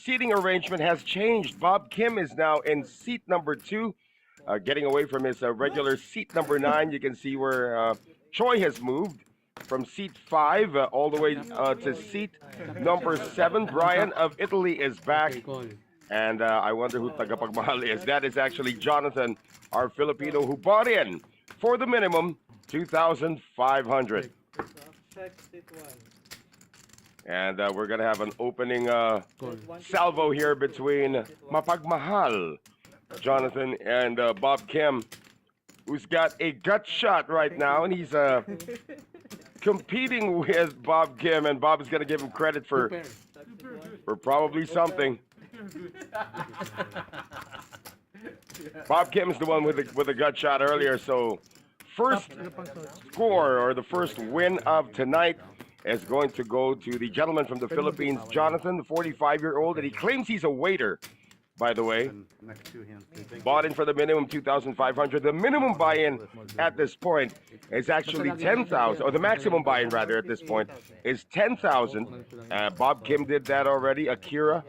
seating arrangement has changed. Bob Kim is now in seat number 2, getting away from his regular seat number 9. You can see where Choi has moved from seat 5 all the way to seat number 7. Brian of Italy is back. And I wonder who tagapagmahal is. That is actually Jonathan, our Filipino, who bought in for the minimum 2,500. And we're going to have an opening salvo here between Mapagmahal, Jonathan, and Bob Kim, who's got a gut shot right now. And he's competing with Bob Kim. And Bob is going to give him credit for probably something. Bob Kim is the one with the gut shot earlier. So first score, or the first win of tonight, is going to go to the gentleman from the Philippines, Jonathan, the 45-year-old, and he claims he's a waiter, by the way. Bought in for the minimum 2,500. The minimum buy-in at this point is actually 10,000, or the maximum buy-in rather at this point is 10,000. Bob Kim did that already. Akira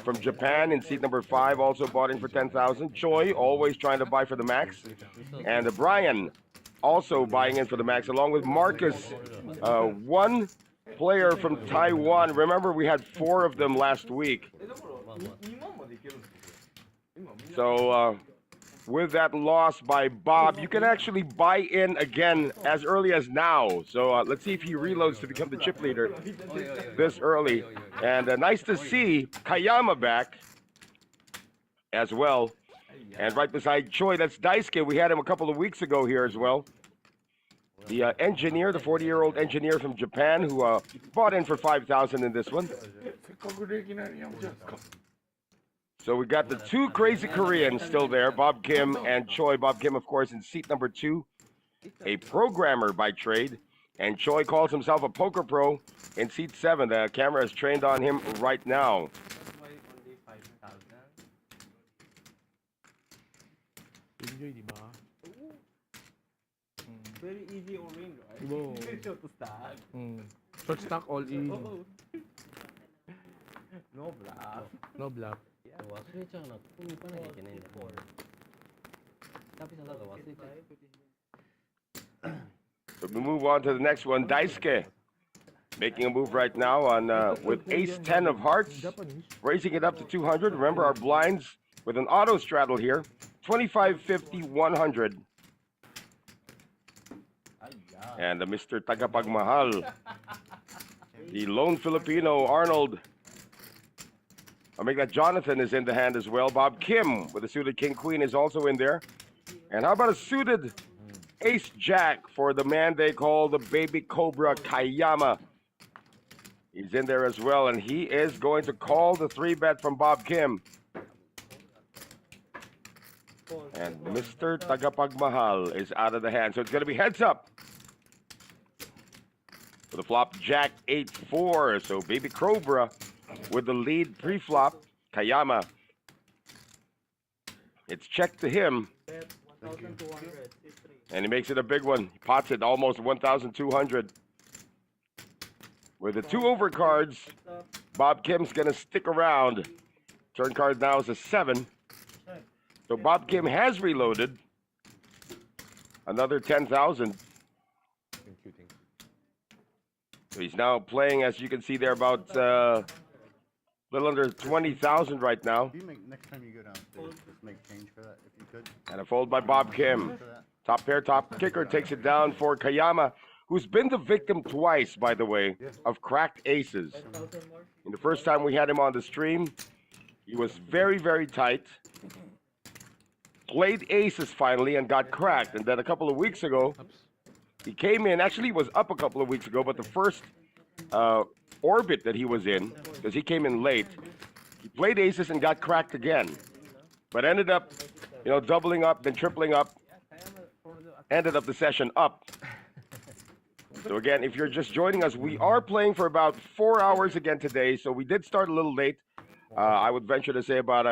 from Japan in seat number 5 also bought in for 10,000. Choi always trying to buy for the max, and Brian also buying in for the max, along with Marcus, one player from Taiwan. Remember, we had 4 of them last week. So with that loss by Bob, you can actually buy in again as early as now. So let's see if he reloads to become the chip leader this early. And nice to see Kayama back as well. And right beside Choi, that's Daisuke. We had him a couple of weeks ago here as well. The engineer, the 40-year-old engineer from Japan, who bought in for 5,000 in this one. So we got the 2 crazy Koreans still there, Bob Kim and Choi. Bob Kim, of course, in seat number 2, a programmer by trade. And Choi calls himself a poker pro in seat 7. The camera is trained on him right now. Very easy or win, right? Whoa. Short to start. Short stack all in. No bluff. No bluff. 忘れちゃうな、ここに行かなきゃいけないんだよ。久々だから忘れちゃう。 So we move on to the next one, Daisuke. Making a move right now on with ace 10 of hearts, raising it up to 200. Remember our blinds with an auto straddle here, 25, 50, 100. And Mr. Tagapagmahal, the lone Filipino, Arnold. I'll make that Jonathan is in the hand as well. Bob Kim with a suited King-Queen is also in there. And how about a suited Ace-Jack for the man they call the Baby Cobra, Kayama. He's in there as well, and he is going to call the 3-bet from Bob Kim. And Mr. Tagapagmahal is out of the hand. So it's going to be heads up. With the flop Jack 8-4. So Baby Cobra with the lead pre-flop. Kayama. It's check to him. And he makes it a big one. He pots it almost 1,200. With the 2 overcards, Bob Kim's going to stick around. Turn card now is a 7. So Bob Kim has reloaded. Another 10,000. So he's now playing, as you can see there, about a little under 20,000 right now. Do you make, next time you go downstairs, just make change for that if you could? And a fold by Bob Kim. Top pair, top kicker takes it down for Kayama, who's been the victim twice, by the way, of cracked aces. And the first time we had him on the stream, he was very, very tight. Played aces finally and got cracked. And then a couple of weeks ago, he came in, actually he was up a couple of weeks ago, but the first orbit that he was in, because he came in late, he played aces and got cracked again. But ended up, doubling up, then tripling up, ended up the session up. So again, if you're just joining us, we are playing for about 4 hours again today. So we did start a little late. I would venture to say about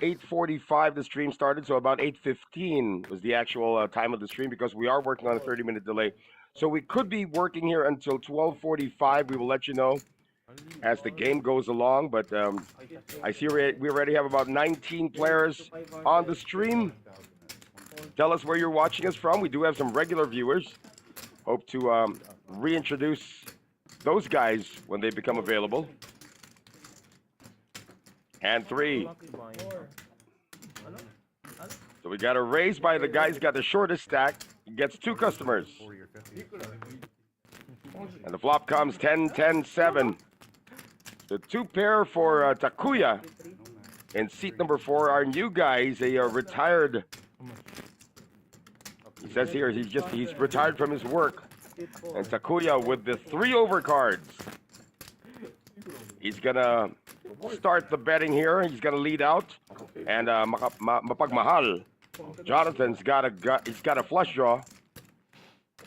8:45 the stream started, so about 8:15 was the actual time of the stream, because we are working on a 30-minute delay. So we could be working here until 12:45. We will let you know as the game goes along. But I see we already have about 19 players on the stream. Tell us where you're watching us from. We do have some regular viewers. Hope to reintroduce those guys when they become available. And 3. So we got a raise by the guy who's got the shortest stack. He gets 2 customers. 40 or 50. And the flop comes 10, 10, 7. The 2 pair for Takuya. In seat number 4, our new guy. He's a retired. He says here he's retired from his work. And Takuya with the 3 overcards. He's gonna start the betting here. He's gonna lead out. And Mapagmahal. Jonathan's got a flush draw.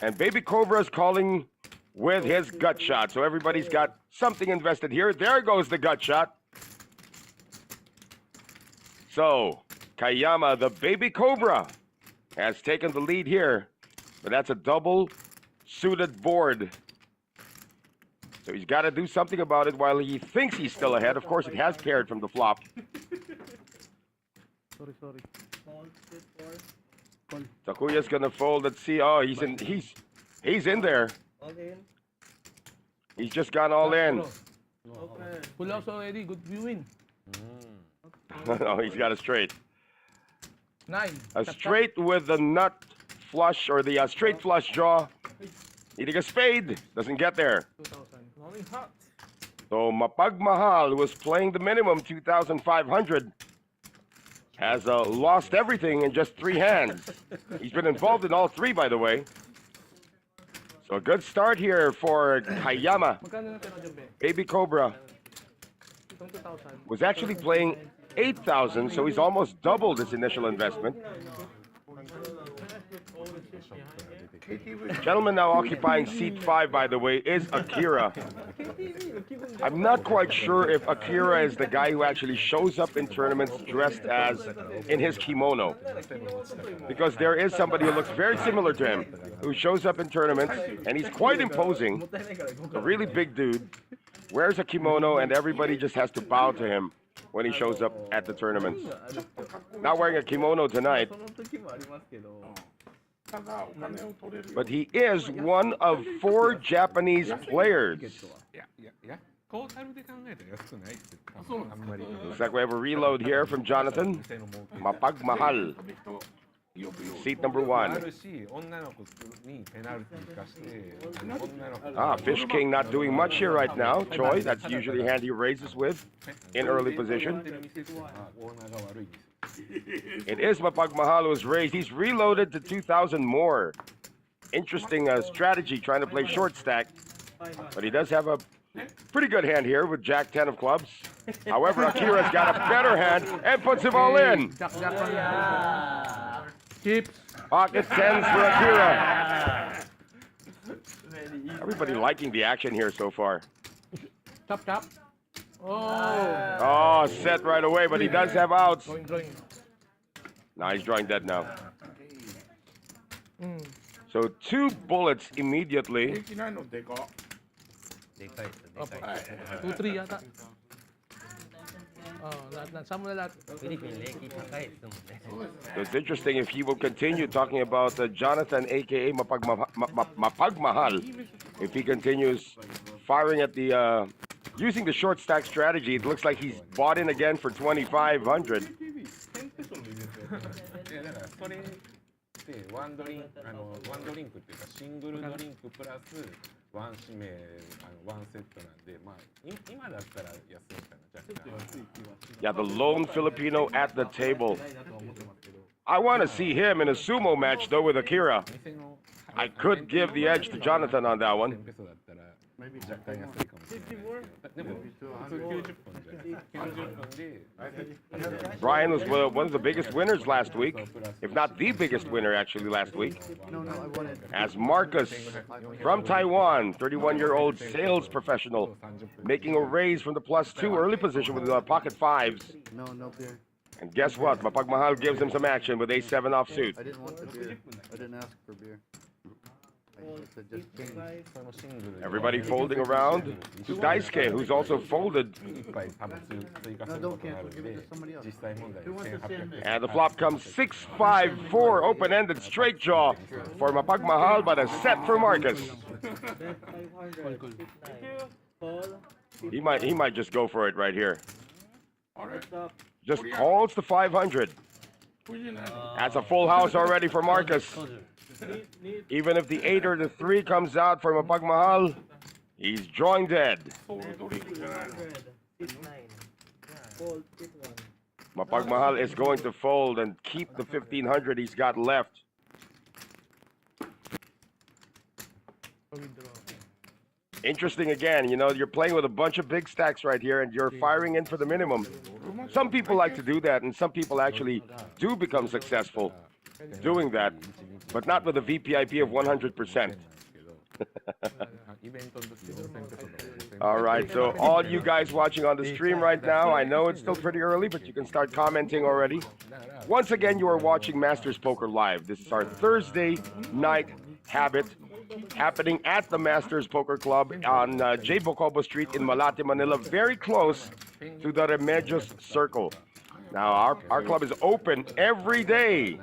And Baby Cobra's calling with his gut shot. So everybody's got something invested here. There goes the gut shot. So Kayama, the Baby Cobra, has taken the lead here. But that's a double suited board. So he's got to do something about it while he thinks he's still ahead. Of course, it has paired from the flop. Sorry. Takuya's gonna fold. Let's see. Oh, he's in there. All in. He's just gone all in. Open. Full house already. Good viewing. No, he's got a straight. 9. A straight with the nut flush or the straight flush draw. Eating a spade. Doesn't get there. 2,000. Rolling hot. So Mapagmahal, who was playing the minimum 2,500, has lost everything in just 3 hands. He's been involved in all 3, by the way. So a good start here for Kayama. Magkano na tira dyan, be? Baby Cobra Itong 2,000. was actually playing 8,000, so he's almost doubled his initial investment. Gentleman now occupying seat 5, by the way, is Akira. I'm not quite sure if Akira is the guy who actually shows up in tournaments dressed as in his kimono. Because there is somebody who looks very similar to him who shows up in tournaments, and he's quite imposing. A really big dude, wears a kimono, and everybody just has to bow to him when he shows up at the tournaments. Not wearing a kimono tonight, その時もありますけど。 but he is one of 4 Japanese players. トータルで考えたら安くないって多分あんまり Looks like we have a reload here from Jonathan. Mapagmahal, seat number あ 1. るし女の子にペナルティー化して女の子 Ah, Fish King not doing much here right now. Choi, that's usually a hand he raises with in early position. オーナーが悪いんですよ It is Mapagmahal who is raised. He's reloaded to 2,000 more. Interesting strategy trying to play short stack. But he does have a pretty good hand here with Jack 10 of clubs. However, Akira's got a better hand and puts him all in. Jack lang yan. Chips. Pocket 10s for Akira. Everybody liking the action here so far. Chop. Oh. Oh, set right away, but he does have outs. Drawing. Now he's drawing dead now. Mm. So 2 bullets immediately. でかいっすでかい 2-3 yata. Oh, lahat. Saan mo na lahat? フィリピン礼儀高いっすもんね So it's interesting if he will continue talking about Jonathan, aka Mapagmahal. If he continues firing at the, using the short stack strategy, it looks like he's bought in again for 2,500. いやだからそれってワンドリンクっていうかシングルドリンクプラスワン指名ワンセットなんでまあ今だったら安いかな若干 Yeah, the lone Filipino at the table. I want to see him in a sumo match though with Akira. 店の I could give the edge to Jonathan on that one. ペソだったら若干安いかもしれないですけどでも普通90分じゃ90分で Brian was one of the biggest winners last week, if not the biggest winner actually last week. No, I won it. As Marcus from Taiwan, 31-year-old sales professional, making a raise from the +2 early position with pocket 5s. No beer. And guess what? Mapagmahal gives him some action with a 7 offsuit. I didn't want the beer. I didn't ask for beer. So just change. そのシングルで Everybody folding around to Daisuke, who's also folded. 一杯多分追加す No, るこ don't とになる cancel. ん Give で it to somebody else. 実際問題1800 And the flop comes 6-5-4, open-ended straight jaw for Mapagmahal, but a set for Marcus. Bet 500. 69. Call. He might just go for it right here. What's up? Just calls the 500. That's a full house already for Marcus. Need. Even if the 8 or the 3 comes out for Mapagmahal, he's drawing dead. Bet 200. 69. Fold. 1. Mapagmahal is going to fold and keep the 1500 he's got left. Interesting again, you know, you're playing with a bunch of big stacks right here and you're firing in for the minimum. Some people like to do that and some people actually do become successful doing that, but not with a VPIP of 100%. イベントの時5000ペソとか5000 All right, so all you guys watching on the stream right now, I know it's still pretty early, but you can start commenting already. Once again, you are watching Masters Poker Live. This is our Thursday night habit happening at the Masters Poker Club on J. Bocobo Street in Malate, Manila, very close to the Remedios Circle. Now, our club is open every day,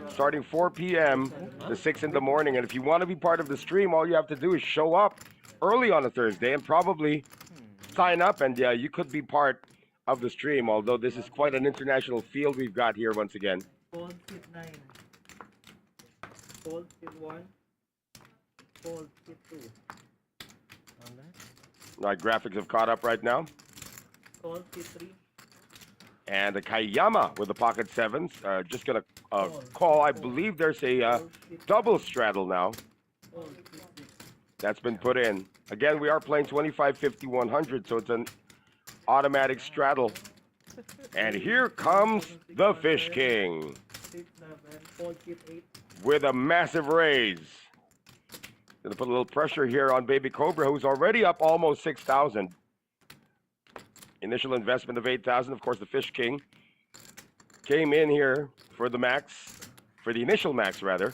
starting 4 p.m. to 6 in the morning. And if you want to be part of the stream, all you have to do is show up early on a Thursday and probably sign up, and you could be part of the stream, although this is quite an international field we've got here once again. Fold. 9. Fold. 1. Fold. 2. My graphics have caught up right now. Fold. 3. And the Kayama with the pocket sevens. Just going to call. I believe there's a double straddle now. Fold. 6. That's been put in. Again, we are playing 25, 50, 100, so it's an automatic straddle. And here comes the Fish King 6. 7. Fold. 8. with a massive raise. Gonna put a little pressure here on Baby Cobra, who's already up almost 6,000. Initial investment of 8,000. Of course, the Fish King came in here for the max, for the initial max, rather.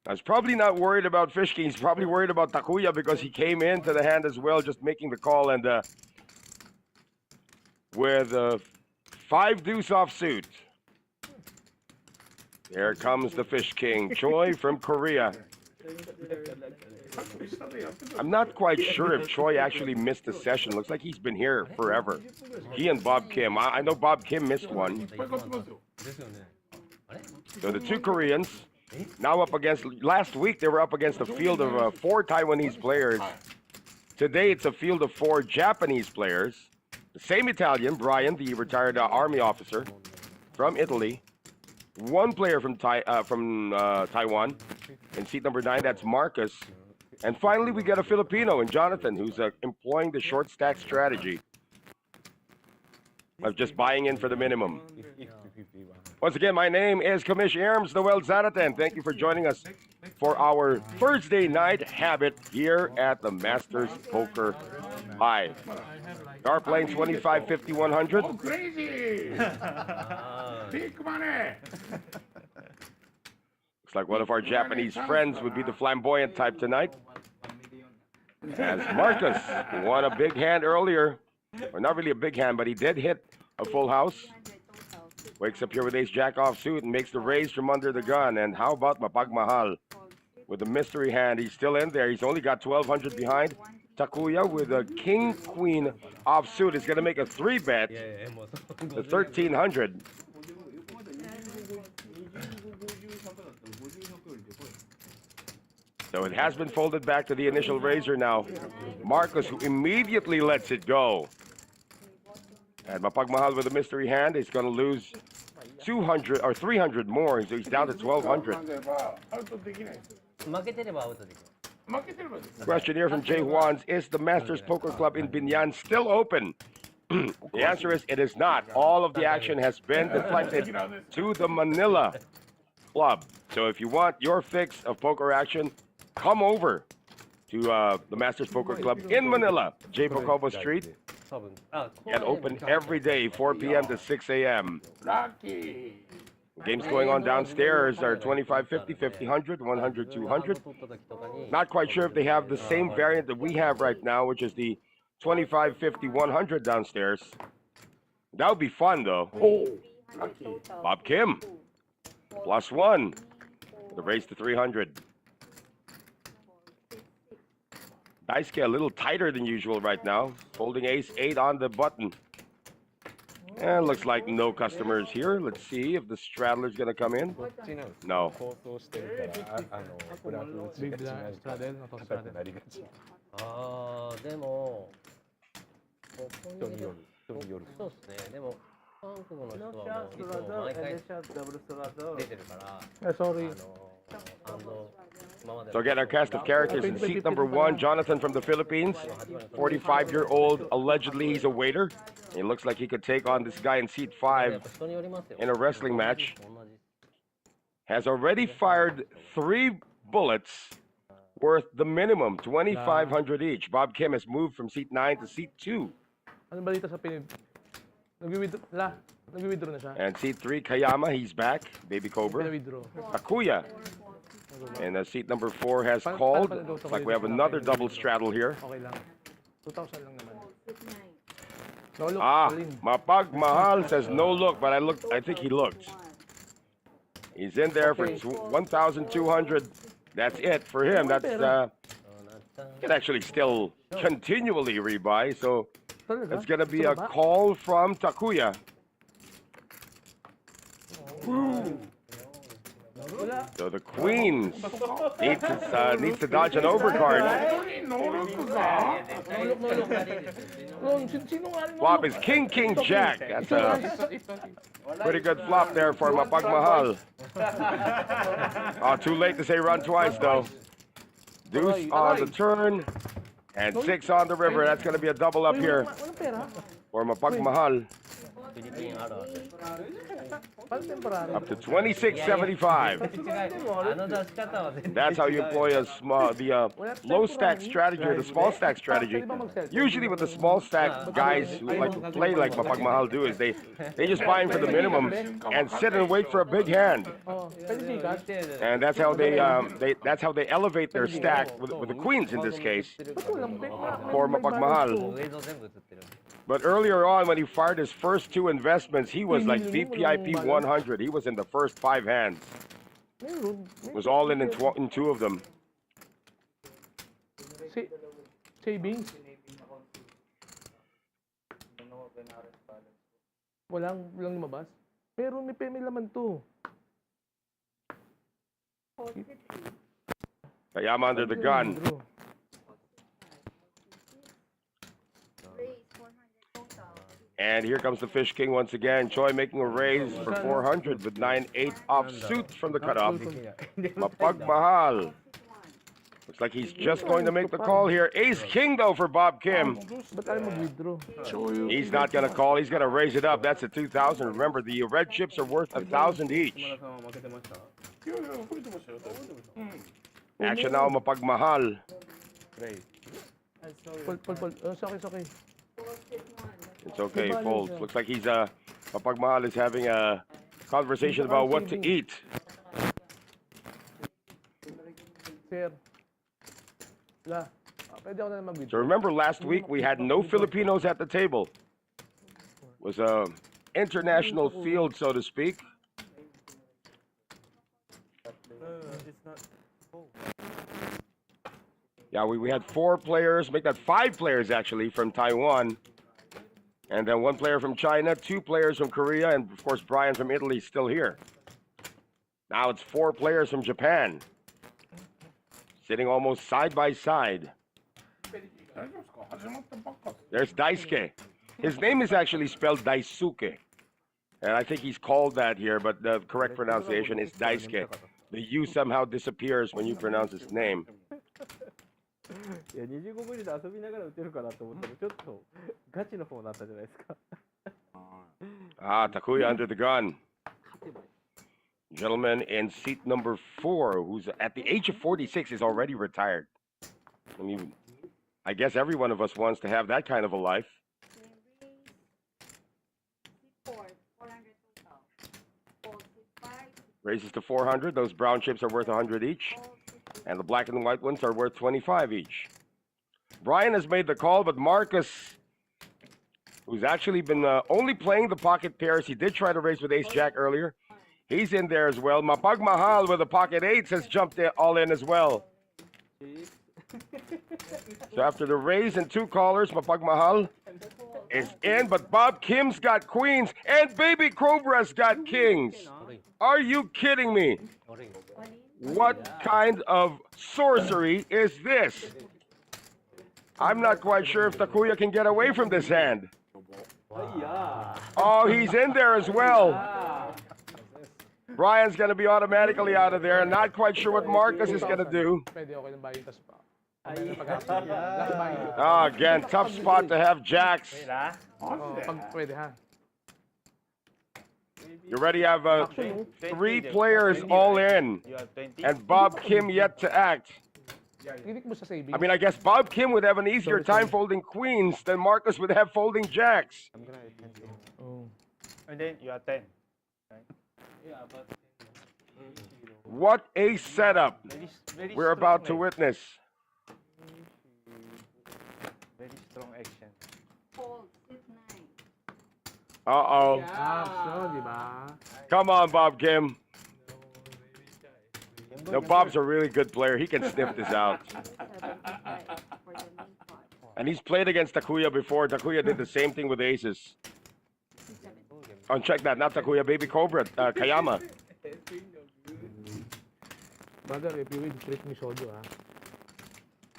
I was probably not worried about Fish King. He's probably worried about Takuya because he came into the hand as well, just making the call. And with 5 deuce offsuit, here comes the Fish King, Choi from Korea. I'm not quite sure if Choi actually missed a session. Looks like he's been here forever. He and Bob Kim. I know Bob Kim missed one. So the 2 Koreans now up against, last week they were up against a field of 4 Taiwanese players. Today it's a field of 4 Japanese players. The same Italian, Brian, the retired army officer from Italy. 1 player from Taiwan in seat number 9, that's Marcus. And finally, we get a Filipino in Jonathan, who's employing the short stack strategy of just buying in for the minimum. Once again, my name is Commish Erms Noel Zaratan. Thank you for joining us for our Thursday night habit here at the Masters Poker Live. We are playing 25, 50, 100. Oh, crazy! Big money! Looks like one of our Japanese friends would be the flamboyant type tonight. As Marcus won a big hand earlier. Or not really a big hand, but he did hit a full house. Wakes up here with ace-jack offsuit and makes the raise from under the gun. And how about Mapagmahal? With a mystery hand, he's still in there. He's only got 1,200 behind. Takuya with a king-queen offsuit is going to make a 3-bet to 1,300. So it has been folded back to the initial raiser now. Marcus, who immediately lets it go. And Mapagmahal with a mystery hand is going to lose 200 or 300 more, so he's down to 1,200. Question here from Jay Juans: is the Masters Poker Club in Binyan still open? The answer is it is not. All of the action has been deflected to the Manila Club. So if you want your fix of poker action, come over to the Masters Poker Club in Manila, J. Bocobo Street. And open every day, 4 p.m. to 6 a.m. Games going on downstairs are 25, 50, 50, 100, 100, 200. Not quite sure if they have the same variant that we have right now, which is the 25, 50, 100 downstairs. That would be fun, though. Bob Kim, +1. The race to 300. Daisuke a little tighter than usual right now. Holding ace-8 on the button. And looks like no customers here. Let's see if the straddler's gonna come in. No. 構想してるからブラフ打ちビがッグなストラデルのトストラデル。硬くなりがち。ああ、でも、ここにいる。人による。そうですね。でも、韓国の人 No は shot もういつも straight 毎 and 回 the shot double straight. 出てるから、Sorry. 今まで So again, our cast of characters in seat number 1, Jonathan from the Philippines, 45-year-old. Allegedly, he's a waiter. He looks like he could take on this guy in seat 5 人によりますよ。 in a wrestling match. 同じ Has already fired 3 bullets worth the minimum, 2,500 each. Bob Kim has moved from seat 9 to seat 2. Anong balita sa Pinib? Nag-withdraw na siya. And seat 3, Kayama, he's back. Baby Cobra. Pina-withdraw. Takuya. And seat number 4 has called. Looks like we have another double straddle here. Okay lang. 2,000 lang naman. No look, Ah, Colin. Mapagmahal says no look, but I think he looked. He's in there for 1,200. That's it for him. That's can actually still continually rebuy. So Talaga? it's gonna be Sa a baba? call from Takuya. Wala. So the Queens needs to dodge an overcard. Flop is King King Jack. That's a pretty good flop there for Mapagmahal. Too late to say run twice though. Deuce on the turn and 6 on the river. That's going to be a double up here Walang pera? for Mapagmahal. Philippine araw. Up to 26.75. の出し方は全然 That's how you employ the low stack strategy or the small stack strategy. Usually with the small stack guys who like to play like Mapagmahal do is they just buy in for the minimum and sit and wait for a big hand. Oh, pwede sikat. And that's how they elevate their stack with the queens in this case Ba't walang bet na? for Mapagmahal. 映像全部映ってる。 But earlier on, when he fired his first 2 investments, he was like VPIP 100. He was in the first 5 hands. Meron. Was all in 2 of them. Savings. Walang lumabas. Pero may laman to. Kayama under the gun. Withdraw. And here comes the Fish King once again. Choi making a raise for 400 with 9-8 offsuit from the cutoff. Mapagmahal. Looks like he's just going to make the call here. Ace King though for Bob Kim. Ba't tayo mag-withdraw? He's not going to call. He's going to raise it up. That's a 2,000. Remember, the red chips are worth 1,000 each. Action now, Mapagmahal. Pol. It's okay. It's okay, folds. Looks like he's Mapagmahal is having a conversation about what to eat. Sir. Wala. Pwede ako na mag-withdraw. So remember last week we had no Filipinos at the table. It was a international field, so to speak. Yeah, we had 4 players, make that 5 players actually from Taiwan. And then 1 player from China, 2 players from Korea, and of course Brian from Italy is still here. Now it's 4 players from Japan. Sitting almost side by side. There's Daisuke. His name is actually spelled Daisuke. And I think he's called that here, but the correct pronunciation is Daisuke. The U somehow disappears when you pronounce his name. いや、25分で遊びながら打てるかなと思ったら、ちょっとガチの方になったじゃないですか。Takuya under the gun. Gentleman in seat number 4, who's at the age of 46, is already retired. I mean, I guess every one of us wants to have that kind of a life. Raises to 400. Those brown chips are worth 100 each. And the black and white ones are worth 25 each. Brian has made the call, but Marcus, who's actually been only playing the pocket pairs, he did try to raise with ace-jack earlier. He's in there as well. Mapagmahal with the pocket eights has jumped all in as well. So after the raise and two callers, Mapagmahal is in, but Bob Kim's got queens, and Baby Cobra's got kings. Are you kidding me? What kind of sorcery is this? I'm not quite sure if Takuya can get away from this hand. Oh, he's in there as well. Brian's going to be automatically out of there. Not quite sure what Marcus is going to do. Again, tough spot to have jacks. You already have three players all in, and Bob Kim yet to act. I mean, I guess Bob Kim would have an easier time folding queens than Marcus would have folding jacks. And then you are 10. What a setup we're about to witness. Very strong action. Uh-oh. Come on, Bob Kim. No, Bob's a really good player. He can sniff this out. And he's played against Takuya before. Takuya did the same thing with aces. Oh, check that. Not Takuya, Baby Cobra, Kayama. Brother, if you win, treat me soju, ah.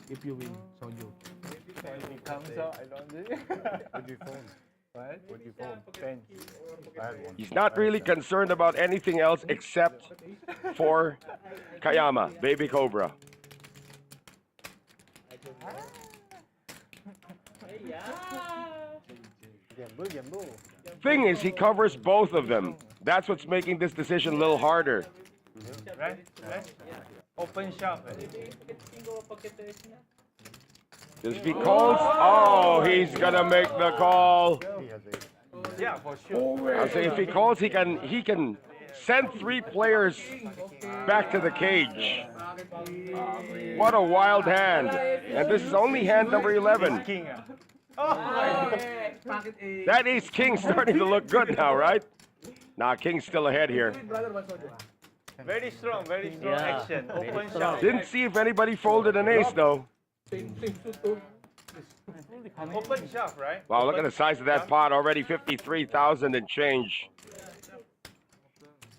If you win, soju. When it comes out, I don't do it. Would you phone? What? Would you phone? 10. He's not really concerned about anything else except for Kayama, Baby Cobra. Thing is, he covers both of them. That's what's making this decision a little harder. Right? Open shop. If he calls, oh, he's gonna make the call. Yeah, for sure. I'll say if he calls, he can send three players back to the cage. What a wild hand! And this is only hand number 11. King. That ace king starting to look good now, right? Nah, king's still ahead here. Very strong action. Open shop. Didn't see if anybody folded an ace though. Open shop, right? Wow, look at the size of that pot already, 53,000 and change.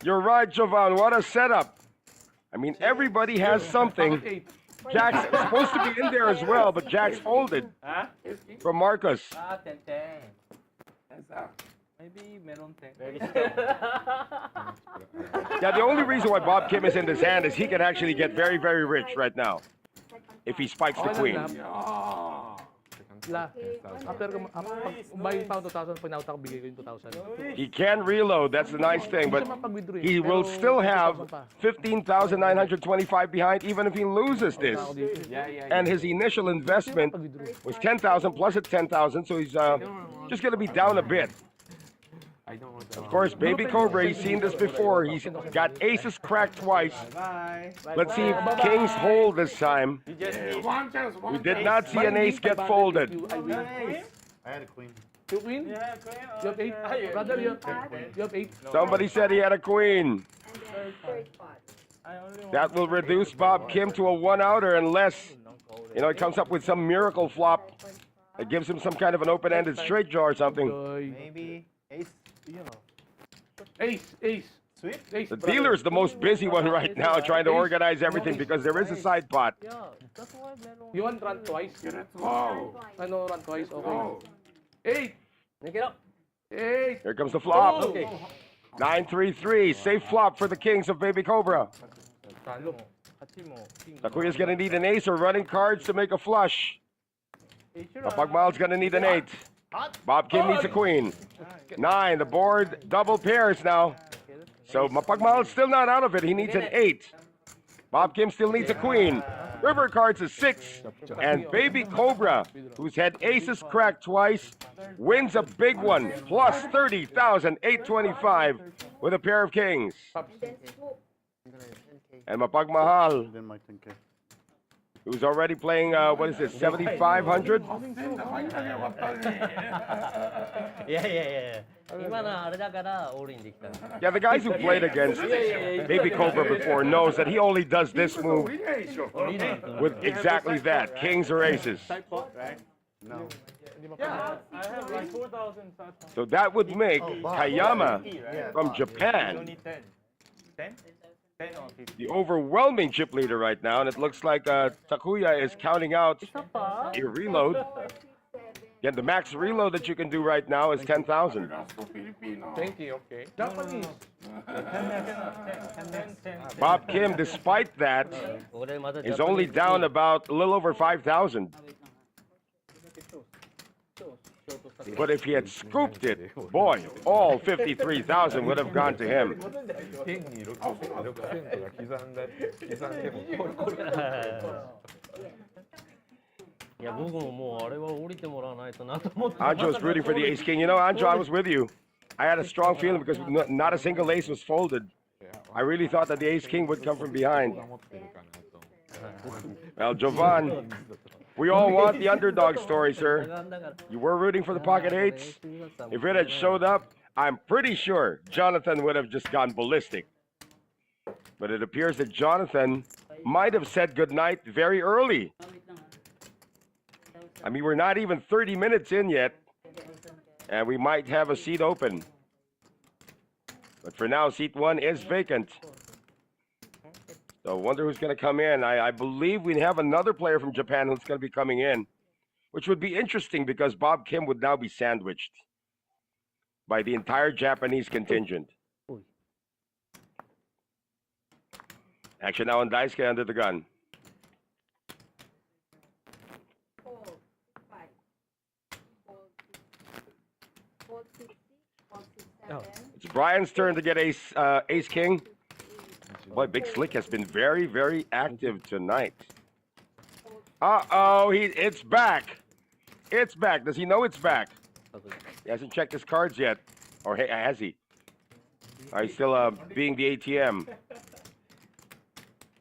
You're right, Jovan. What a setup. I mean, everybody has something. Jack's supposed to be in there as well, but Jack's folded from Marcus. Very strong. Yeah, the only reason why Bob Kim is in this hand is he can actually get very, very rich right now if he spikes the queen. He can reload, that's the nice thing, but he will still have 15,925 behind even if he loses this. And his initial investment was 10,000 plus it's 10,000, so he's just going to be down a bit. Of course, Baby Cobra, he's seen this before. He's got aces cracked twice. Let's see if kings hold this time. We did not see an ace get folded. I had a queen. You win? You have 8? Brother, you have 8? Somebody said he had a queen. That will reduce Bob Kim to a one-outer unless, you know, he comes up with some miracle flop that gives him some kind of an open-ended straight draw or something. Maybe ace. Ace. Sweet. Ace. The dealer is the most busy one right now, trying to organize everything because there is a side pot. You want run twice? Go. I know run twice. Okay. 8. 8. Here comes the flop. 9-3-3, safe flop for the kings of Baby Cobra. Takuya's gonna need an ace or running cards to make a flush. Pagmal's gonna need an 8. Bob Kim needs a queen. 9, the board double pairs now. So Mapagmal's still not out of it. He needs an 8. Bob Kim still needs a queen. River cards is 6. And Baby Cobra, who's had aces cracked twice, wins a big one. Plus 30,825. with a pair of kings. And Mapagmahal, Then my 10K. who's already playing, what is this, 7,500? いやいやいやいや今のはあれだからオールインできた Yeah, the guys who played against Baby Cobra before knows that he only does this move with exactly that, kings or aces. No. Yeah, I have like 4,000 such. So that would make Kayama Right? from You Japan don't need 10. 10? 10 or 50? the overwhelming chip leader right now, and it looks like Takuya is counting out a reload. Again, the max reload that you can do right now is 10,000. Thank you, okay. Japanese. 10. Bob Kim, despite that, 俺まだ is only down about a little over 5,000. But if he had scooped it, boy, all 53,000 would have gone to him. 変に6%とか刻んでもこれいや僕ももうあれは降りてもらわないとなと思って Anjo's rooting for the ace king. You know, Anjo, I was with you. I had a strong feeling because not a single ace was folded. I really thought that the ace king would come from behind. 持ってるかなと Well, Jovan, we all want the underdog story, sir. You were rooting for the pocket eights. If it had showed up, I'm pretty sure Jonathan would have just gone ballistic. But it appears that Jonathan might have said goodnight very early. I mean, we're not even 30 minutes in yet, and we might have a seat open. But for now, seat 1 is vacant. So I wonder who's going to come in. I believe we have another player from Japan who's going to be coming in, which would be interesting because Bob Kim would now be sandwiched by the entire Japanese contingent. Action now on Daisuke under the gun. It's Brian's turn to get ace king. Boy, Big Slick has been very, very active tonight. Uh-oh, it's back. It's back. Does he know it's back? He hasn't checked his cards yet. Or has he? Are he still being the ATM?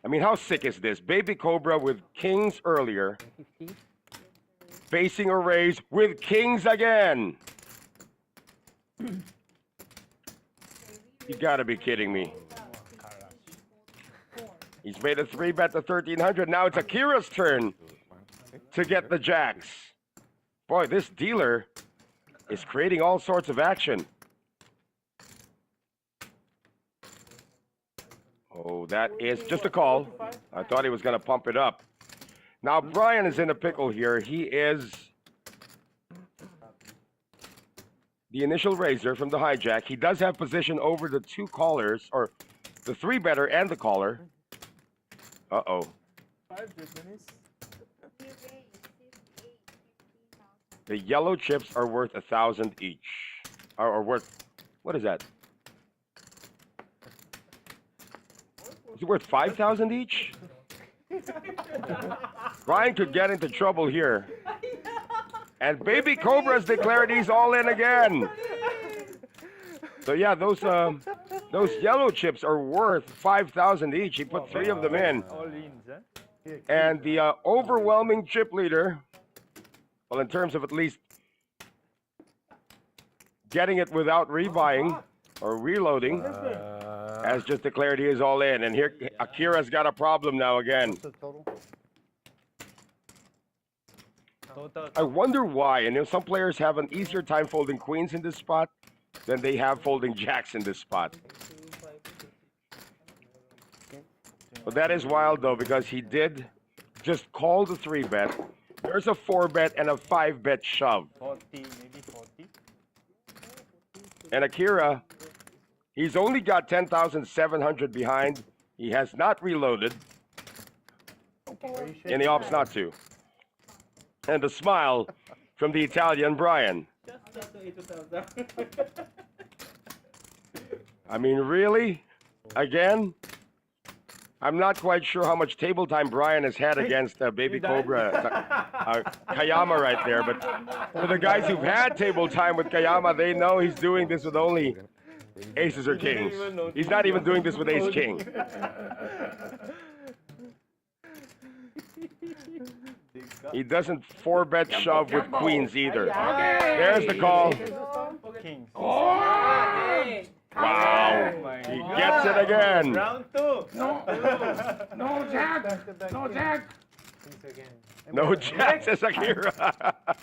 I mean, how sick is this? Baby Cobra with kings earlier. Facing a raise with kings again. You gotta be kidding me. He's made a 3-bet to 1,300. Now it's Akira's turn to get the jacks. Boy, this dealer is creating all sorts of action. Oh, that is just a call. I thought he was going to pump it up. Now, Brian is in a pickle here. He is the initial raiser from the hijack. He does have position over the two callers, or the 3-better and the caller. Uh-oh. 5 Japanese. The yellow chips are worth 1,000 each. Or worth, what is that? Is it worth 5,000 each? Brian could get into trouble here. And Baby Cobra's declared he's all in again. So yeah, those yellow chips are worth 5,000 each. He put 3 of them in. All ins, huh? And the overwhelming chip leader, well, in terms of at least getting it without rebuying or reloading, has just declared he is all in. And here, Akira's got a problem now again. What's the total? I wonder why. And some players have an easier time folding queens in this spot than they have folding jacks in this spot. But that is wild, though, because he did just call the 3-bet. There's a 4-bet and a 5-bet shove. 40, maybe 40. And Akira, he's only got 10,700 behind. He has not reloaded. And he opts not to. And a smile from the Italian Brian. I mean, really? Again? I'm not quite sure how much table time Brian has had against Baby Cobra, Kayama right there. But for the guys who've had table time with Kayama, they know he's doing this with only aces or kings. He's not even doing this with ace king. He doesn't 4-bet shove with queens either. There's the call. Kings. Wow. He gets it again. Round 2. No jack. No jack. Kings again. No jack, says Akira. Flop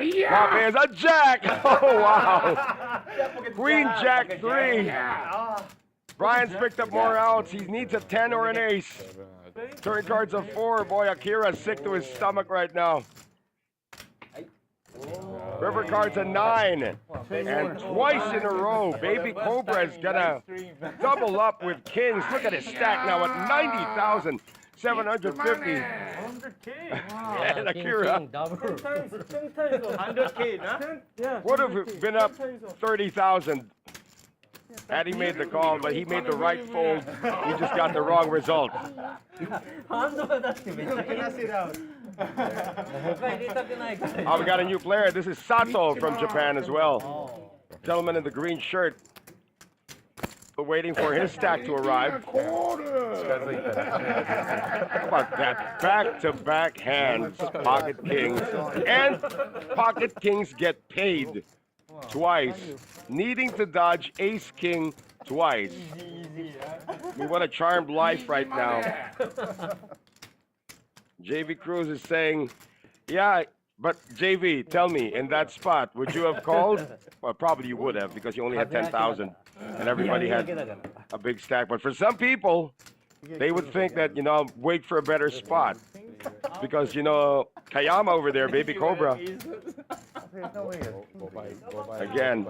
Yeah. is a jack. Oh, wow. Queen jack 3. Brian's picked up more outs. He needs a 10 or an ace. Turn cards of 4. Boy, Akira's sick to his stomach right now. River cards a 9. And twice in a row, Baby Cobra is gonna double up with kings. Look at his stack now at 90,750. 100K. And Akira double. 100K, huh? would have been up 30,000 had he made the call, but he made the right fold. He just got the wrong result. ハンドがだってめっちゃ気にしてる。他入れたくないから。 Oh, we got a new player. This is Sato from Japan as well. Gentleman in the green shirt. Waiting for his stack to arrive. How about that? Back-to-back hands, pocket kings. And pocket kings get paid twice. Needing to dodge ace king twice. We want a charmed life right now. JV Cruz is saying, yeah, but JV, tell me, in that spot, would you have called? Well, probably you would have because you only had 10,000 and everybody had a big stack. But for some people, they would think that, you know, wait for a better spot. Because, you know, Kayama over there, Baby Cobra, again,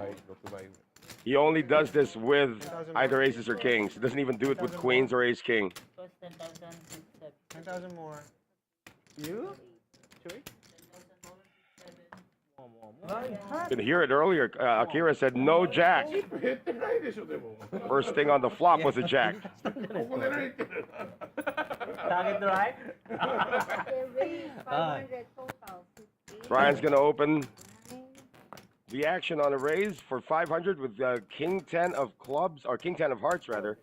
he only does this with either aces or kings. He doesn't even do it with queens or ace king. 10,000 more. You? You can hear it earlier. Akira said no jack. 減ってないでしょでも。 First thing on the flop was a jack. ここでないって。 Target right? Brian's going to open the action on a raise for 500 with king 10 of clubs, or king 10 of hearts rather.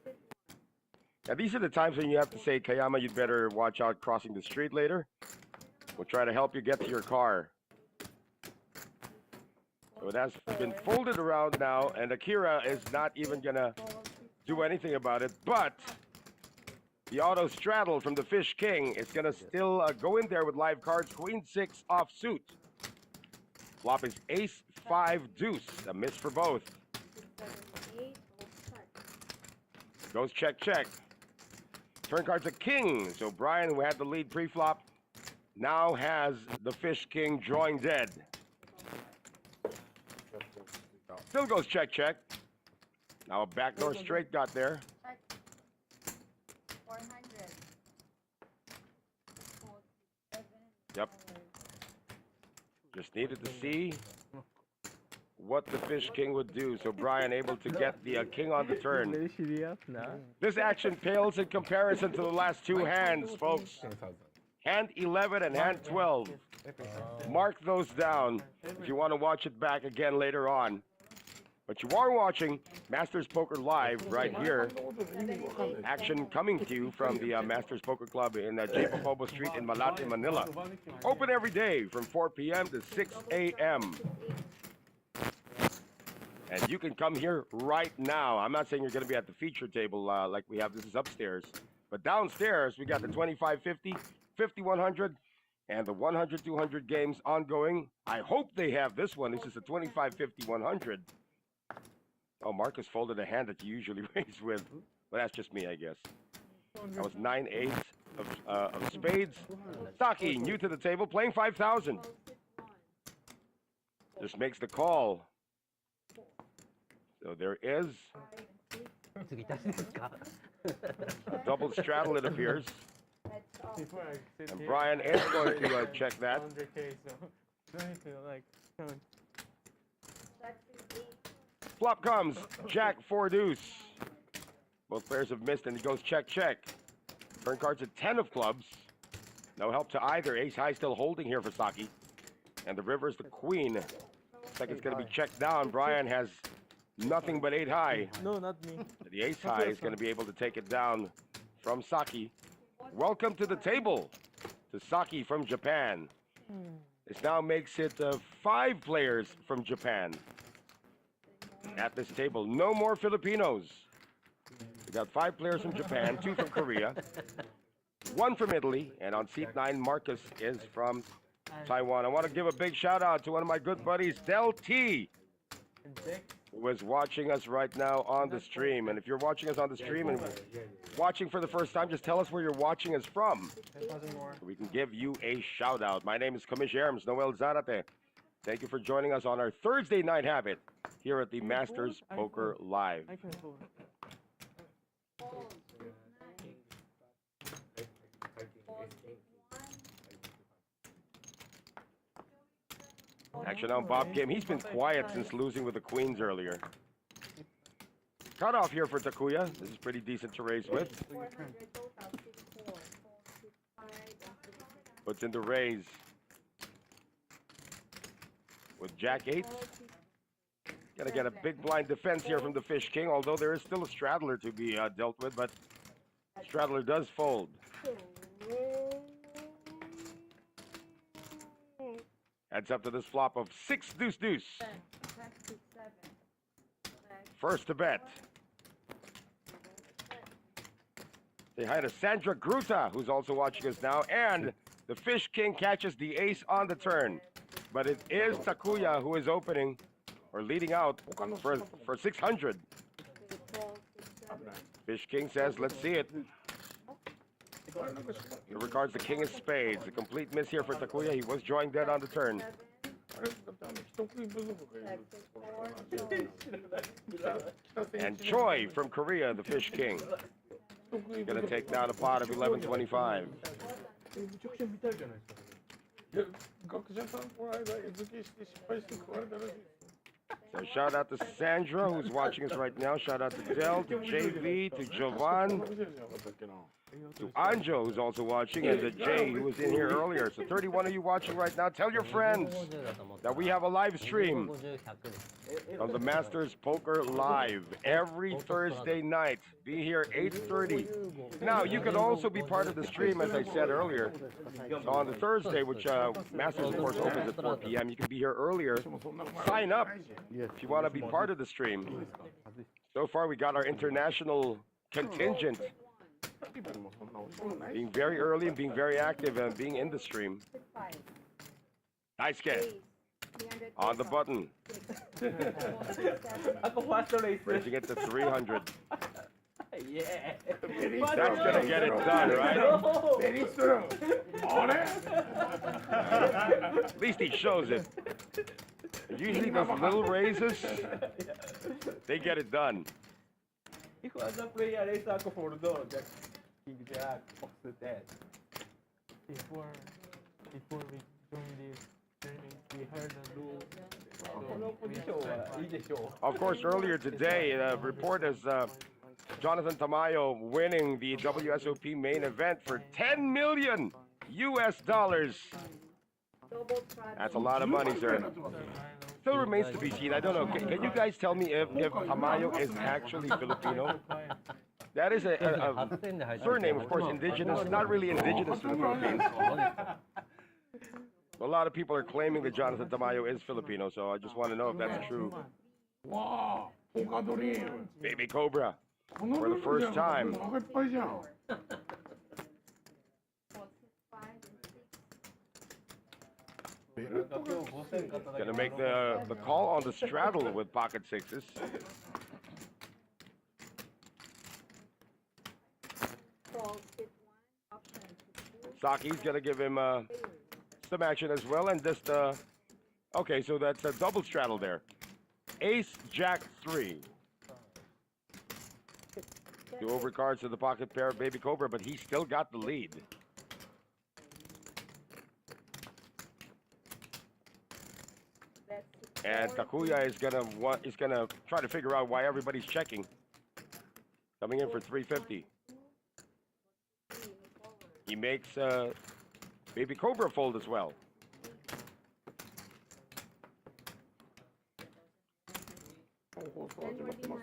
Now these are the times when you have to say, Kayama, you'd better watch out crossing the street later. We'll try to help you get to your car. So it has been folded around now, and Akira is not even gonna do anything about it, but the auto straddle from the fish king is gonna still go in there with live cards. Queen 6 offsuit. Flop is ace 5 deuce, a miss for both. Goes check check. Turn card's a king, so Brian, who had the lead pre-flop, now has the fish king drawing dead. Still goes check check. Now a backdoor straight got there. 400. Yep. Just needed to see what the fish king would do. So Brian able to get the king on the turn. Very serious now. This action pales in comparison to the last two hands, folks. Hand 11 and hand 12. Mark those down if you want to watch it back again later on. But you are watching Masters Poker Live right here. Action coming to you from the Masters Poker Club in J. Bocobo Street in Malate, Manila. Open every day from 4 p.m. to 6 a.m. And you can come here right now. I'm not saying you're going to be at the feature table like we have. This is upstairs. But downstairs, we got the 2550, 5100, and the 100-200 games ongoing. I hope they have this one. This is the 2550-100. Oh, Marcus folded a hand that you usually raise with. Well, that's just me, I guess. That was 9-8 of spades. Saki, new to the table, playing 5,000. Just makes the call. So there is a double straddle, it appears. And Brian is going to check that. 100K, so don't need to like count. Flop comes, Jack 4 deuce. Both players have missed and he goes check check. Turn cards at 10 of clubs. No help to either. Ace high still holding here for Saki. And the river's the queen. Looks like it's going to be checked down. Brian has nothing but 8 high. No, not me. The ace high is going to be able to take it down from Saki. Welcome to the table to Saki from Japan. This now makes it 5 players from Japan at this table. No more Filipinos. We got 5 players from Japan, 2 from Korea, 1 from Italy, and on seat 9, Marcus is from Taiwan. I want to give a big shout out to one of my good buddies, Del T, who is watching us right now on the stream. And if you're watching us on the stream and watching for the first time, just tell us where you're watching us from, so we can give you a shout out. My name is Commissioner Noel Zarate. Thank you for joining us on our Thursday night habit here at the Masters Poker Live. Action on Bob Kim. He's been quiet since losing with the Queens earlier. Cut off here for Takuya. This is pretty decent to raise with. Puts in the raise with Jack 8. Gonna get a big blind defense here from the Fish King, although there is still a straddler to be dealt with, but straddler does fold. Heads up to this flop of 6 deuce deuce. First to bet. Say hi to Sandra Gruta, who's also watching us now, and the Fish King catches the ace on the turn. But it is Takuya who is opening, or leading out, for 600. Fish King says, let's see it. He regards the King of Spades. A complete miss here for Takuya. He was drawing dead on the turn. And Choi from Korea, the Fish King. Gonna take down a pot of 1125. いや、学者さんこの間餌付けして失敗して食われたらしいです。 So shout out to Sandra, who's watching us right now. Shout out to Del, to JV, to Jovan, to Anjo, who's also watching, and to Jay, who was in here earlier. So 31 of you watching right now, tell your friends that we have a live stream of the Masters Poker Live every Thursday night. Be here 8:30. Now, you can also be part of the stream, as I said earlier. So on the Thursday, which Masters, of course, opens at 4 p.m., you can be here earlier. Sign up if you want to be part of the stream. So far, we got our international contingent being very early and being very active and being in the stream. Nice get. On the button. Raising it to 300. Yeah. That's gonna get it done, right? Very strong. At least he shows it. Usually those little raises, they get it done. If other player raise a fold, Jack, King Jack, off the dead. Before we joined this training, we heard the rule. Of course, earlier today, the report is Jonathan Tamayo winning the WSOP main event for $10 million US. That's a lot of money, sir. Still remains to be seen. I don't know. Can you guys tell me if Tamayo is actually Filipino? That is a surname, of course, indigenous, not really indigenous to the Philippines. A lot of people are claiming that Jonathan Tamayo is Filipino, so I just want to know if that's true. Wow, Poker Dream. Baby Cobra, for the first time. Gonna make the call on the straddle with pocket sixes. Saki's gonna give him some action as well, and just okay, so that's a double straddle there. Ace, Jack, 3. 2 overcards to the pocket pair of Baby Cobra, but he still got the lead. And Takuya is gonna try to figure out why everybody's checking. Coming in for 350. He makes Baby Cobra fold as well. 放送始まってます。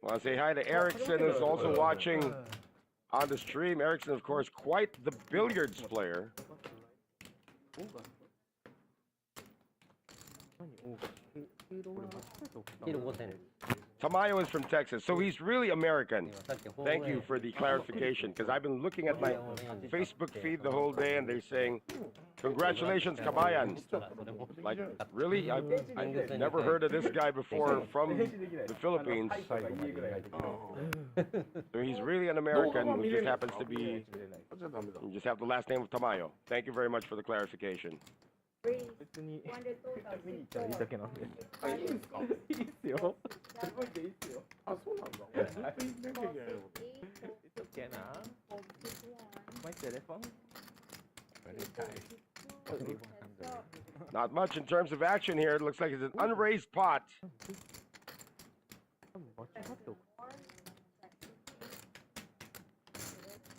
Want to say hi to Erickson, who's also watching on the stream. Erickson, of course, quite the billiards player. 黄色5点 Tamayo is from Texas, so he's really American. Thank you for the clarification, because I've been looking at my Facebook feed the whole day, and they're saying, "Congratulations, Kabayan." Like, really? I've never heard of this guy before from the Philippines. So he's really an American who just happens to be, you just have the last name of Tamayo. Thank you very much for the clarification. 別に見に行ったらいいだけなんで。あ、いいんですか？いいっすよ。すごいでいいっすよ。あ、そうなんだ。ずっと行ってなきゃいけないの。 It's okay na. My telephone. Not much in terms of action here. It looks like it's an unraised pot.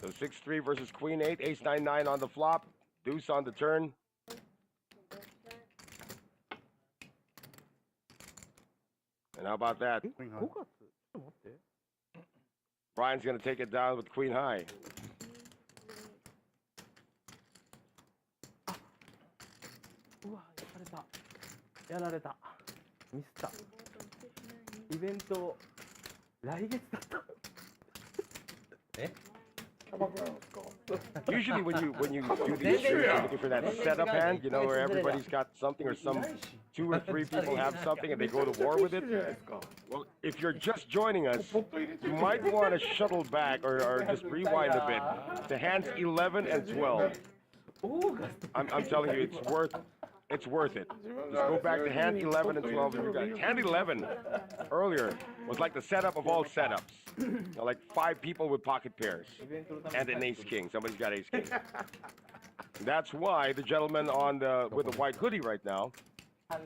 So 6-3 versus Queen 8, Ace 9-9 on the flop, Deuce on the turn. And how about that? Queen high. 5月ちょっと待って。 Brian's going to take it down with Queen High. うわ、やられた。やられた。ミスった。イベント、来月だった。 Usually when you do these streams, you're looking for that setup hand, you know, where everybody's got something or some 2 or 3 people have something and they go to war with it. Well, if you're just joining us, you might want to shuttle back or just rewind a bit to hands 11 and 12. I'm telling you, it's worth it. Just go back to hand 11 and 12. And you got hand 11 earlier was like the setup of all setups. You know, like 5 people with pocket pairs and an ace king. Somebody's got ace king. That's why the gentleman on with the white hoodie right now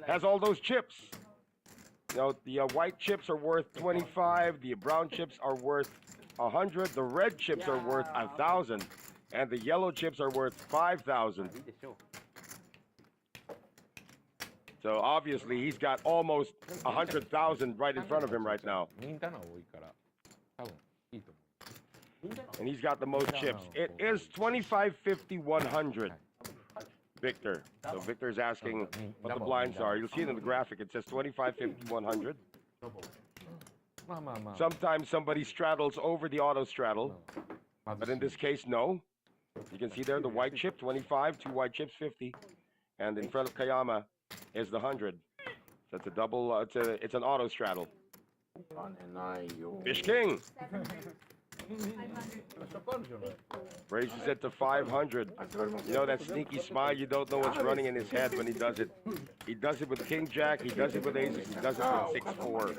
has all those chips. You know, the white chips are worth 25. The brown chips are worth 100. The red chips are worth 1,000, and the yellow chips are worth 5,000. So obviously he's got almost 100,000 right in front of him right now. ミンタナ多いから多分いいと思う。 And he's got the most chips. It is 25, 50, 100. Victor. So Victor's asking what the blinds are. You'll see it in the graphic. It says 25, 50, 100. まあまあまあ。 Sometimes somebody straddles over the auto straddle, but in this case, no. You can see there the white chip, 25, 2 white chips, 50. And in front of Kayama is the 100. So it's a double, it's an auto straddle. Fish King raises it to 500. You know that sneaky smile, you don't know what's running in his head when he does it. He does it with King Jack, he does it with aces, he does it with 6-4.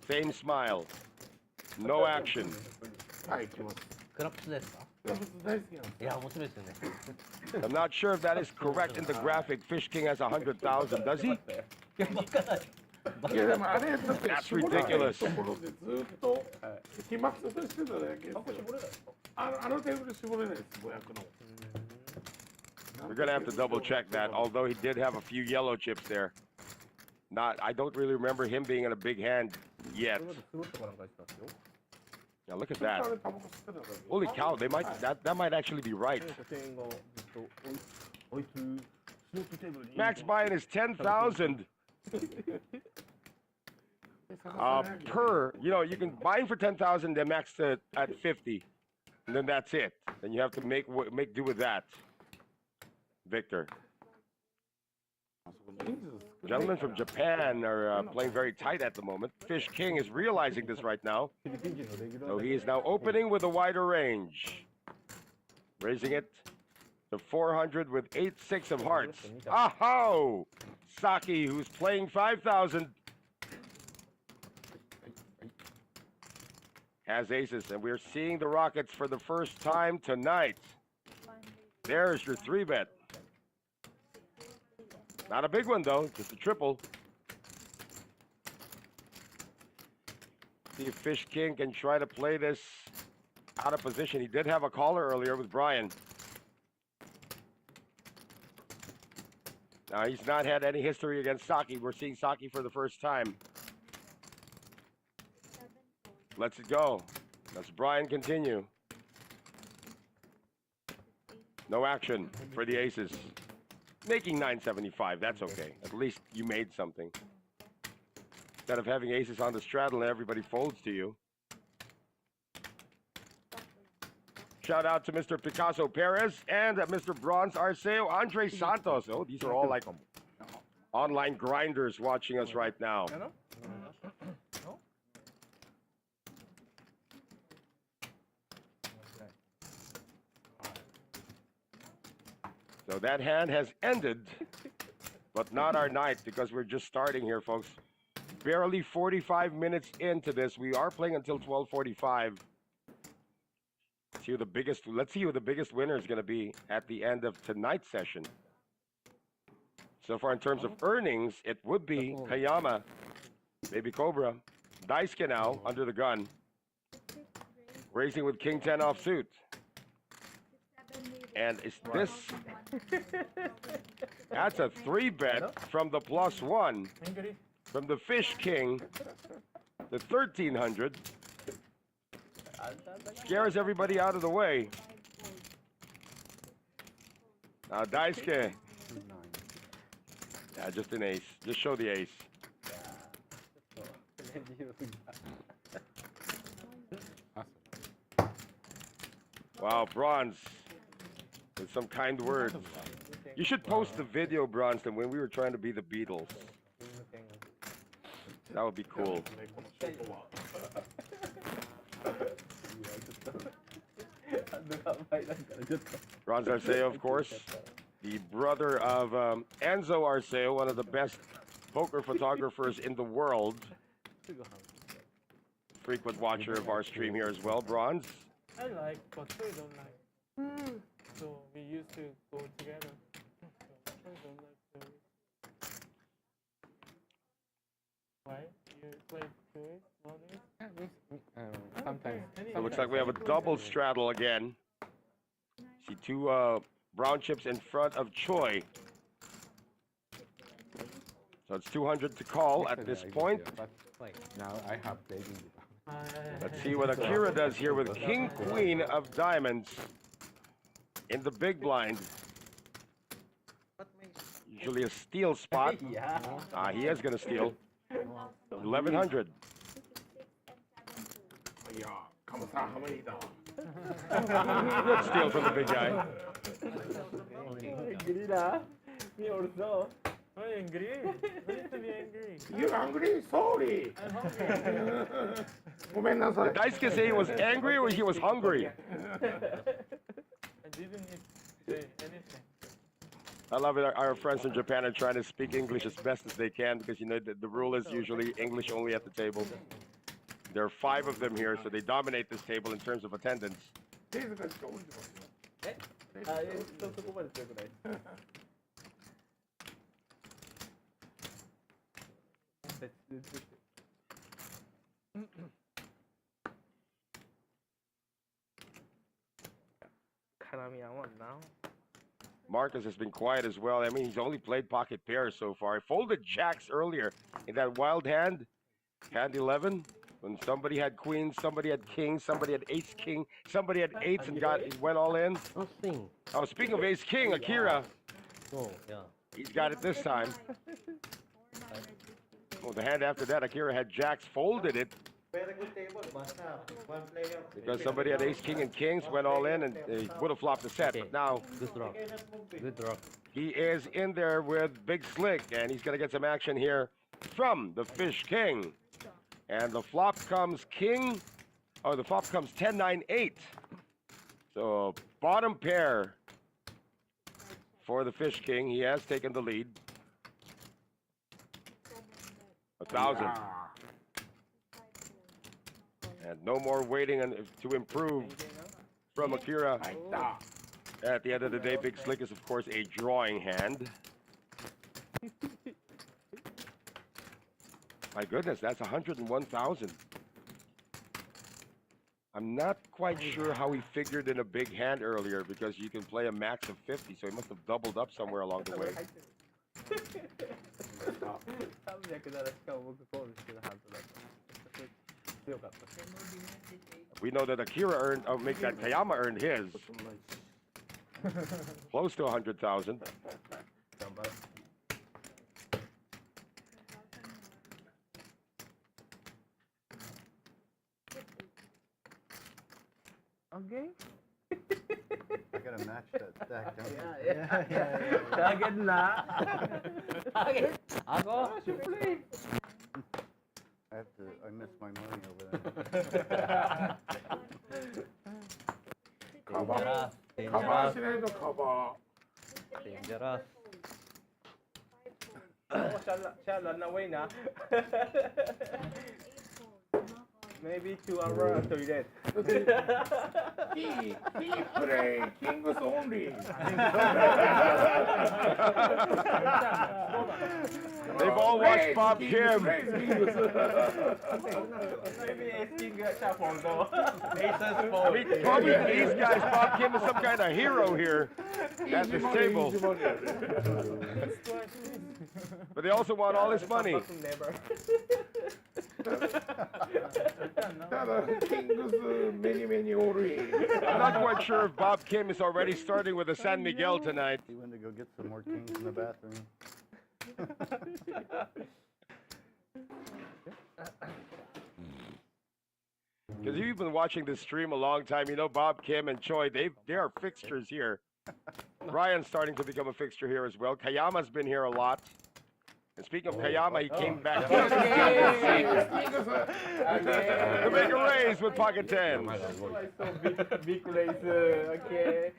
Same smile. No action. クラップスですか？いや、面白いですよね。 I'm not sure if that is correct in the graphic. Fish King has 100,000, does he? いや、わからない。いやでもあれだって That's 絞らない ridiculous. ところでずっと飛沫としてただけですよ。あのテーブル絞れないです500の。 We're gonna have to double check that, although he did have a few yellow chips there. I don't really remember him being in a big hand yet. Now look at that. あれタバコ吸ってただけ。 Holy cow, that might actually be right. 店員がずっとあいつスロットテーブルに Max buy-in is 10,000 per. You know, you can buy in for 10,000, then max at 50, and then that's it. Then you have to make do with that. Victor. Gentlemen from Japan are playing very tight at the moment. Fish King is realizing this right now. So he is now opening with a wider range. Raising it to 400 with 8-6 of hearts. Aho! Saki, who's playing 5,000, has aces, and we're seeing the Rockets for the first time tonight. There's your 3-bet. Not a big one, though, just a triple. See if Fish King can try to play this out of position. He did have a caller earlier with Brian. Now, he's not had any history against Saki. We're seeing Saki for the first time. Let's it go. Let's Brian continue. No action for the aces. Making 975, that's okay. At least you made something. Instead of having aces on the straddle and everybody folds to you. Shout out to Mr. Picasso Perez and Mr. Bronze Arceo, Andre Santos. Oh, these are all like online grinders watching us right now. So that hand has ended, but not our night because we're just starting here, folks. Barely 45 minutes into this. We are playing until 12:45. Let's see who the biggest winner is going to be at the end of tonight's session. So far, in terms of earnings, it would be Kayama, Baby Cobra, Daisuke now under the gun, raising with King 10 offsuit. And is this? That's a 3-bet from the +1 from the Fish King, the 1300. Scares everybody out of the way. Now Daisuke. Yeah, just an ace. Just show the ace. Wow, Bronze. With some kind words. You should post the video, Bronson, when we were trying to be the Beatles. That would be cool. Bronze Arceo, of course, the brother of Enzo Arceo, one of the best poker photographers in the world. Frequent watcher of our stream here as well, Bronze. I like, but they don't like. So we used to go together. So I don't like service. Why? You play service? Sometimes. So it looks like we have a double straddle again. See two brown chips in front of Choi. So it's 200 to call at this point. But now I have baby. Let's see what Akira does here with King Queen of Diamonds in the big blind. Usually a steal spot. He is going to steal. 1100. Steal from the big guy. Me also. I'm angry. I need to be angry. You're hungry? Sorry. I'm hungry. Did Daisuke say he was angry or he was hungry? I didn't say anything. I love it. Our friends in Japan are trying to speak English as best as they can because, you know, the rule is usually English only at the table. There are 5 of them here, so they dominate this table in terms of attendance. Marcus has been quiet as well. I mean, he's only played pocket pairs so far. He folded jacks earlier in that wild hand, hand 11, when somebody had queens, somebody had kings, somebody had ace king, somebody had eights and went all in. Oh, speaking of ace king, Akira. Oh, yeah. He's got it this time. Oh, the hand after that, Akira had jacks, folded it. Because somebody had ace, king, and kings, went all in, and he would have flopped the set. But now, Good draw. Good draw. he is in there with Big Slick, and he's going to get some action here from the Fish King. And the flop comes king, oh, the flop comes 10-9-8. So, bottom pair for the Fish King. He has taken the lead. 1,000. And no more waiting to improve from Akira. At the end of the day, Big Slick is, of course, a drawing hand. My goodness, that's 101,000. I'm not quite sure how he figured in a big hand earlier because you can play a max of 50, so he must have doubled up somewhere along the way. 300ならしかも僕コールしてるはずだった強かった We know that Akira earned, make that Kayama earned his. Close to 100,000. 頑張れ Okay. I gotta match that stack, don't you? Target na. Target. Ako? I miss my money over there. Dangerous. カバーしないとカバ Dangerous. Oh, siya run away na. Maybe 2 hours toilet. ー。キープレイ、キングスオンリー。 They've all watched Bob Kim. Maybe asking siya for the I mean, probably these guys, Bob Kim is some kind of hero here at this table. But they also want all his money. Never. ただ、キングスメニメニオーリー。 I'm not quite sure if Bob Kim is already starting with a San Miguel tonight. He went to go get some more kings in the bathroom. Because you've been watching this stream a long time, you know Bob Kim and Choi, they are fixtures here. Ryan's starting to become a fixture here as well. Kayama's been here a lot. And speaking of Kayama, he came back to make a raise with pocket 10. So big race. Okay.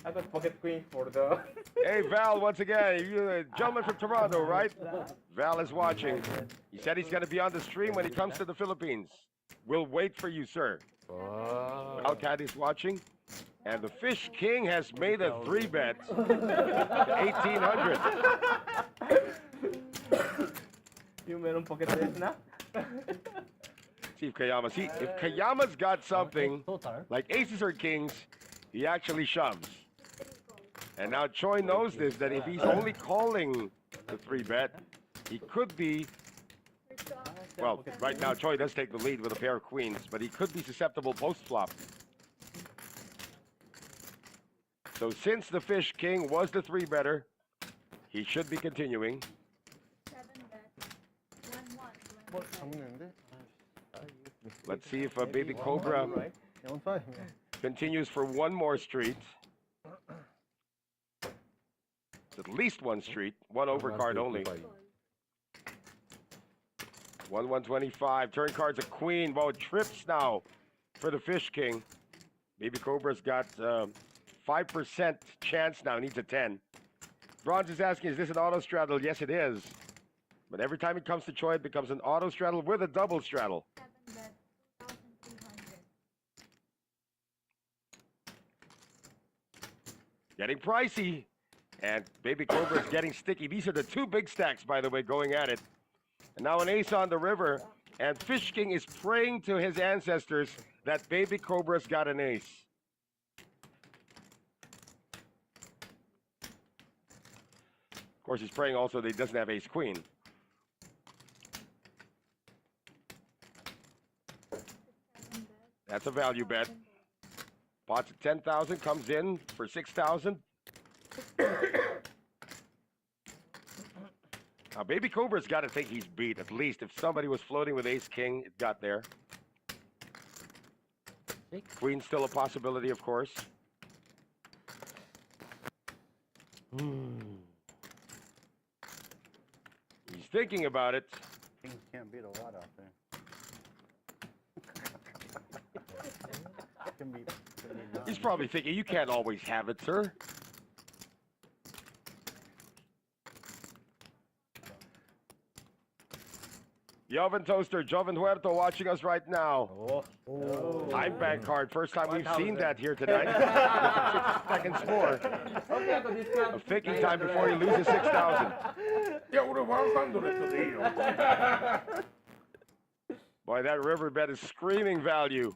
I got pocket queen for the. Hey, Val, once again, you're a gentleman from Toronto, right? Val is watching. He said he's going to be on the stream when he comes to the Philippines. We'll wait for you, sir. Alcat is watching. And the Fish King has made a 3-bet. 1,800. Yung meron pocket race na? See if Kayama. See, if Kayama's got something like aces or kings, he actually shoves. And now Choi knows this, that if he's only calling the 3-bet, he could be. Well, right now Choi does take the lead with a pair of queens, but he could be susceptible post-flop. So since the Fish King was the 3-better, he should be continuing. 1-1. Let's see if Baby Cobra continues for one more street. It's at least one street, one overcard only. 1-125. Turn card's a queen. Well, it trips now for the Fish King. Baby Cobra's got 5% chance now. Needs a 10. Bronze is asking, is this an auto straddle? Yes, it is. But every time it comes to Choi, it becomes an auto straddle with a double straddle. 7-bet, 2,300. Getting pricey. And Baby Cobra is getting sticky. These are the two big stacks, by the way, going at it. And now an ace on the river. And Fish King is praying to his ancestors that Baby Cobra's got an ace. Of course, he's praying also that he doesn't have ace queen. That's a value bet. Pots at 10,000, comes in for 6,000. Now, Baby Cobra's got to think he's beat, at least. If somebody was floating with ace-king, it got there. Queen's still a possibility, of course. He's thinking about it. Kings can't beat a lot out there. Can be He's probably thinking, you can't always have it, sir. Joven Toaster, Joven Huerto watching us right now. Time bank card. First time we've seen that here tonight. 6 seconds more of thinking time before he loses 6,000. いや、俺100でいいよ。 Boy, that river bet is screaming value.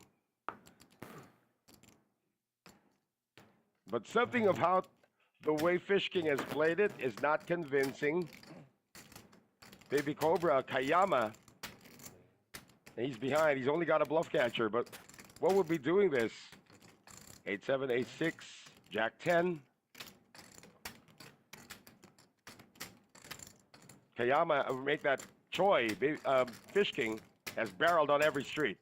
But something about the way Fish King has played it is not convincing. Baby Cobra, Kayama. He's behind. He's only got a bluff catcher, but what would be doing this? 8-7, 8-6, Jack 10. Kayama make that Choi, Fish King, has barreled on every street.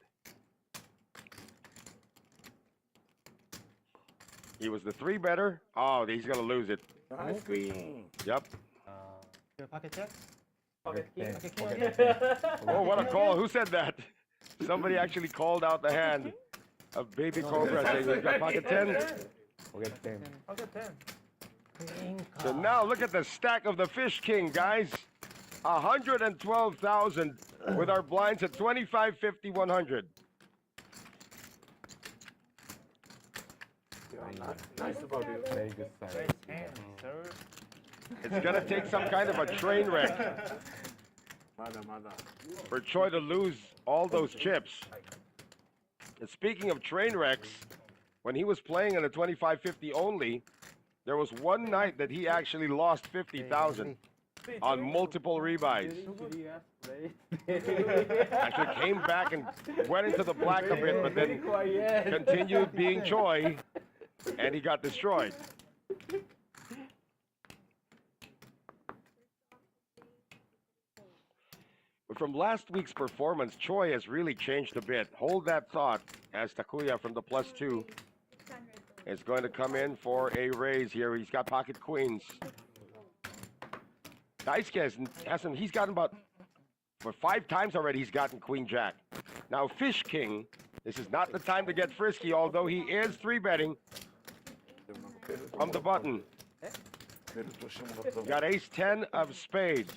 He was the 3-better. Oh, he's gonna lose it. Nice queen. Yep. Pocket check? Pocket king. Oh, what a call. Who said that? Somebody actually called out the hand of Baby Cobra saying he's got pocket 10. Pocket 10. Pocket 10. So now look at the stack of the Fish King, guys. 112,000 with our blinds at 25, 50, 100. Nice about you. Very good side. Raise hand, sir. It's gonna take some kind of a train wreck Mother. for Choi to lose all those chips. And speaking of train wrecks, when he was playing in a 25-50 only, there was one night that he actually lost 50,000 on multiple rebuys. Actually came back and went into the black a bit, but then continued being Choi, and he got destroyed. But from last week's performance, Choi has really changed a bit. Hold that thought, as Takuya from the +2 is going to come in for a raise here. He's got pocket queens. Daisuke hasn't, he's gotten about, for 5 times already, he's gotten Queen Jack. Now, Fish King, this is not the time to get frisky, although he is 3-betting from the button. Got ace 10 of spades.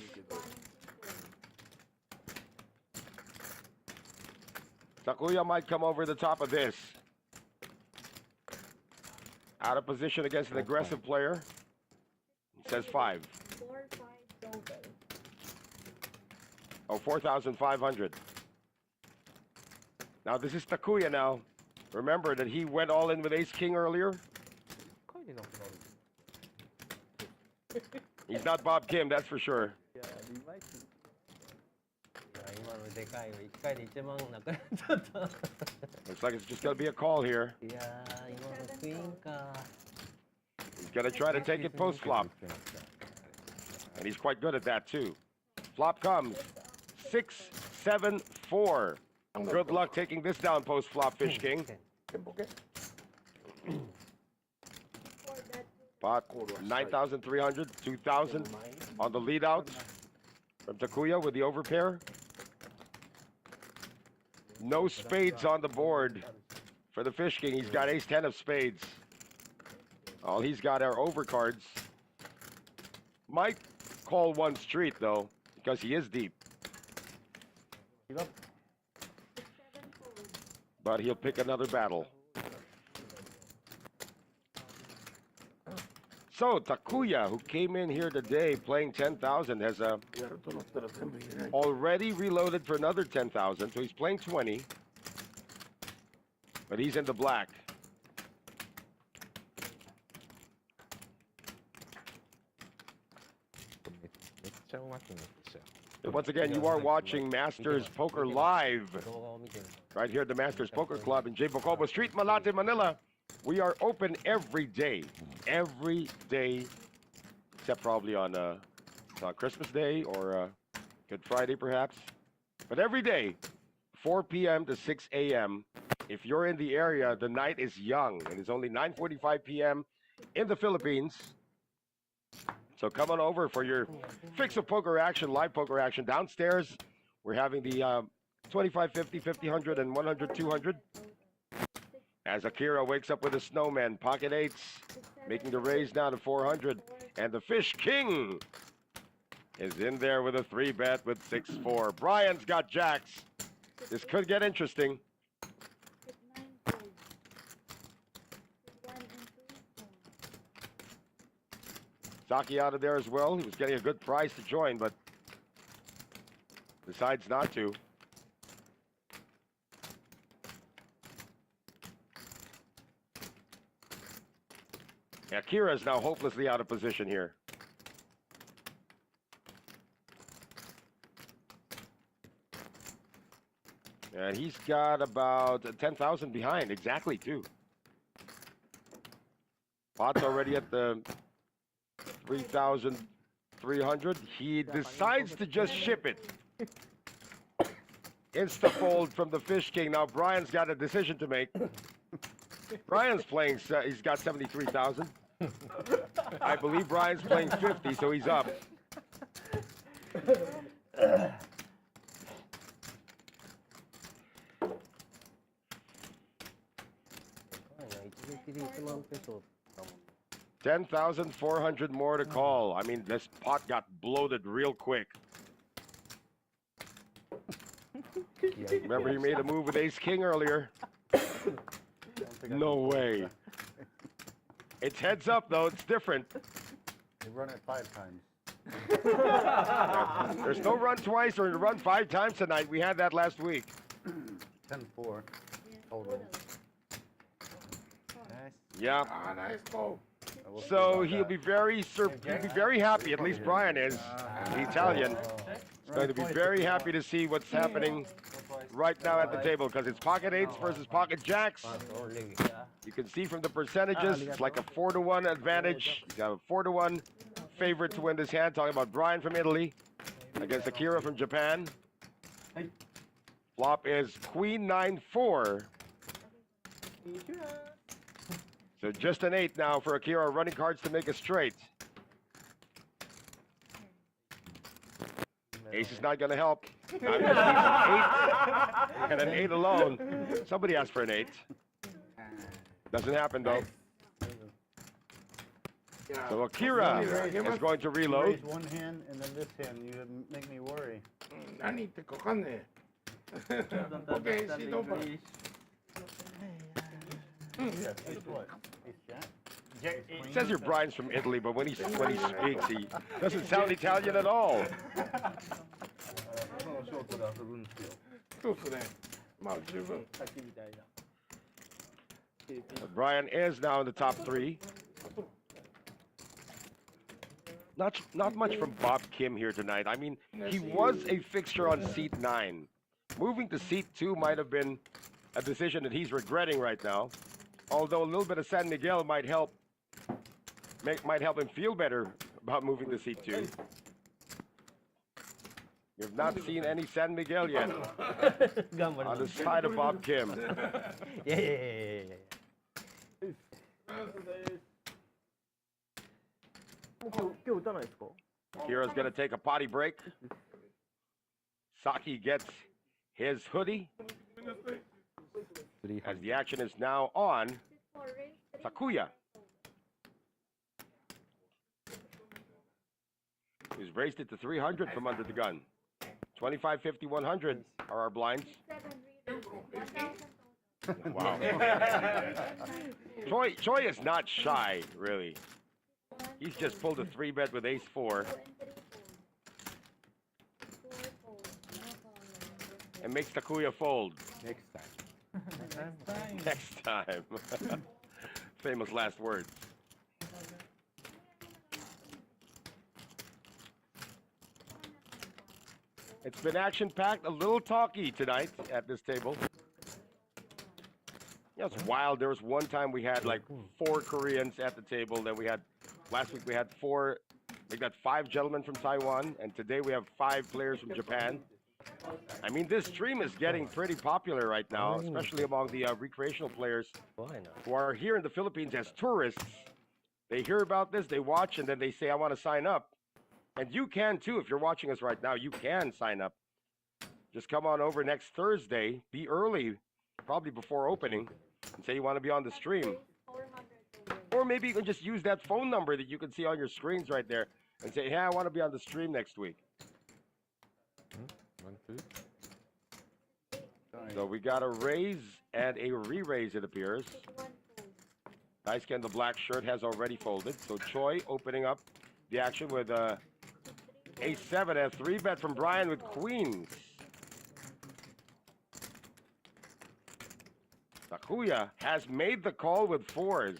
Takuya might come over the top of this. Out of position against an aggressive player. It says 5. 4-5 total. Oh, 4,500. Now this is Takuya now. Remember that he went all in with ace king earlier? He's not Bob Kim, that's for sure. Looks like it's just gonna be a call here. He's gonna try to take it post flop. And he's quite good at that too. Flop comes 6, 7, 4. Good luck taking this down post flop, Fish King. Pot 9,300, 2,000 on the lead out from Takuya with the overpair. No spades on the board for the Fish King. He's got ace 10 of spades. All he's got are overcards. Might call one street though, because he is deep. But he'll pick another battle. So Takuya, who came in here today playing 10,000, has already reloaded for another 10,000. So he's playing 20, but he's in the black. And once again, you are watching Masters Poker Live right here at the Masters Poker Club in Bocobo Street, Malate, Manila. We are open every day, except probably on Christmas Day or Good Friday perhaps. But every day, 4 p.m. to 6 a.m. If you're in the area, the night is young. It is only 9:45 p.m. in the Philippines. So come on over for your fix of poker action, live poker action. Downstairs, we're having the 25, 50, 50, 100, and 100, 200. As Akira wakes up with a snowman, pocket eights, making the raise now to 400. And the Fish King is in there with a 3-bet with 6-4. Brian's got jacks. This could get interesting. Saki out of there as well. He was getting a good price to join, but decides not to. Akira is now hopelessly out of position here. And he's got about 10,000 behind, exactly, too. Pot's already at the 3,300. He decides to just ship it. Insta-fold from the Fish King. Now Brian's got a decision to make. Brian's playing, he's got 73,000. I believe Brian's playing 50, so he's up. $10,400 more to call. I mean, this pot got bloated real quick. Remember, he made a move with Ace King earlier. No way. It's heads up, though. It's different. They run it 5 times. There's no run twice or run 5 times tonight. We had that last week. 10-4 total. Yeah. Ah, nice call. So he'll be very happy. At least Brian is. The Italian. He's going to be very happy to see what's happening right now at the table because it's pocket 8s versus pocket jacks. You can see from the percentages, it's like a 4-to-1 advantage. He's got a 4-to-1 favorite to win this hand. Talking about Brian from Italy against Akira from Japan. Flop is Queen 9-4. So just an 8 now for Akira, running cards to make a straight. Ace is not going to help. Not just an 8 and an 8 alone. Somebody asked for an 8. Doesn't happen though. So Akira is going to reload. Raise one hand and then this hand. You make me worry. Nani te kokane. Okay, see, don't put. Ace what? Ace jack? It says here Brian's from Italy, but when he speaks, he doesn't sound Italian at all. ショートで遊ぶんですよ。そうですね。まあ十分。さっきみたいな。But Brian is now in the top 3. Not much from Bob Kim here tonight. I mean, he was a fixture on seat 9. Moving to seat 2 might have been a decision that he's regretting right now. Although a little bit of San Miguel might help him feel better about moving to seat 2. You've not seen any San Miguel yet on the side of Bob Kim. Yeah. 今日打たないですか Kira's going to take a potty break. Saki gets his hoodie. As the action is now on Takuya, who's raised it to 300 from under the gun. 25, 50, 100 are our blinds. Wow. Choi is not shy, really. He's just pulled a 3-bet with ace 4. And makes Takuya fold. Next time. Next time. Famous last words. It's been action-packed, a little talky tonight at this table. Yeah, it's wild. There was one time we had like 4 Koreans at the table. Then last week we had 5 gentlemen from Taiwan. And today we have 5 players from Japan. I mean, this stream is getting pretty popular right now, especially among the recreational players who are here in the Philippines as tourists. They hear about this, they watch, and then they say, I want to sign up. And you can too. If you're watching us right now, you can sign up. Just come on over next Thursday. Be early, probably before opening, and say you want to be on the stream. Or maybe you can just use that phone number that you can see on your screens right there and say, hey, I want to be on the stream next week. 1, 2. So we got a raise and a re-raise, it appears. Dice Ken, the black shirt, has already folded. So Choi opening up the action with ace 7, a 3-bet from Brian with queens. Takuya has made the call with 4s.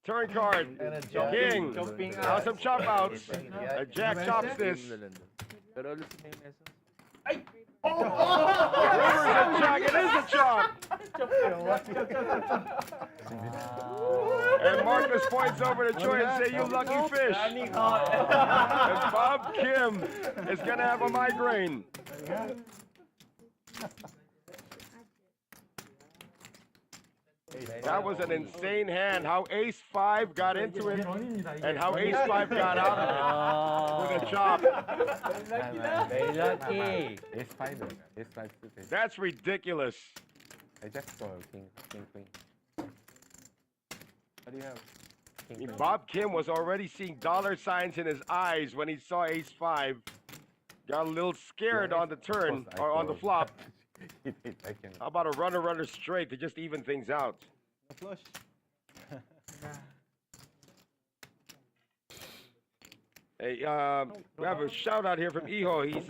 Turn card. King. Jumping Now out. some chop outs. A jack chops this. Pero ulit may message. River's a jack. It is a chop. And Marcus points over to Choi and say, "You lucky fish." And Bob Kim is gonna have a migraine. That was an insane hand. How Ace 5 got into it and how Ace 5 got out of it with a chop. Very lucky. S5 S5 stupid. That's ridiculous. I just saw king queen. What do you have? I mean, Bob Kim was already seeing dollar signs in his eyes when he saw Ace 5. Got a little scared on the turn or on the flop. I can. How about a runner straight to just even things out? Flush. Hey, we have a shout out here from Iho. He's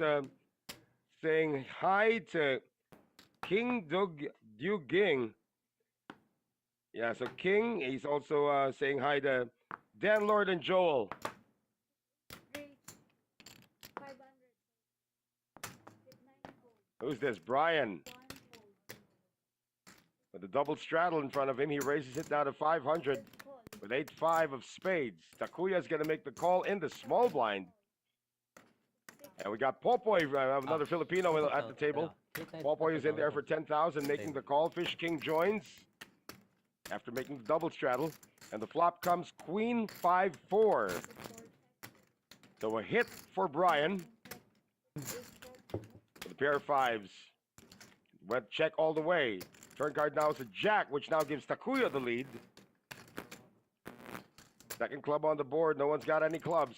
saying hi to King Dug Ging. Yeah, so King. He's also saying hi to Dan Lord and Joel. Great. 500. Hit 9 fold. Who's this? Brian. 1 fold. With a double straddle in front of him, he raises it down to 500 Good call. with 8-5 of spades. Takuya's going to make the call in the small blind. And we got Popoy, another Filipino at the table. Popoy is in there for 10,000, making the call. Fish King joins after making the double straddle. And the flop comes Queen 5-4. So a hit for Brian with a pair of fives. Went check all the way. Turn card now is a jack, which now gives Takuya the lead. Second club on the board. No one's got any clubs.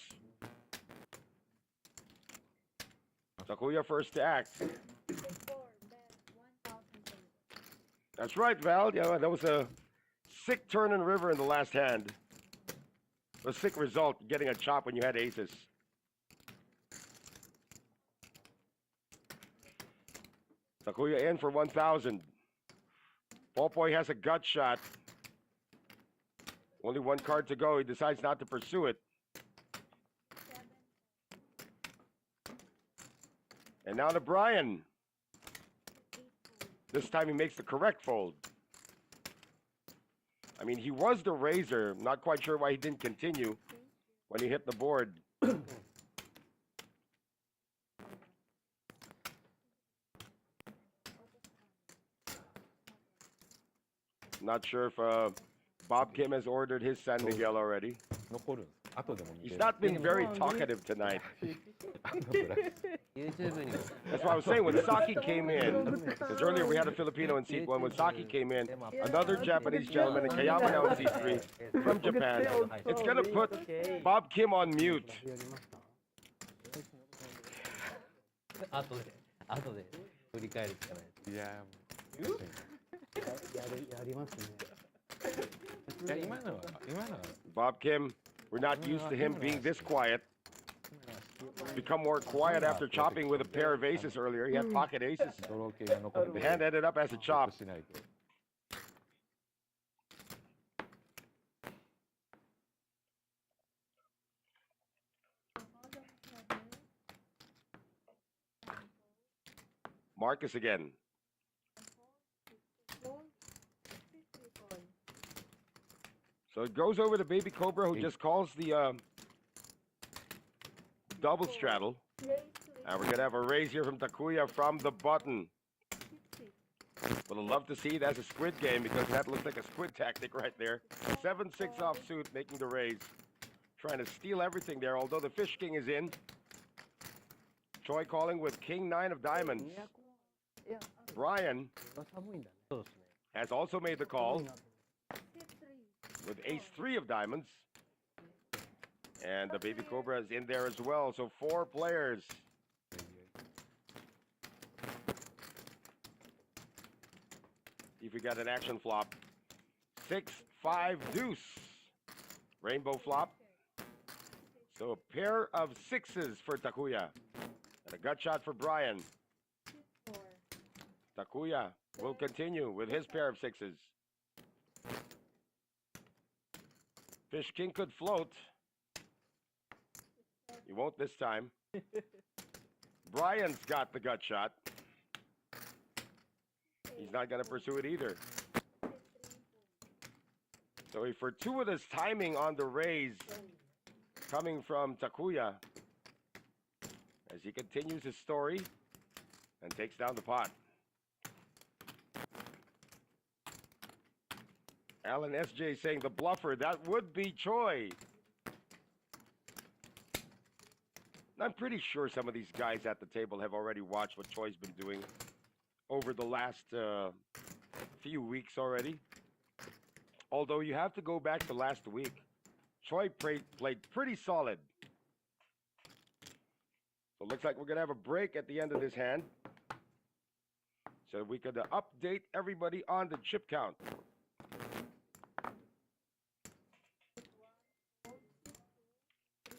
Takuya first to act. Hit 4. Bet 1,000 pesos. That's right, Val. Yeah, that was a sick turn and river in the last hand. A sick result, getting a chop when you had aces. Takuya in for 1,000. Popoy has a gut shot. Only one card to go. He decides not to pursue it. 7. And now to Brian. 8 fold. This time he makes the correct fold. I mean, he was the raiser. Not quite sure why he didn't continue when he hit the board. Not sure if Bob Kim has ordered his San Miguel already. 残る。後でも見て He's not been very talkative tonight. YouTube にも That's what I was saying. When Saki came in, because earlier we had a Filipino in seat 1. When Saki came in, another Japanese gentleman, and Kayama now in seat 3 from Japan. It's going to put Bob Kim on mute. 後で振り返るしかないです。いややりますね。いや今のは Bob Kim, we're not used to him being this quiet. Become more quiet after chopping with a pair of aces earlier. He had pocket aces. ドロー系が残って The hand ended up as a chop. しないと Marcus again. Fold. 50 fold. So it goes over to Baby Cobra, who just calls the double straddle. Play And we're going to have a raise here from Takuya from the button. 50. Would have loved to see that's a squid game because that looks like a squid tactic right there. 7-6 offsuit making the raise. Trying to steal everything there, although the Fish King is in. Choi calling with King 9 of diamonds. Brian 寒いんだね。そうですね。 has also made the call Hit 3. with Ace 3 of diamonds. And the Baby Cobra is in there as well. So 4 players. See if we got an action flop. 6-5 deuce. Rainbow flop. So a pair of 6s for Takuya. And a gut shot for Brian. Hit 4. Takuya will continue with his pair of 6s. Fish king could float. He won't this time. Brian's got the gut shot. He's not going to pursue it either. So he fortuitous timing on the raise coming from Takuya as he continues his story and takes down the pot. Alan SJ saying the bluffer, that would be Choi. I'm pretty sure some of these guys at the table have already watched what Choi's been doing over the last few weeks already. Although you have to go back to last week. Choi played pretty solid. So it looks like we're going to have a break at the end of this hand. So we could update everybody on the chip count.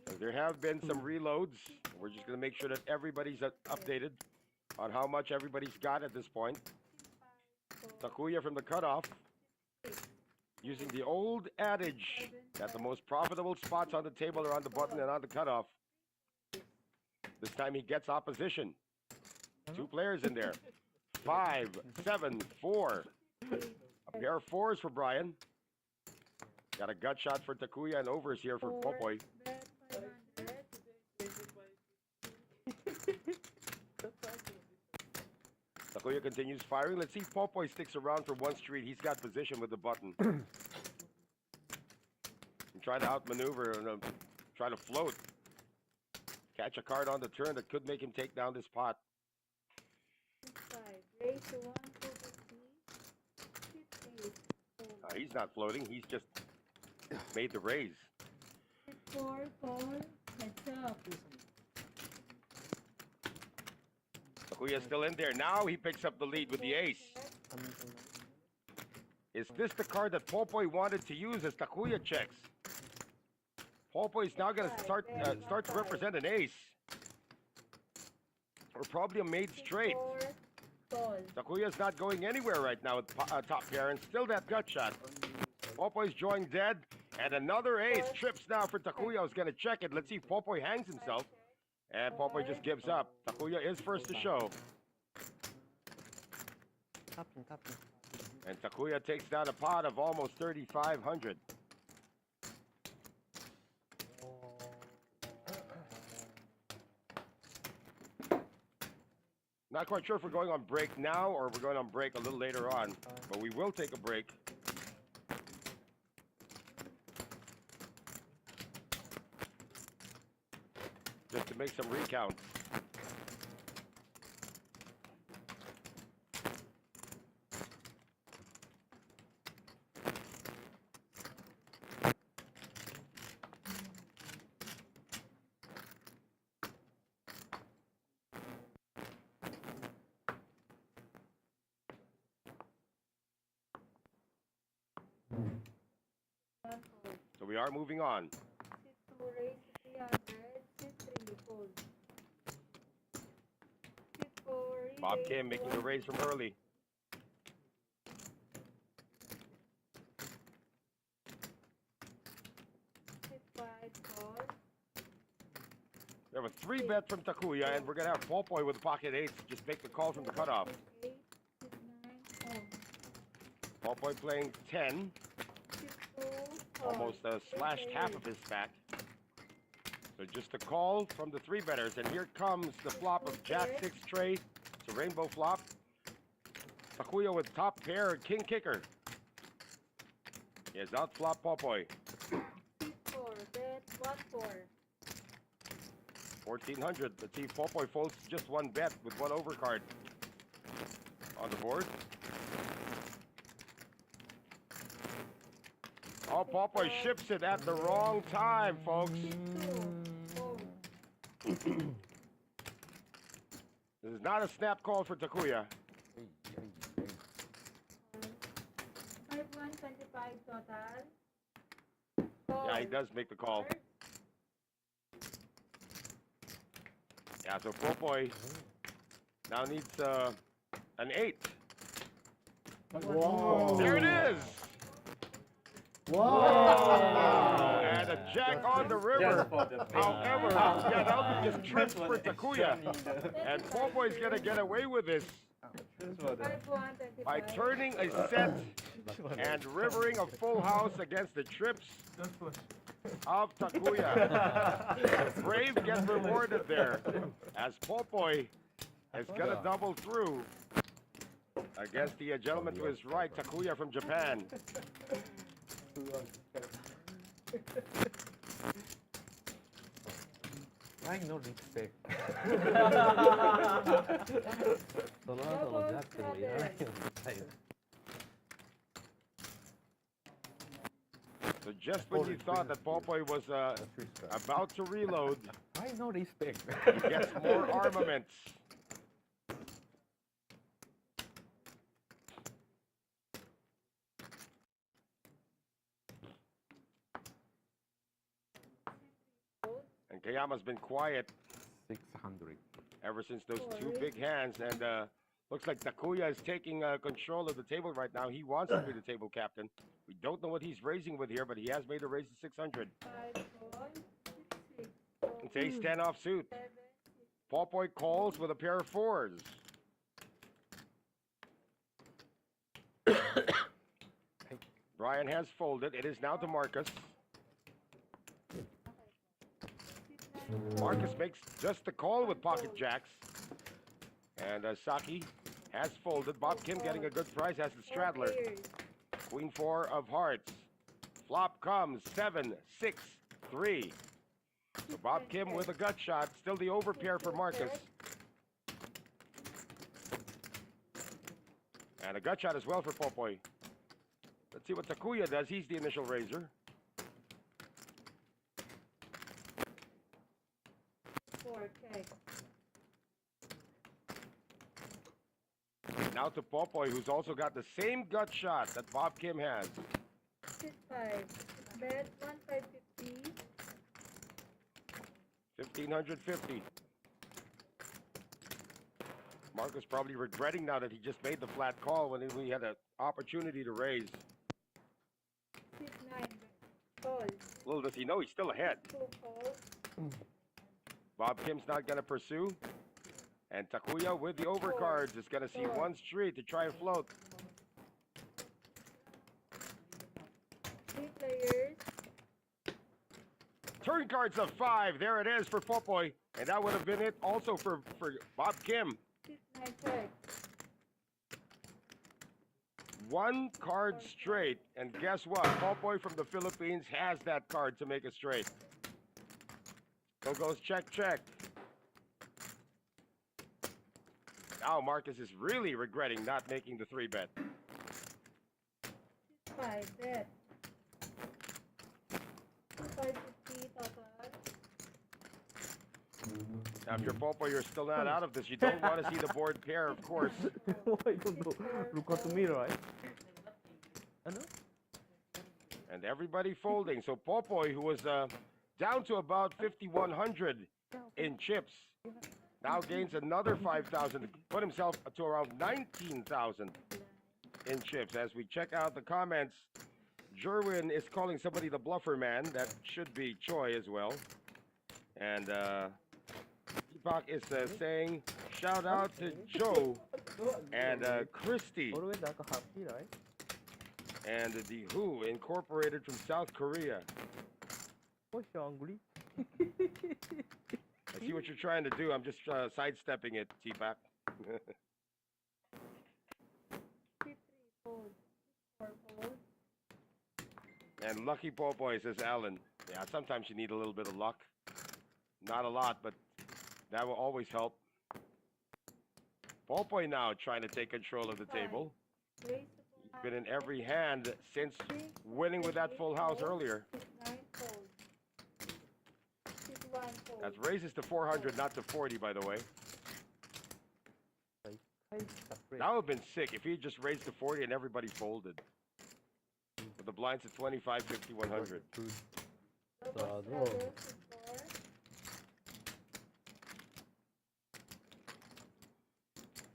So there have been some reloads. We're just going to make sure that everybody's updated on how much everybody's got at this point. Takuya from the cutoff, using the old adage that the most profitable spots on the table are on the button and on the cutoff. This time he gets opposition. 2 players in there. 5, 7, 4. A pair of 4s for Brian. Got a gut shot for Takuya and overs here for Popoy. Takuya continues firing. Let's see if Popoy sticks around for one street. He's got position with the button. And try to outmaneuver and try to float. Catch a card on the turn that could make him take down this pot. 5, raise to 1, 2, 3, He's not floating. He's just made the raise. 4, 4, heads up. Takuya's still in there. Now he picks up the lead with the ace. Is this the card that Popoy wanted to use as Takuya checks? Popoy's now going to start to represent an ace. Or probably a made straight. Takuya's not going anywhere right now with top pair, and still that gut shot. Popoy's drawing dead, and another ace. Trips now for Takuya. I was going to check it. Let's see if Popoy hangs himself. And Popoy just gives up. Takuya is first to show. And Takuya takes down a pot of almost 3,500. Not quite sure if we're going on break now or we're going on break a little later on, but we will take a break. Just to make some recounts. So we are moving on. Bob Kim making the raise from early. We have a 3-bet from Takuya, and we're going to have Popoy with pocket eights. Just make the call from the cutoff. Popoy playing 10. Almost slashed half of his stack. So just a call from the 3-betters, and here comes the flop of Jack-6 trade. It's a rainbow flop. Takuya with top pair, king kicker. He has outflop Popoy. 1,400. Let's see if Popoy folds just one bet with one overcard on the board. Oh, Popoy ships it at the wrong time, folks. This is not a snap call for Takuya. 5,125 total. Yeah, he does make the call. Yeah, so Popoy now needs an 8. Whoa. There it is. Wow, and a jack on the river. However, yeah, that'll be just trips for Takuya. And Popoy's gonna get away with this 5-1, by 25. turning a set and rivering a full house against the trips of Takuya. The brave get rewarded there, as Popoy is gonna double through against the gentleman to his right, Takuya from Japan. Why no respect? その後のジャックもいらないよ絶対。 So just when you thought that Popoy was about to reload, Why no respect? he gets more armaments. And Kayama's been quiet 600. ever since those two big hands, and looks like Takuya is taking control of the table right now. He wants to be the table captain. We don't know what he's raising with here, but he has made a raise to 600. 5-4, 6, It's ace 10 offsuit. 7, Popoy calls with a pair of fours. Brian has folded. It is now to Marcus. Marcus makes just the call with pocket jacks. And Saki has folded. Bob Kim getting a good price as the straddler. players. Queen 4 of hearts. Flop comes 7, 6, 3. So Bob Kim with a gut shot. Still the overpair for Marcus. And a gut shot as well for Popoy. Let's see what Takuya does. He's the initial raiser. 4, check. Now to Popoy, who's also got the same gut shot that Bob Kim has. 6-5. Bet 1,550. 1,550. Marcus probably regretting now that he just made the flat call when we had an opportunity to raise. 6-9. Call. Little does he know he's still ahead. 2 calls. Bob Kim's not going to pursue. And Takuya with the overcards is going to see one street to try and float. 3 players. Turn cards of 5. There it is for Popoy. And that would have been it also for Bob Kim. 6-9, check. One card straight. And guess what? Popoy from the Philippines has that card to make a straight. So goes check, check. Now Marcus is really regretting not making the 3-bet. 5, bet. 2,550 total. Now, if you're Popoy, you're still not out of this. You don't want to see the board pair, of course. Why don't look at me, right? Ano? And everybody folding. So Popoy, who was down to about 5,100 in chips, now gains another 5,000 to put himself to around 19,000 in chips. As we check out the comments, Jerwin is calling somebody the bluffer man. That should be Choi as well. And Deepak is saying, shout out to Joe and Christy Always happy, right? and the Who Incorporated from South Korea. What's hungry? I see what you're trying to do. I'm just sidestepping it, Deepak. 3 fold. 4 fold. And lucky Popoy, says Alan. Yeah, sometimes you need a little bit of luck. Not a lot, but that will always help. Popoy now trying to take control of the table. Raise He's been in every hand since winning with that full house earlier. 6-9 fold. 6-1 fold. That's raises to 400, not to 40, by the way. That would have been sick if he just raised to 40 and everybody folded. With the blinds at 25, 50, 100. Double Bravo. straddle, 4.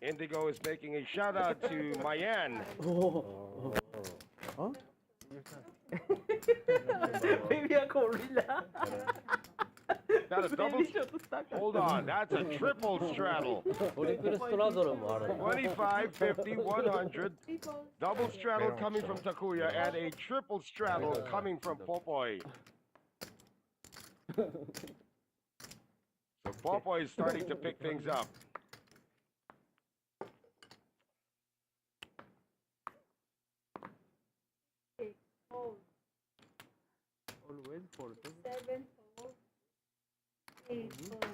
Indigo is making a shout out to Mayan. Oh. Huh? Maybe a gorilla. That a double? Hold on, that's a triple straddle. トリプルストラドルもあるんだ。 25, 50, 100. People. Double straddle coming from Takuya and a triple straddle coming from Popoy. So Popoy is starting to pick things up. Fold. Always for the 7 fold. 8 fold.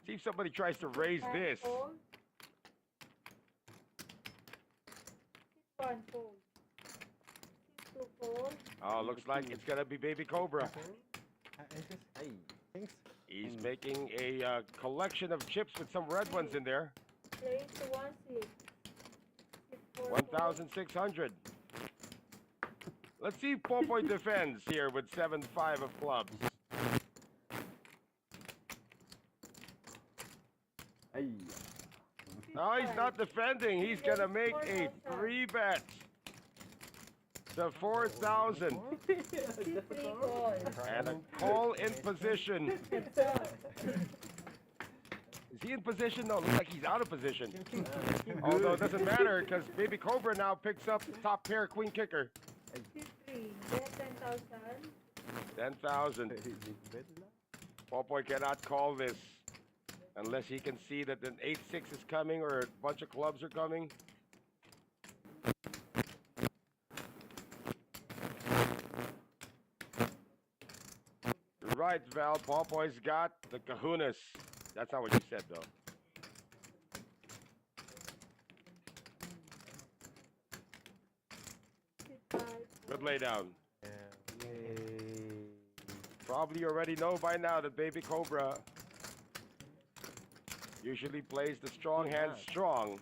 See if somebody tries to raise 5 this. fold. 1 fold. 2 fold. Oh, looks like it's gonna be Baby Cobra. Hey, thanks. He's making a collection of chips with some red ones in there. Raise to 1 6. 4 1,600. Let's see if Popoy defends here with 7-5 of clubs. Hey. No, he's not defending. He's gonna make a 3-bet to 4,000 3 call. and a call in position. Is he in position? No, looks like he's out of position. Although it doesn't matter because Baby Cobra now picks up top pair queen kicker. 53. Get 10,000. 10,000. Popoy cannot call this unless he can see that an 8-6 is coming or a bunch of clubs are coming. You're right, Val. Popoy's got the kahunas. That's not what you said, though. Good lay down. Probably already know by now that Baby Cobra usually plays the strong hand strong.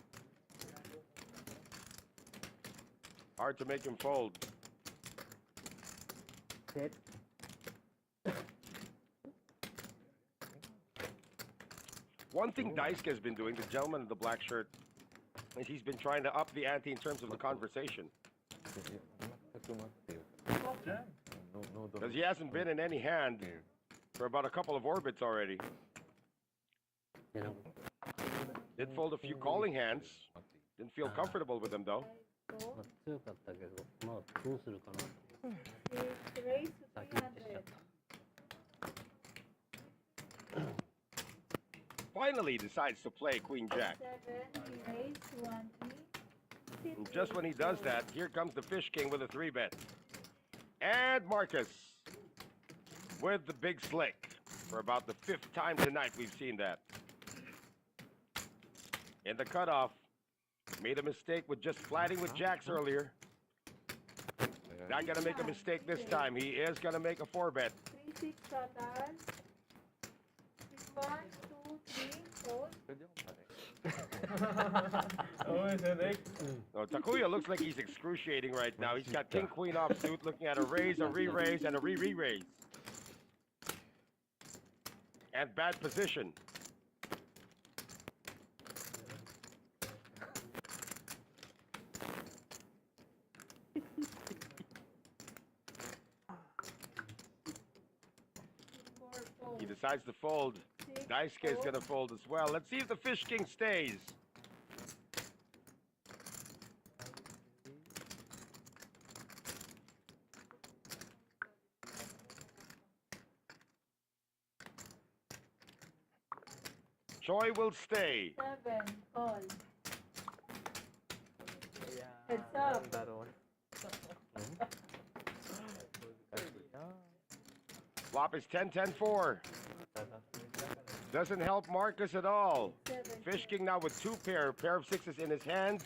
Hard to make him fold. Set. One thing Daisuke has been doing, the gentleman in the black shirt, is he's been trying to up the ante in terms of the conversation. Because he hasn't been in any hand for about a couple of orbits already. Did fold a few calling hands. Didn't feel comfortable with them though. まあ強かったけど、まあどうするかな。 Raise to 先行ってしちゃっ 300. た。 Finally decides to play Queen Jack. 7. Raise to 1 3. And just when he does that, here comes the Fish King with a 3-bet. And Marcus with the big slick. For about the 5th time tonight we've seen that. In the cutoff, made a mistake with just flatting with jacks earlier. Not gonna make a mistake this time. He is gonna make a 4-bet. 3 6 total. 1 2 3 4. Oh, Takuya looks like he's excruciating right now. He's got king queen offsuit, looking at a raise, a re-raise, and a re-re-raise. And bad position. He decides to fold. Daisuke is gonna fold as well. Let's see if the Fish King stays. Choi will stay. 7 call. Heads up. Flop is 10-10-4. Doesn't help Marcus at all. 7 Fish King now with 2 pair of 6s in his hands,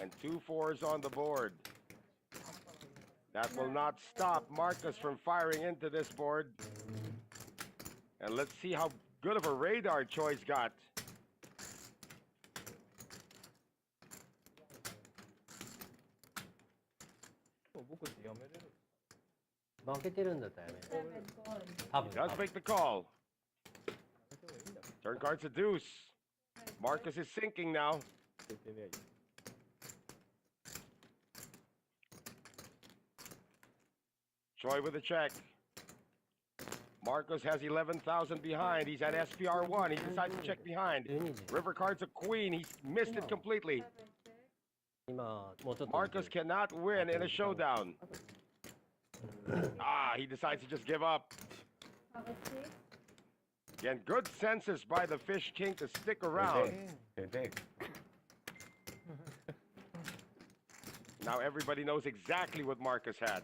and 2 4s on the board. That will not stop Marcus from firing into this board. And let's see how good of a radar Choi's got. He does make the call. Turn card's a deuce. Marcus is sinking now. Choi with a check. Marcos has 11,000 behind. He's at SPR1. He decides to check behind. River card's a queen. He's missed it completely. 今もうちょっと Marcos cannot win in a showdown. He decides to just give up. Pocket six. Again, good senses by the Fish King to stick around. Now everybody knows exactly what Marcus had.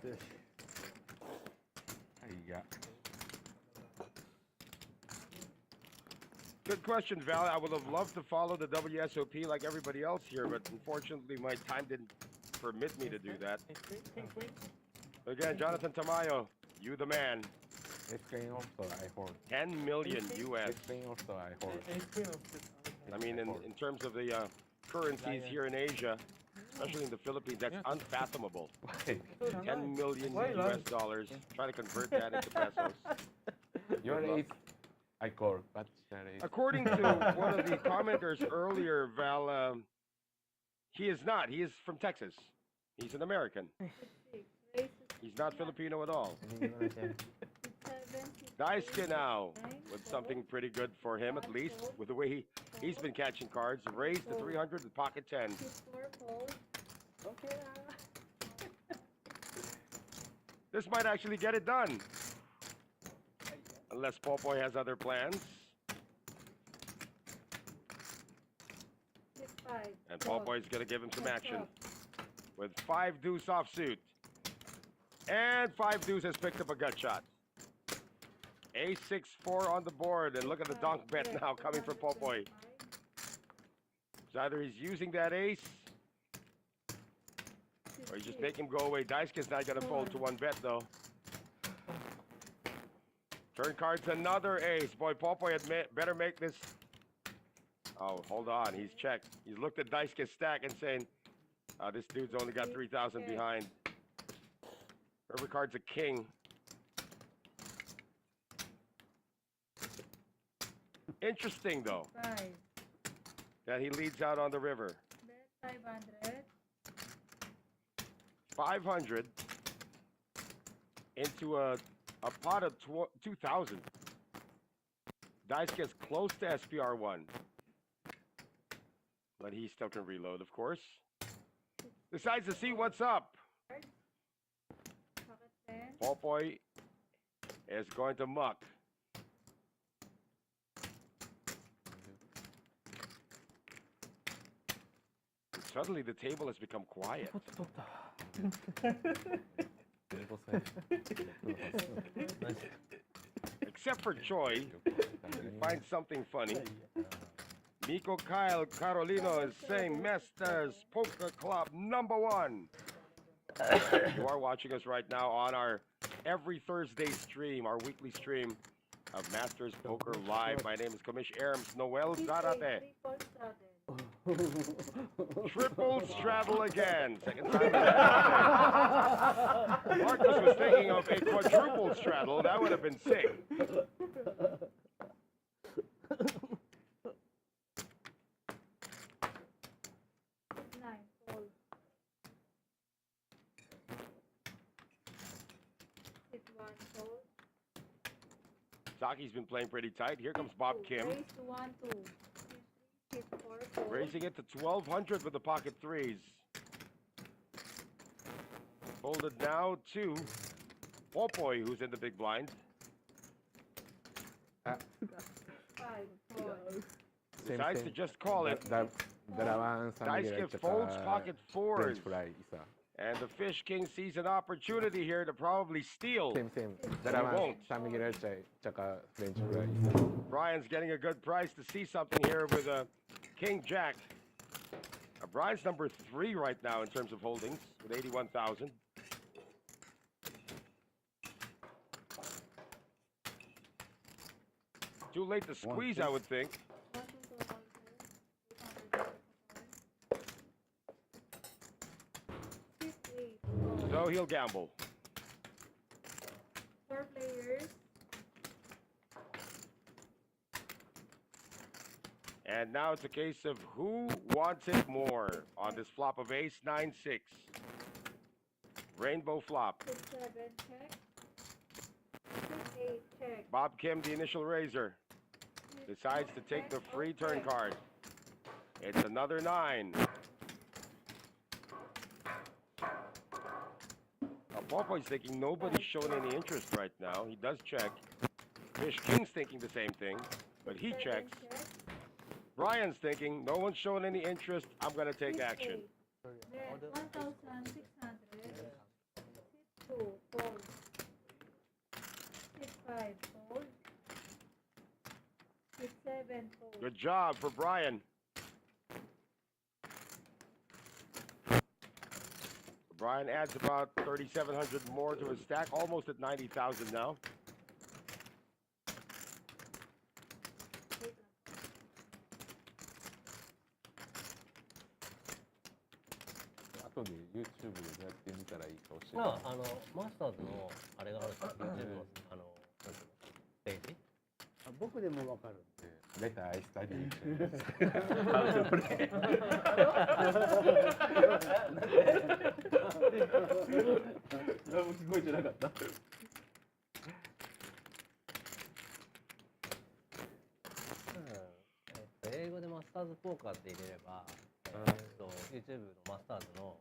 Good question, Val. I would have loved to follow the WSOP like everybody else here, but unfortunately my time didn't permit me to do that. King, queen. Again, Jonathan Tamayo, you the man. Ace queen also I hold. 10 million US. Ace queen also I hold. Ace queen of this. I mean, in terms of the currencies here in Asia, especially in the Philippines, that's unfathomable. 10 million US dollars. Try to convert that into pesos. Your ace I call, but your ace. According to one of the commenters earlier, Val, he is not. He is from Texas. He's an American. Six. Race He's not Filipino at all. seven. Daisuke now with something pretty good for him, at least, with the way he's been catching cards. Raised to 300 with pocket 10. Four fold. Okay. This might actually get it done. Unless Popoy has other plans. Six five. And Popoy's going to give him some action. With 5 deuce offsuit. And 5 deuce has picked up a gut shot. Ace 6-4 on the board. And look at the donk bet now coming from Popoy. So either he's using that ace, or you just make him go away. Daisuke's not going to fold to 1 bet, though. Turn card's another ace. Boy, Popoy had better make this. Oh, hold on. He's checked. He's looked at Daisuke's stack and saying, this dude's only got 3,000 behind. River card's a king. Interesting, though, Five. that he leads out on the river. Bet 500. 500 into a pot of 2,000. Dice gets close to SPR1. But he still can reload, of course. Decides to see what's up. Pocket 10. Popoy is going to muck. And suddenly the table has become quiet. Except for Choi, he finds something funny. Miko Kyle Carolino is saying Masters Poker Club #1. You are watching us right now on our every Thursday stream, our weekly stream of Masters Poker Live. My name is Commish Erms Noel Zarate. Triple straddle again. Second time. Marcus was thinking of a quadruple straddle. That would have been sick. Nine. Fold. Hit 1. Fold. Saki's been playing pretty tight. Here comes Bob Kim. Raise to 1 2. Hit 4. Fold. Raising it to 1,200 with the pocket threes. Folded now to Popoy, who's in the big blind. 5. 4. Decides to just call it. Daisuke folds pocket fours. And the Fish King sees an opportunity here to probably steal. But he won't. Brian's getting a good price to see something here with a King Jack. Brian's number 3 right now in terms of holdings with 81,000. Too late to squeeze, I would think. 1 2 58. So he'll gamble. 4 players. And now it's a case of who wants it more on this flop of ace 9-6. Rainbow flop. 6-7 check. 6-8 check. Bob Kim, the initial raiser, decides to take the free turn card. It's another 9. Popoy's thinking nobody's shown any interest right now. He does check. Fish King's thinking the same thing, but he checks. Brian's thinking no one's showing any interest. I'm going to take action. Then 1,600. 6-2 fold. 6-5 fold. 6-7 fold. Good job for Brian. Brian adds about 3,700 more to his stack, almost at 90,000 now.後で YouTube でやってみたらいいか教えて。マスターズのあれがあるんですよ。YouTube のなんていうのページ。僕でもわかる。レターアイスタディ何も聞こえてなかった。英語でマスターズポーカーって入れれば、YouTube のマスターズの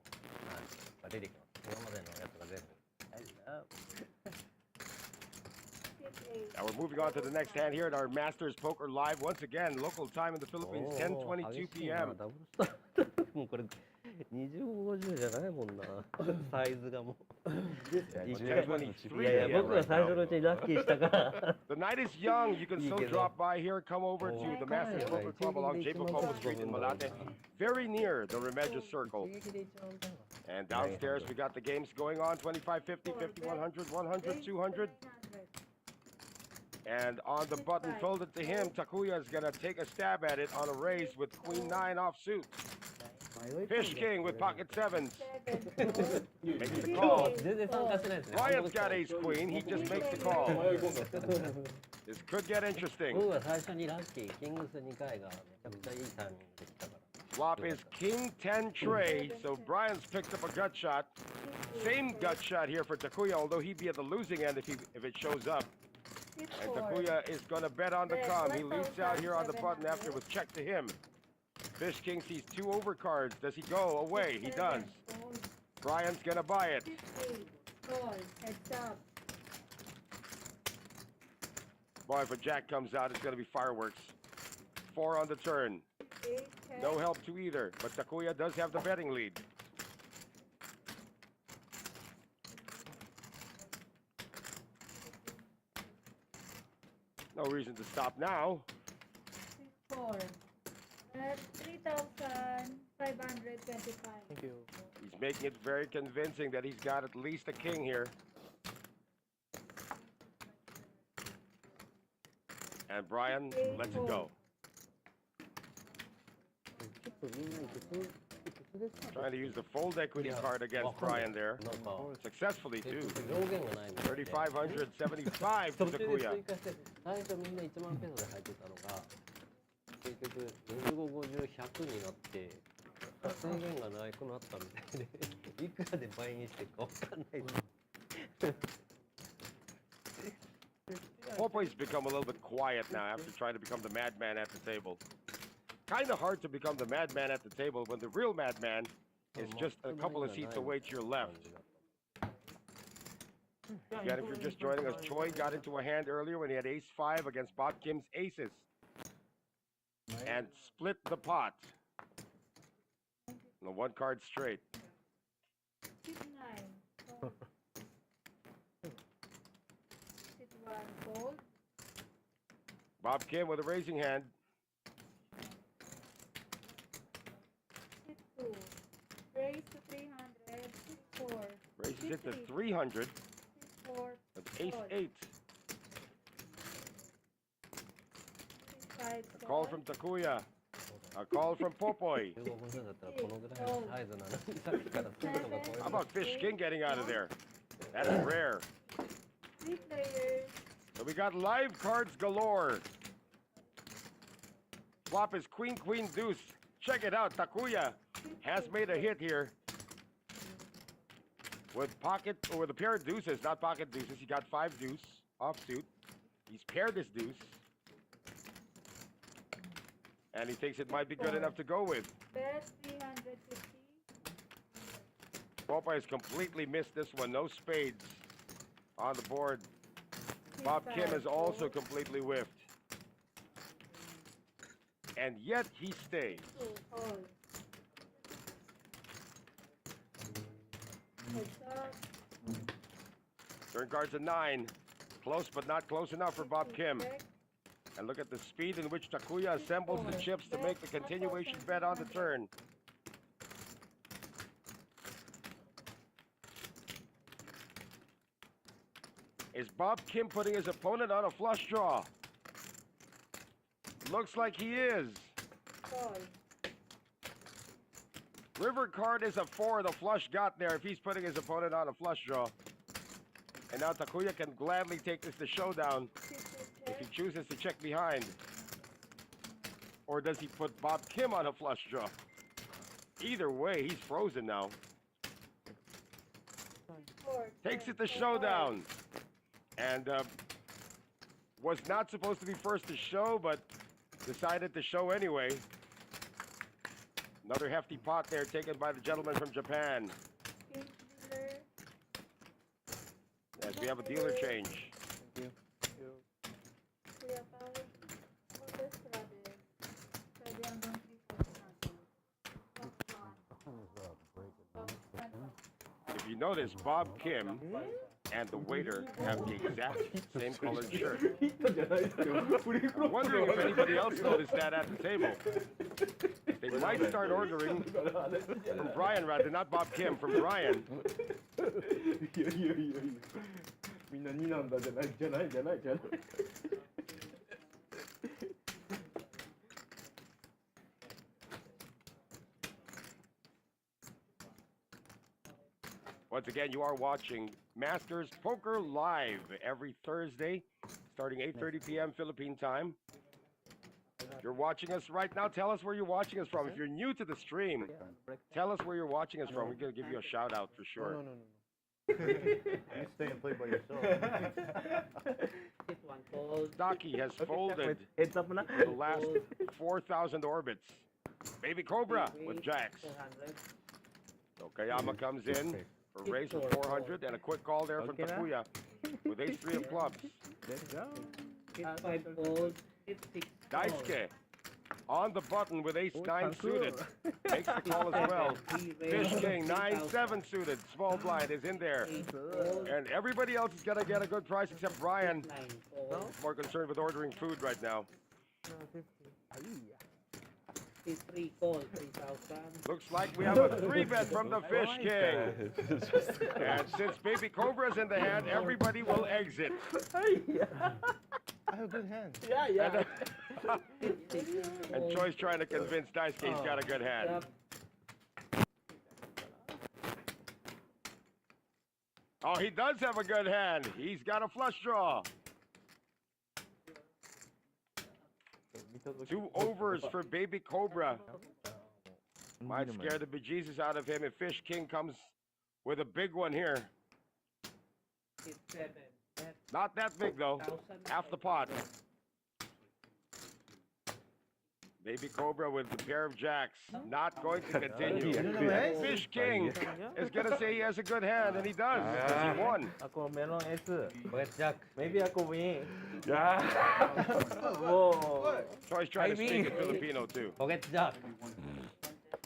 出てきます。今までのやつが全部。Now we're moving on to the next hand here at our Masters Poker Live. Once again, local time in the Philippines, 10:22 p.m. もうこれ2050じゃないもんな。サイズがもう。いやいや、僕が最初のうちにラッキーしたから。The night is young. You can still drop by here. Come over to the Masters Poker Club along Bocobo Street in Malate, very near the Remedios Circle. And downstairs, we got the games going on, 25, 50, 50, 100, 100, 200. And on the button folded to him, Takuya is going to take a stab at it on a raise with Queen 9 offsuit. Fish King with pocket 7s. Makes the call. Ryan's got ace queen. He just makes the call. This could get interesting. 僕は最初にラッキー、キングス2回がめちゃくちゃいいタイミングできたから。Flop is King 10 trade, so Brian's picked up a gut shot. Same gut shot here for Takuya, although he'd be at the losing end if it shows up. And Takuya is going to bet on the come. He leads out here on the button after it was checked to him. Fish King sees 2 overcards. Does he go away? He does. Brian's going to buy it. Boy, if a jack comes out, it's going to be fireworks. 4 on the turn. No help to either, but Takuya does have the betting lead. No reason to stop now. 4. 3,525. Thank you. He's making it very convincing that he's got at least a king here. And Brian lets it go. Trying to use the fold equity card against Brian there. Successfully, too. 3,575 to Takuya. 最初みんな1万ペソで入ってたのが、結局25、50、100になって、制限がなくなったみたいで、いくらで倍にしてるかわかんないです。Popoy's become a little bit quiet now after trying to become the madman at the table. Kind of hard to become the madman at the table when the real madman is just a couple of seats away to your left. Again, if you're just joining us, Choi got into a hand earlier when he had ace-5 against Bob Kim's aces. And split the pot. On a 1 card straight. 6-9. 6-1 fold. Bob Kim with a raising hand. 6-2. Raise to 300. 6-4. Raises it to 300. 6-4. That's ace-8. 6-5. A call from Takuya. A call from Popoy. 15分だったらこのぐらいのサイズなのに、さっきからすぐとかこういう How about Fish King getting out of there? That's rare. 3 players. So we got live cards galore. Flop is Queen, Queen, Deuce. Check it out. Takuya has made a hit here. with pocket or with a pair of deuces, not pocket deuces. He got 5 deuce offsuit. He's paired his deuce. And he thinks it might be good enough to go with. Bet 350. Popa has completely missed this one. No spades on the board. Bob Kim has also completely whiffed. And yet he stays. Call. Heads up. Turn card's a 9. Close but not close enough for Bob Kim. Check. And look at the speed in which Takuya assembles the chips to make the continuation bet on the turn. Is Bob Kim putting his opponent on a flush draw? Looks like he is. Call. River card is a 4. The flush got there if he's putting his opponent on a flush draw. And now Takuya can gladly take this to showdown if he chooses to check behind. Or does he put Bob Kim on a flush draw? Either way, he's frozen now. Takes it to showdown. And was not supposed to be first to show, but decided to show anyway. Another hefty pot there taken by the gentleman from Japan. As we have a dealer change. If you notice, Bob Kim and the waiter have the exact same colored shirt. I'm wondering if anybody else noticed that at the table. They might start ordering from Brian rather, not Bob Kim, from Brian. みんな2なんだじゃないじゃないじゃないじゃない。Once again, you are watching Masters Poker Live every Thursday, starting 8:30 p.m. Philippine time. If you're watching us right now, tell us where you're watching us from. If you're new to the stream, tell us where you're watching us from. We're going to give you a shout out for sure. No. You stay and play by yourself. Stocky has folded Heads up na. the last 4,000 orbits. Baby Cobra with jacks. Okayama comes in for a raise for 400 and a quick call there from Takuya with ace-3 of clubs. Let's go. Daisuke on the button with ace-9 suited. Makes the call as well. Fish King, 9-7 suited. Small blind is in there. And everybody else is going to get a good price except Brian. He's more concerned with ordering food right now. Looks like we have a 3-bet from the Fish King. And since Baby Cobra's in the hand, everybody will exit. I have good hands. Yeah. And Choi's trying to convince Daisuke he's got a good hand. Oh, he does have a good hand. He's got a flush draw. 2 overs for Baby Cobra. Might scare the bejesus out of him if Fish King comes with a big one here. Not that big though. Half the pot. Baby Cobra with the pair of jacks. Not going to continue. Fish King is going to say he has a good hand, and he does, because he won. Ako merong S. Jack. Maybe ako win. Choi's trying to speak in Filipino too. Forget Jack.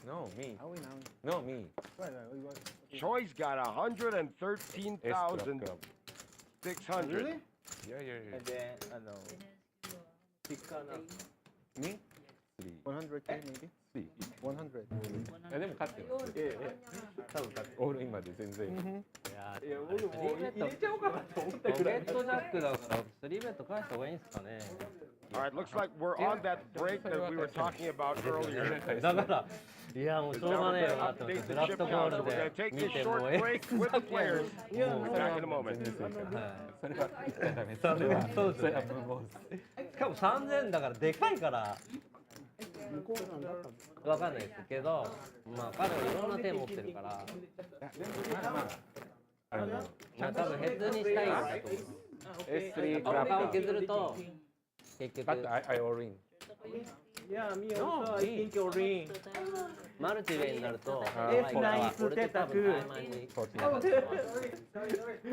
No, me. Are we now? No, me. Right. Choi's got 113,600. Really? Yeah. And then, ano, pick ka na. Me? 100K maybe? 100. でも勝ってます。多分勝ってオールインまで全然。いや、俺も入れちゃおうかなと思ったポぐらい。ケットジャックだから3ベット返した方がいいんすかね。 All right, looks like we're on that break that we were talking about earlier. だからいやもうしょうがねえなと思って Update ド the ラフ chip トボ count, ー so ル we're going で to take 見 this て short も break with the players. もう Back in a moment. それは言っちゃダメ。それはそうですね無謀です。しかも3000だからでかいからわかんないですけどまあ彼はいろんな手持ってるからでもまああのまあ多分ヘッドにしたいんだと思う。 S3 他を削ると結 But 局 I all in. Yeah, me also. I think you're ring. マルチでになるとー俺と多分タイマンに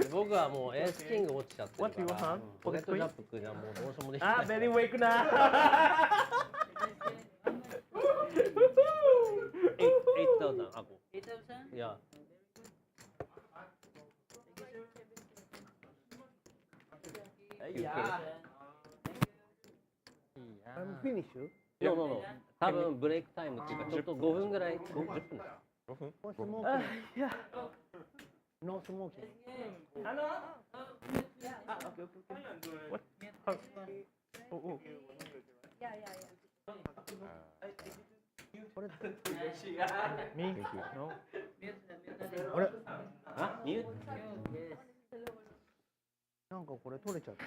僕はもうエースキング落ちちゃってる What you から want? ポケットジャップじゃもうどうしようもできない Ah, very weak na. 8,000 ako. Yeah. Yeah. I'm finished. No, no, no. 多分ブレイクタイムっていうかちょっと5分ぐらい10分だよ。 No smoking. Yeah. No smoking. Ano? Ah, okay, okay, okay. What? How? Oh, oh. Yeah, yeah, yeah. Me? Thank you. No? あ、ミュートなんかこれ取れちゃった。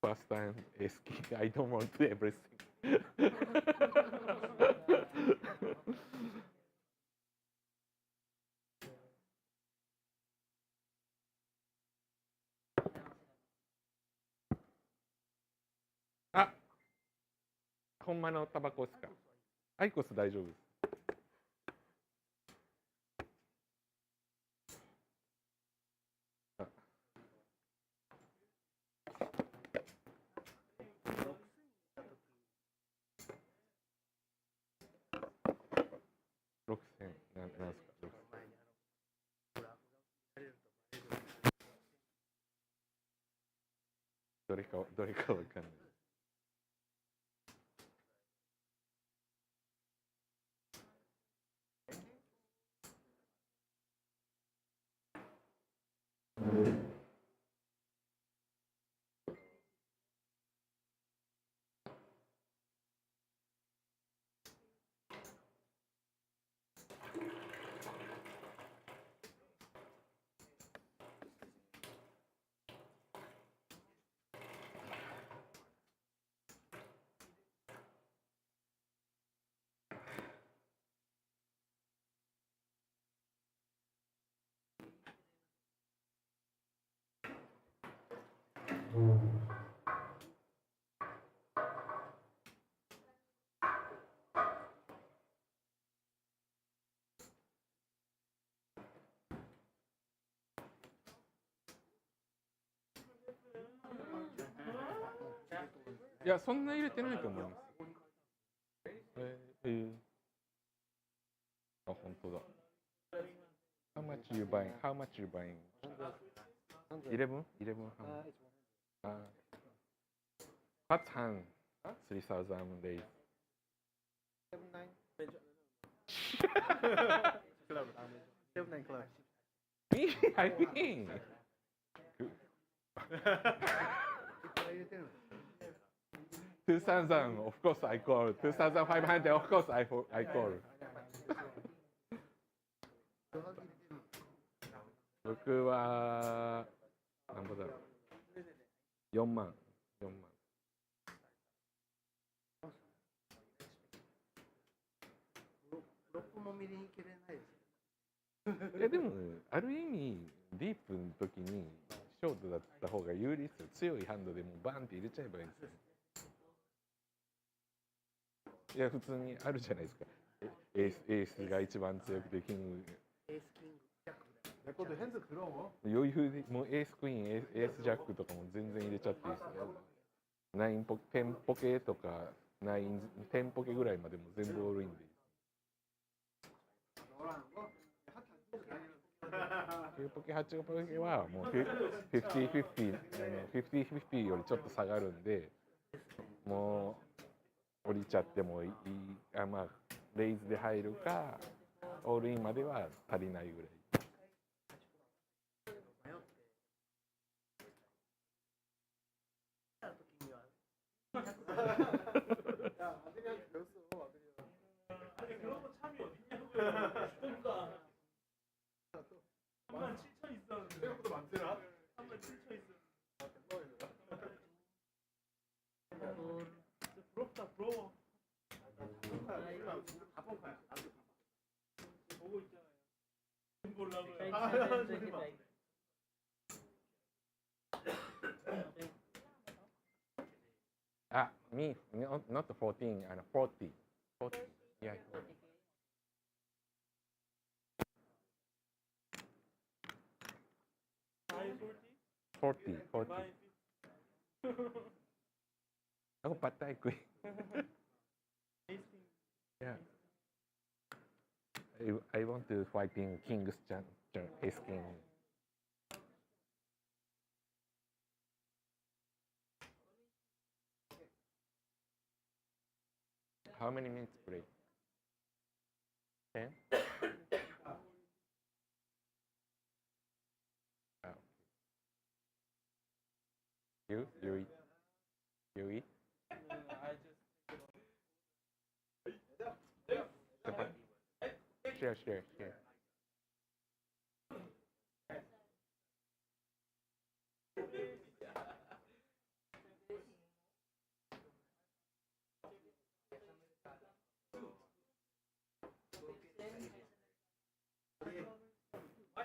First time asking. I don't want everything. あ、ほんまのタバコですか。アイコス大丈夫です。6000なんすか。どれかわかんない。いや、そんな入れてないと思います。あ、本当だ。How much you buying? How much you buying? 11? 11 how much? What's hand? 3,000 days. 79 club. Me? I mean. 2,000, of course I call. 2,500, of course I call. 僕は何ぼだろう。4万。6も見に行けれないです。いやでも、ある意味ディープの時にショートだった方が有利ですよ。強いハンドでもうバンって入れちゃえばいいんですよ。いや普通にあるじゃないですか。エースが一番強くてキング。エースキングジャックだ。 내 것도 핸드 들어오. 余裕でもうエースクイーン、エースジャックとかも全然入れちゃっていいですよ。10ポケとか10ポケぐらいまでも全部オールインでいい。9ポケ、8ポケはもう50-50よりちょっと下がるんで、もう降りちゃってもいい。まあレイズで入るかオールインまでは足りないぐらい。Me, not 14, 40. 40. Yeah. 40. 40. Ako patay ko eh. Yeah. I want to fight in King's Ace King. How many minutes break? 10? Oh. You eat? You eat? Share.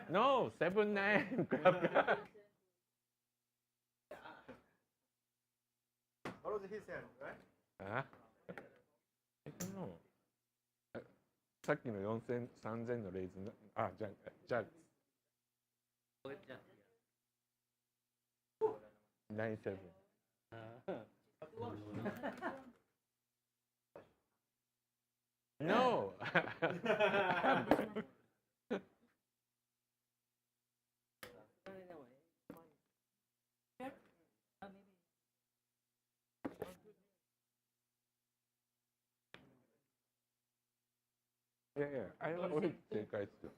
No, 7-9. Grab. What was he saying, right? I don't know. さっきの4000、3000のレイズの、ジャック。97. No. Yeah, 俺正解ですよ。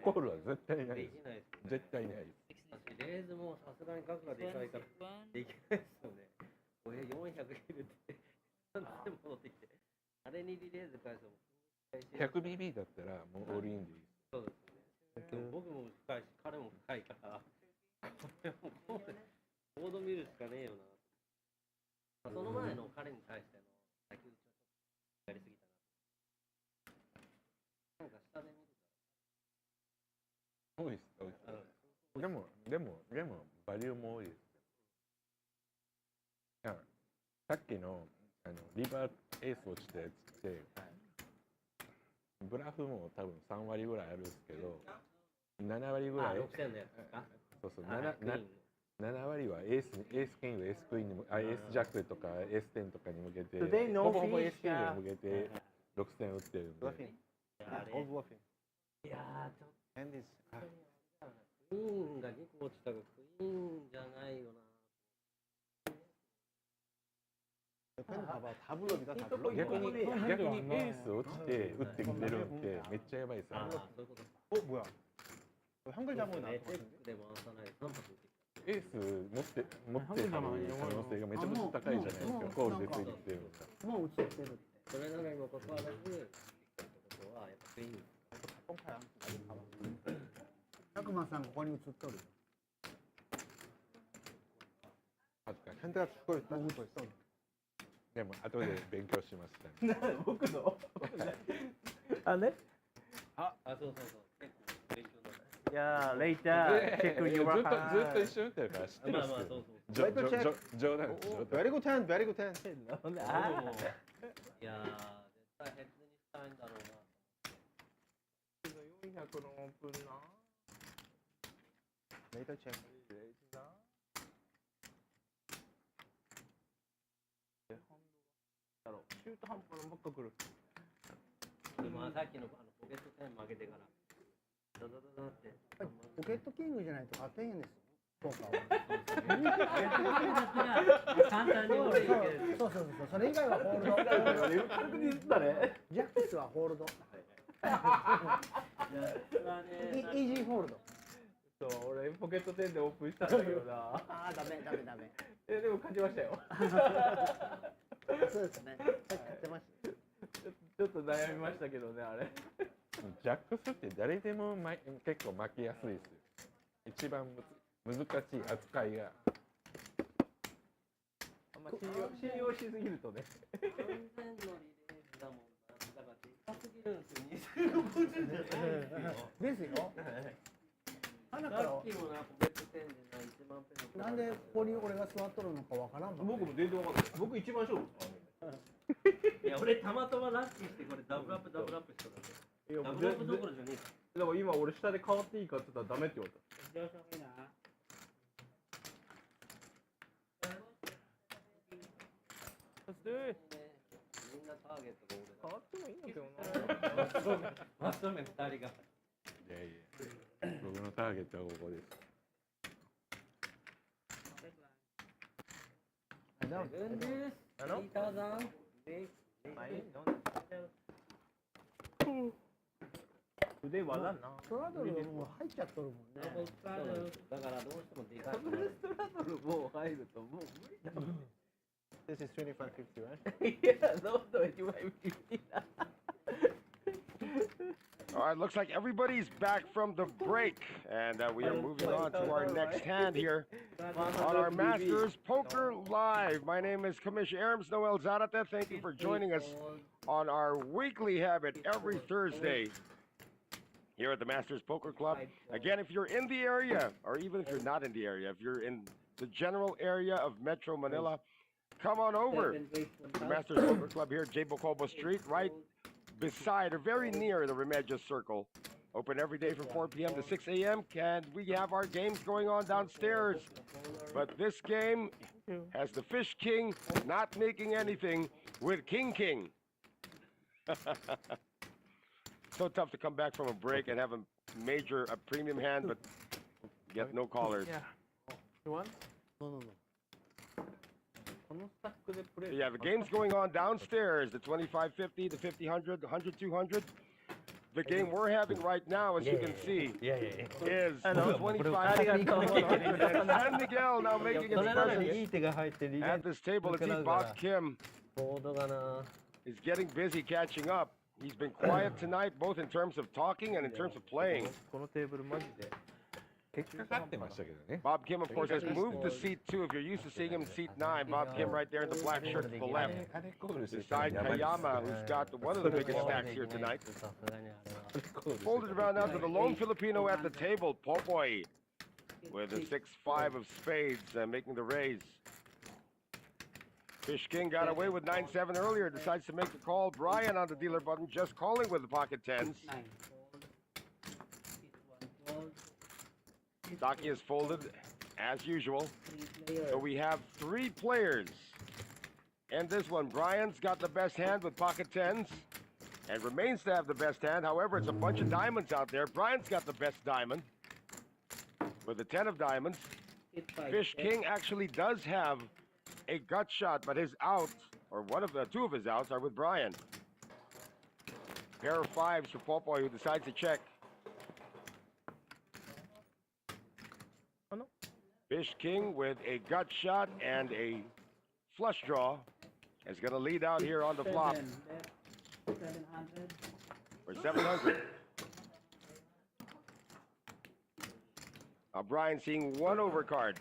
コールは絶対ないです。絶対ないです。レーズもさすがに額がでかいからできないですよね。これ400入れて、3000戻ってきて、あれにリレーズ返すのも 100BB だったらもうオールインでいいです。そうですね。でも僕も深いし、彼も深いから、これもボード見るしかねえよな。その前の彼に対しての先打ちはちょっとやりすぎたな。なんか下で見る多いです。でもバリューも多いです。さっきのリバーエース落ちたやつって、ブラフも多分3割ぐらいあるんですけど、7割ぐらい。6点のやつですか？そうそう、7割はエースキング、エースクイーンにエースジャックとかエース10とかに向けて、ほぼほぼエースキングに向けて6点打ってるんで。いやー、ちょっと変です。クイーンが2個落ちたがクイーンじゃないよな。逆にエース落ちて打ってきてるんでめっちゃやばいですよ。そういうこと。뭐야? 한글 잡은 나. で回さないと3発打ってきた。エース持ってる可能性がめちゃくちゃ高いじゃないですか。コールでついてきてるのが。もう打ちてるって。それなのにもかかわらず、ってことはやっぱクイーン。100万さんここに映っとる。현대가 죽고 있다. 죽고 있어. でも後で勉強しました、ね。僕のあね。そうそう。結構勉強だね。いやー、レイター、チェックユーハずっと一緒になってるから知ってるっすよ。冗談です。Very good hand, very good hand. いやー、絶対ヘッズにしたいんだろうな。400のオープンな。Later check. 中途半端なばっか来る。でもさっきのポケット10負けてからダダダダってポケットキングじゃないと勝てんですよ。ポーカーは。簡単に俺言うけど。そう。それ以外はホールド。確認したね。ジャックスはホールド。イージーホールド。そう、俺ポケット10でオープンしたんだけどな。ダメ。でも勝ちましたよ。そうですね。さっき買ってました。ちょっと悩みましたけどね、あれ。ジャックスって誰でも結構負けやすいですよ。一番難しい扱いが。あんま信用しすぎるとね。完全のリレースだもんな。だからでかすぎるですよ。花からさっきもなんか別点でな1万ペのなんでここに俺が座っとるのかわからんの。僕も全然わかんない。僕一番勝負ですからね。いや俺たまたまラッキーしてこれダブルアップしただけ。いやダブルアップどころじゃねえか。だから今俺下で変わっていいかって言ったらダメって言われた。みんなターゲットが変わってもいいんだけどな。俺まとめ2人が。いやいや、僕のターゲットはここです。腕輪だな。ストラドルがもう入っちゃっとるもんね。だからどうしてもでかい。ダブルストラドルもう入るともう無理だもん。This is 2550, right? いや、どうぞ2550だ。All right, looks like everybody's back from the break, and we are moving on to our next hand here on our Masters Poker Live. My name is Commissioner Erms Noel Zarate. Thank you for joining us on our weekly habit every Thursday here at the Masters Poker Club. Again, if you're in the area, or even if you're not in the area, if you're in the general area of Metro Manila, come on over to the Masters Poker Club here at Bocobo Street, right beside or very near the Remedios Circle. Open every day from 4 p.m. to 6 a.m. And we have our games going on downstairs. But this game has the Fish King not making anything with King King. So tough to come back from a break and have a premium hand, but get no callers. Yeah. You want? No. Yeah, the game's going on downstairs, the 2550, the 5000, the 100, 200. The game we're having right now, as you can see, is 2550, 100. And San Miguel now making its presence at this table. It's Bob Kim is getting busy catching up. He's been quiet tonight, both in terms of talking and in terms of playing. このテーブルマジで。結果勝ってましたけどね。 Bob Kim, of course, has moved to seat 2. If you're used to seeing him in seat 9, Bob Kim right there in the black shirt to the left. Beside Kayama, who's got one of the biggest stacks here tonight. Folded around now to the lone Filipino at the table, Popoy, with a 6-5 of spades, making the raise. Fish King got away with 9-7 earlier, decides to make the call. Brian on the dealer button, just calling with the pocket tens. Saki is folded as usual. So we have 3 players. And this one, Brian's got the best hand with pocket tens and remains to have the best hand. However, it's a bunch of diamonds out there. Brian's got the best diamond with a 10 of diamonds. Fish King actually does have a gut shot, but his out, or two of his outs, are with Brian. Pair of 5s for Popoy, who decides to check. Fish King with a gut shot and a flush draw is going to lead out here on the flop for 700. Brian seeing 1 overcard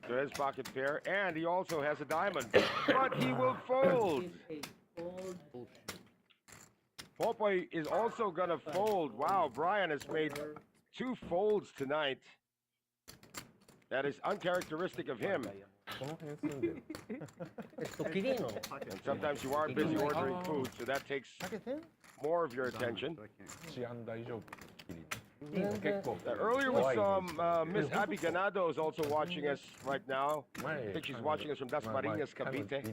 to his pocket pair, and he also has a diamond, but he will fold. Popoy is also going to fold. Wow, Brian has made 2 folds tonight. That is uncharacteristic of him. And sometimes you are busy ordering food, so that takes more of your attention. Earlier we saw Miss Abby Ganado is also watching us right now. I think she's watching us from Dasmariñas, Cavite.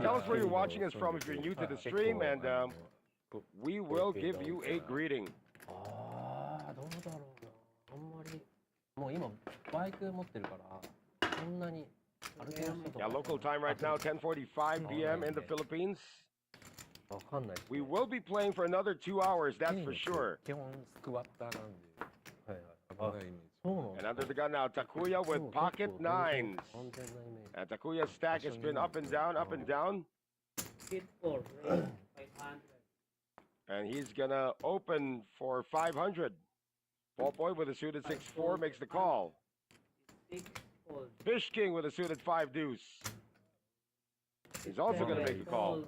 Tell us where you're watching us from if you're new to the stream, and we will give you a greeting. Yeah, local time right now, 10:45 p.m. in the Philippines. We will be playing for another 2 hours, that's for sure. And under the gun now, Takuya with pocket 9s. And Takuya's stack has been up and down, up and down. And he's gonna open for 500. Popoy with a suited 6-4 makes the call. Fish King with a suited 5 deuce. He's also going to make a call.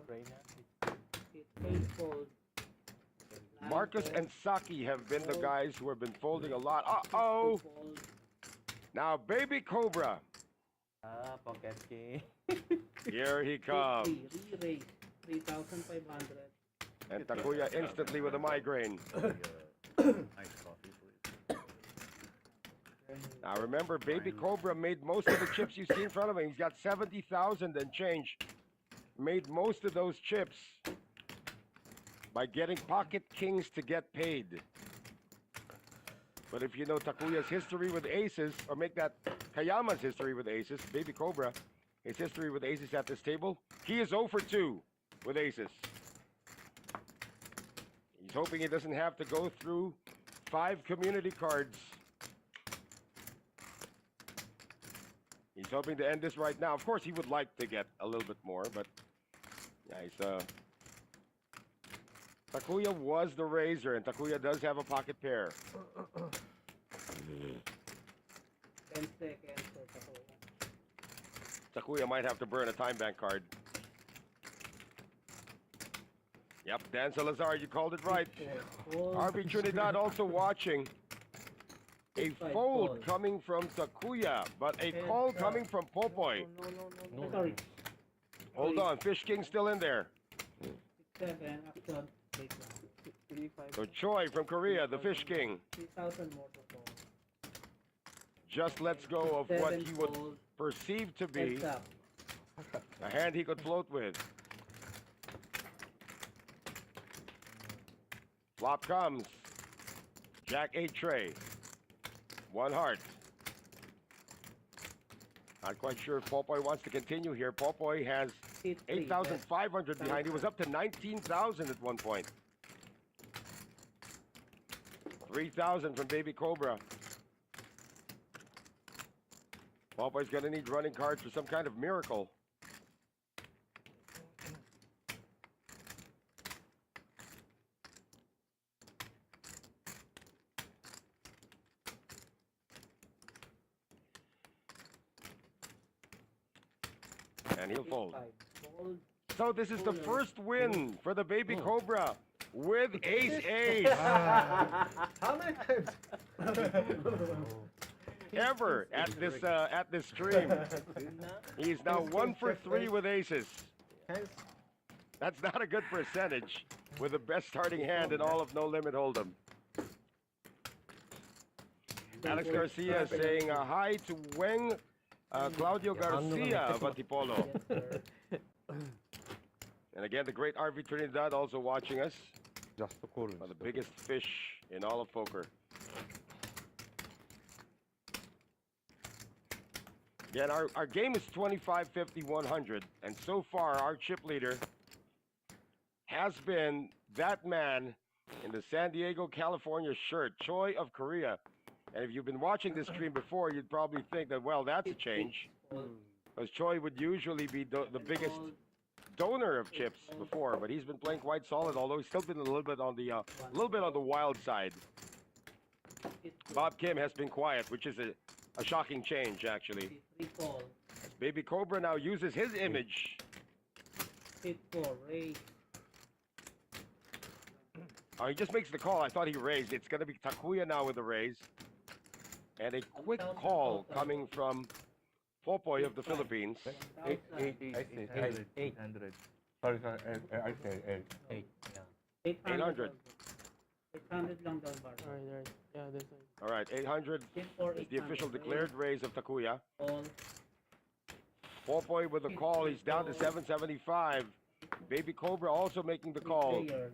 Marcus and Saki have been the guys who have been folding a lot. Uh-oh! Now, Baby Cobra. Ah, pocket king. Here he comes. Re-raise. 3,500. And Takuya instantly with a migraine. Iced coffee, please. Now remember, Baby Cobra made most of the chips you see in front of him. He's got 70,000 and change. Made most of those chips by getting pocket kings to get paid. But if you know Takuya's history with aces, or make that Kayama's history with aces, Baby Cobra, his history with aces at this table, he is 0 for 2 with aces. He's hoping he doesn't have to go through 5 community cards. He's hoping to end this right now. Of course, he would like to get a little bit more, but yeah, he's Takuya was the raiser, and Takuya does have a pocket pair. 10 seconds for Takuya. Takuya might have to burn a time bank card. Yep, Dan Salazar, you called it right. RB Trinidad also watching. A fold coming from Takuya, but a call coming from Popoy. No. Sorry. Hold on, Fish King still in there. 7, action. Wait now. So Choi from Korea, the Fish King, 3,000 more to fall. just lets go of what he would perceive to be Heads up. a hand he could float with. Flop comes. Jack 8 tray. 1 heart. Not quite sure if Popoy wants to continue here. Popoy has Hit 3, 8,500 behind. He was up to 19,000 at one point. 3,000 from Baby Cobra. Popoy's gonna need running cards for some kind of miracle. And he'll fold. Fold. So this is the first win for the Baby Cobra with ace-ace How many times? ever at this stream. He's now 1 for 3 with aces. That's not a good percentage with the best starting hand in all of No Limit Hold'em. Alex Garcia saying hi to Weng Claudio Garcia of Antipolo. Yes, sir. And again, the great RV Trinidad also watching us. Just to call One of the biggest fish in all of poker. Again, our game is 25, 50, 100. And so far, our chip leader has been that man in the San Diego, California shirt, Choi of Korea. And if you've been watching this stream before, you'd probably think that, well, that's a change. Because Choi would usually be the biggest donor of chips before, but he's been playing quite solid, although he's still been a little bit on the wild side. Bob Kim has been quiet, which is a shocking change, actually. Hit 3 call. Baby Cobra now uses his image. Hit 4, raise. Oh, he just makes the call. I thought he raised. It's going to be Takuya now with the raise. And a quick call coming from Popoy of the Philippines. 1,000. 800. Sorry, I said 8. 800. 800 lang down bar. Right. Yeah, this one. All right, 800 Hit 4, is the 800. official declared raise of Takuya. Call. Popoy with the call. He's down to 775. Baby Cobra also making the call. Player.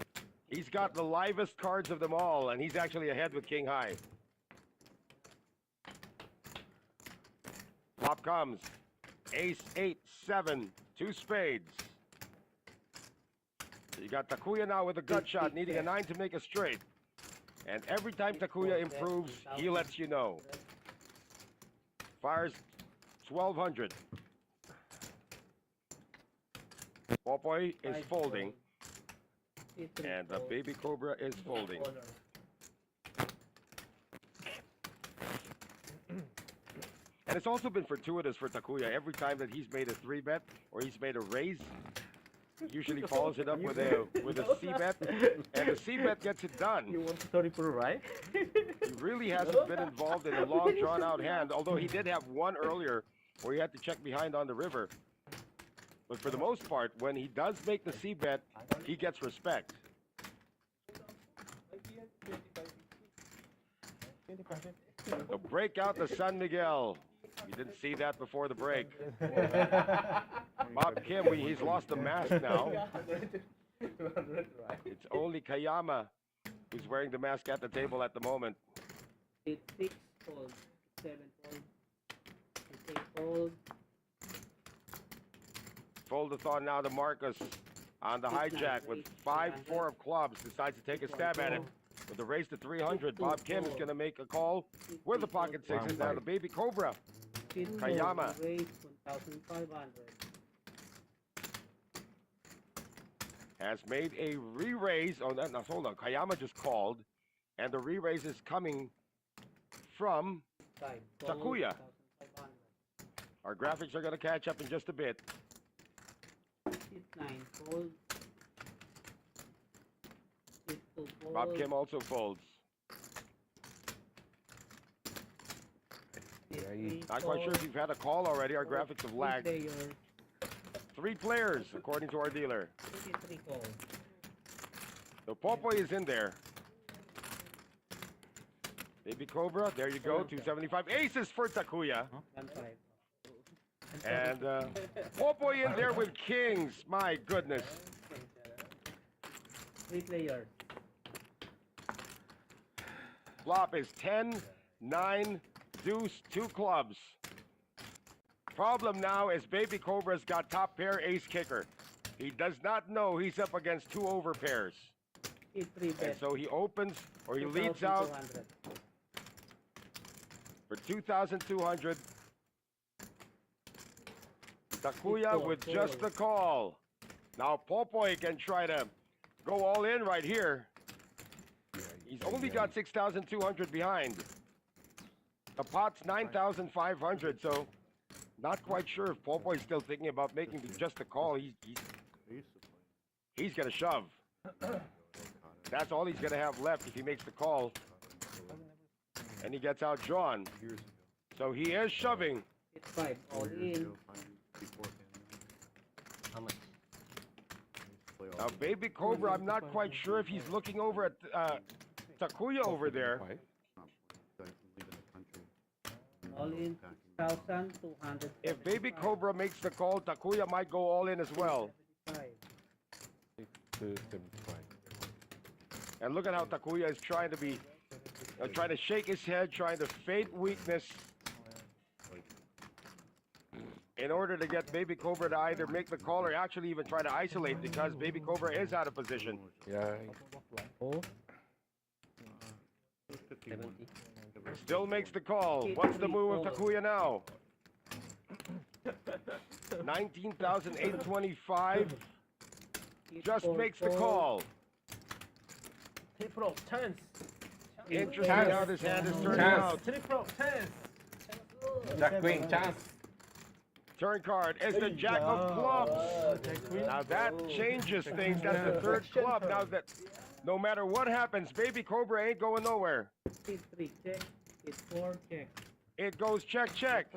He's got the livest cards of them all, and he's actually ahead with King High. Flop comes. Ace, 8, 7, 2 spades. So you got Takuya now with a gut shot, needing a 9 to make a straight. And every time Takuya improves, he lets you know. Fires 1,200. Popoy is folding, Hit 3 and the call. Baby Cobra is folding. Caller. And it's also been fortuitous for Takuya every time that he's made a 3-bet or he's made a raise. usually follows it up with a C bet, and the C bet gets it done. You want to triple, right? He really hasn't been involved in a long, drawn-out hand, although he did have one earlier where he had to check behind on the river. But for the most part, when he does make the C bet, he gets respect. The break out the San Miguel. You didn't see that before the break. Bob Kim, he's lost the mask now. It's only Kayama who's wearing the mask at the table at the moment. 6 fold, 7 fold, 8 fold, Fold-a-thon now to Marcus on the hijack with 5-4 of clubs. Decides to take a stab at it. With the race to 300, Bob Kim is going to make a call with the pocket sixes. Now the baby Cobra. Kayama. raise 1,500. Has made a re-raise. Oh, no, hold on. Kayama just called. And the re-raise is coming from 5 Takuya. 1,500. Our graphics are going to catch up in just a bit. 9 fold, 2 fold, Bob Kim also folds. Not quite sure if you've had a call already. Our graphics have lagged. 3 players, according to our dealer. 3 fold. So Popoy is in there. Baby Cobra, there you go. 275. Aces for Takuya. 1 5. And Popoy in there with kings. My goodness. 3 players. Flop is 10, 9, deuce, 2 clubs. Problem now is Baby Cobra's got top pair ace kicker. He does not know he's up against 2 over pairs. 3 And bet. so he opens or he leads out 2,200. for 2,200. Takuya with just the call. Now Popoy can try to go all in right here. He's only got 6,200 behind. The pot's 9,500, so not quite sure if Popoy's still thinking about making just the call. He's gonna shove. That's all he's gonna have left if he makes the call. And he gets outdrawn. So he is shoving. 5 all in. How much? Now, Baby Cobra, I'm not quite sure if he's looking over at Takuya over there. All in 6,200. If Baby Cobra makes the call, Takuya might go all in as well. 275. And look at how Takuya is trying to shake his head, trying to feign weakness in order to get Baby Cobra to either make the call or actually even try to isolate because Baby Cobra is out of position. Yeah. 70? Still makes the call. What's the move of Takuya now? 19,825. Just makes the call. Triple chance. Interesting how this hand is turning out. Triple chance. Jack Queen chance. Turn card is the Jack of Clubs. Now that changes things. That's the 3rd club. Now that no matter what happens, Baby Cobra ain't going nowhere. 3 check. 4 check. It goes check, check.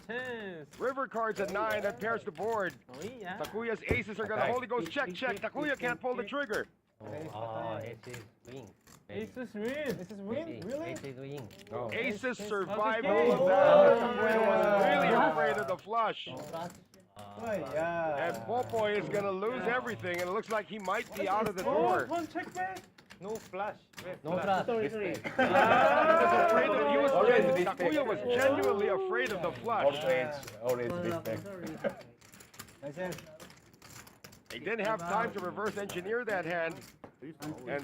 Chance. River cards at 9. That pairs the board. Oh, yeah. Takuya's aces are going to hold. He goes check, check. Takuya can't pull the trigger. Aces win. Aces win. Aces win? Really? Aces win. Oh. Aces survive Okay. all of that. Takuya was really afraid of the flush. And Popoy is going to lose everything, and it looks like he might be out of the door. One check back. No flash. No flash. Sorry. Takuya was genuinely afraid of the flush. Always respect. He didn't have time to reverse engineer that hand. And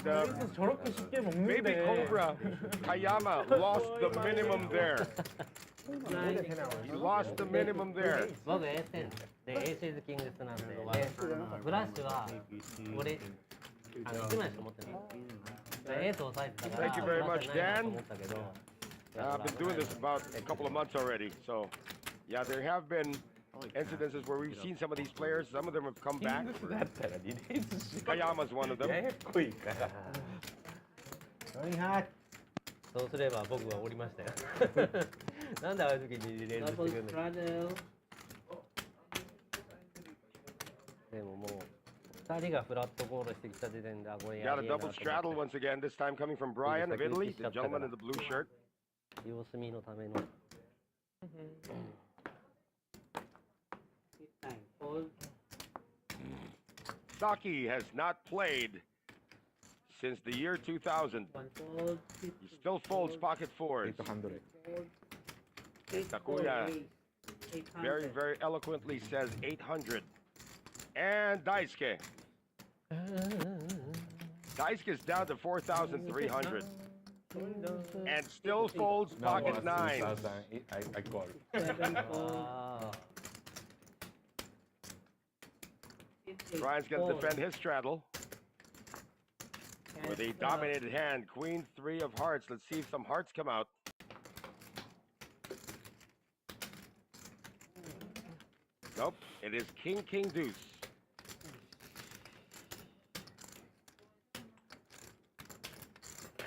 저렇게 쉽게 먹는데. Baby Cobra, Kayama lost the minimum there. He lost the minimum there. 僕エース10でエースイズキングスなんで、でフラッシュは俺1枚しか持ってない。エースを抑えてたから Thank you very フラッシ much, ュないなと Dan. 思ったけど、 I've been doing this about a couple of months already, so yeah, there have been incidences where we've seen some of these players. Some of them have come キン back. グスだったらリレースし Kayama's one of や them. やこいから Going hot. そうすれば僕はおりましたよ。なんでああいう時にリレースしてく Double るんだ straddle. でももう2人がフラットゴールしてきた時点でこれ Got や a りえな double と straddle 思っ once again. This time coming from Brian of Italy, the gentleman in the blue shirt. て様子見のための Hit 9. Fold. Saki has not played since the year 2000. 1 fold. Hit He still folds pocket fours. 800 fold. Hit Takuya 4 ace. 800. very, very eloquently says 800. And Daisuke. Daisuke's down to 4,300. And still folds pocket nines. I call 7 fold. あ Hit 8. Brian's going to fold. defend his straddle with a And, dominated hand. Queen 3 of hearts. Let's see if some hearts come out. Nope. It is King, King, Deuce.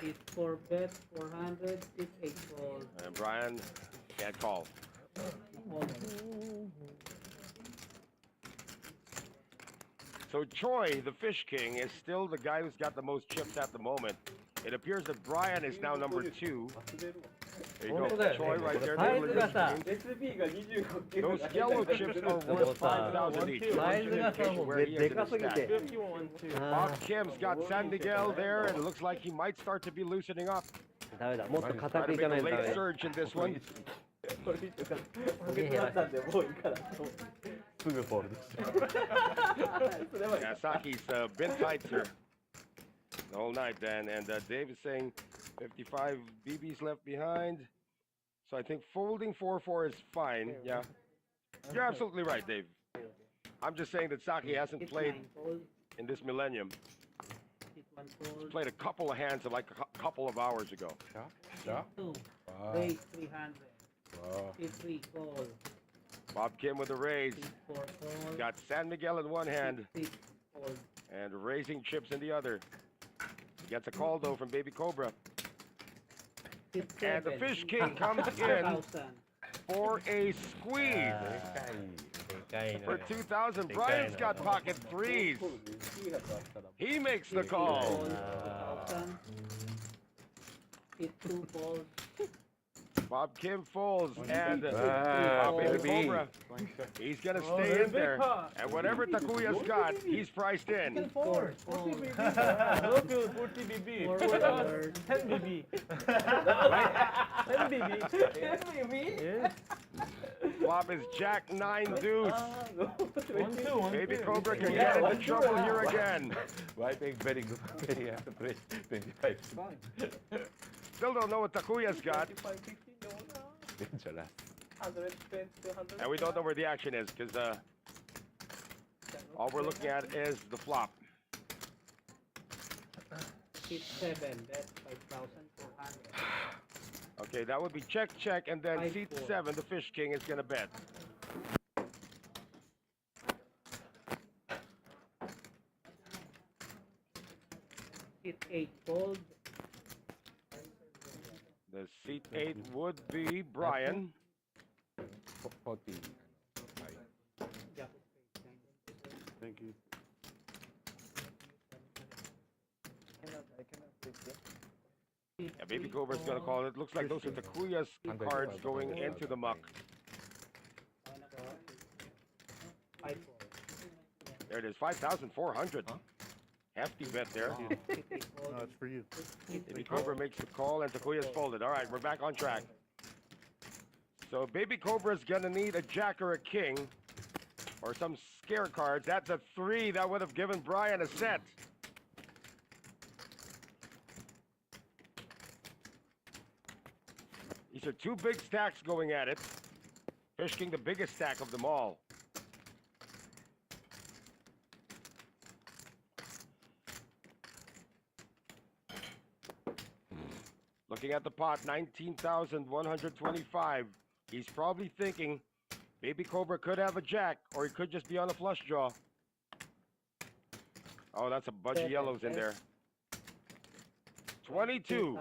Hit 4 bet. 400. Hit 8 fold. And Brian can't call. Fold. So Choi, the Fish King, is still the guy who's got the most chips at the moment. It appears that Brian is now number 2. There you go. 本当だよね Choi right there. サイ double ズがさ SB が25 Those yellow chips are worth 5,000 each. サイズがさもう Where he is で in か the すぎ stack. て 51 2. Bob Kim's got San Miguel there, and it looks like he might start to be loosening up. ダメだもっと Try 硬 to くい make かな a いとダメ late だ surge in this one. これとかポケットだったんでもういいから。すぐフォールドしてそれは Yeah, Saki's been tight, sir. The whole night, then. And Dave is saying 55 BBs left behind. So I think folding 4-4 is fine. Yeah. You're absolutely right, Dave. I'm just saying that Saki hasn't Hit played 9 fold. in this millennium. Hit 1 fold. Played a couple of hands like a couple of hours ago. じゃ 2. あ Raise 300. あ Hit 3 fold. Bob Kim with a raise. Hit 4 fold. Got San Miguel in one hand Hit 6 fold. and raising chips in the other. Gets a call though from Baby Cobra. Hit And the 7. Fish King comes in 2,000. for a squeeze. でかいの For よ 2,000, Brian's got pocket threes. 900あったら He makes the call. Fold. 2,000. Hit 2 fold. Bob Kim folds, and Ah, Baby baby. Cobra, he's gonna stay in there. And whatever Takuya's got, he's priced in. 4 fold. Look, 40 BB. 4 fold. 10 BB. 10 BB. 10 BB. Bob is Jack 9 deuce. 1 2 1 Baby Cobra can get into trouble here again. Wiping very good very hard to press 25 Still don't know what Takuya's got, 50 dangerous 110 200. and we don't know where the action is because all we're looking at is the flop. Hit 7. That's 5,400. Okay, that would be check, check, and then seat 5-4. 7, the Fish King is gonna bet. Hit 8 fold. The seat 8 would be Brian. 40 Jack of spades. Thank you. Hit Yeah, Baby 3 Cobra's gonna fold. call it. Looks like those are Takuya's cards going into the muck. 5 fold. There it is, 5,400. Hefty bet there. Hit 8 fold. No, it's for you. Hit Baby 3 fold. Cobra makes the call and Takuya's folded. All right, we're back on track. So Baby Cobra's gonna need a jack or a king or some scare cards. That's a 3. That would have given Brian a set. These are 2 big stacks going at it. Fish King, the biggest stack of them all. Looking at the pot, 19,125. He's probably thinking Baby Cobra could have a jack, or he could just be on a flush draw. Oh, that's a bunch of yellows in there. 22.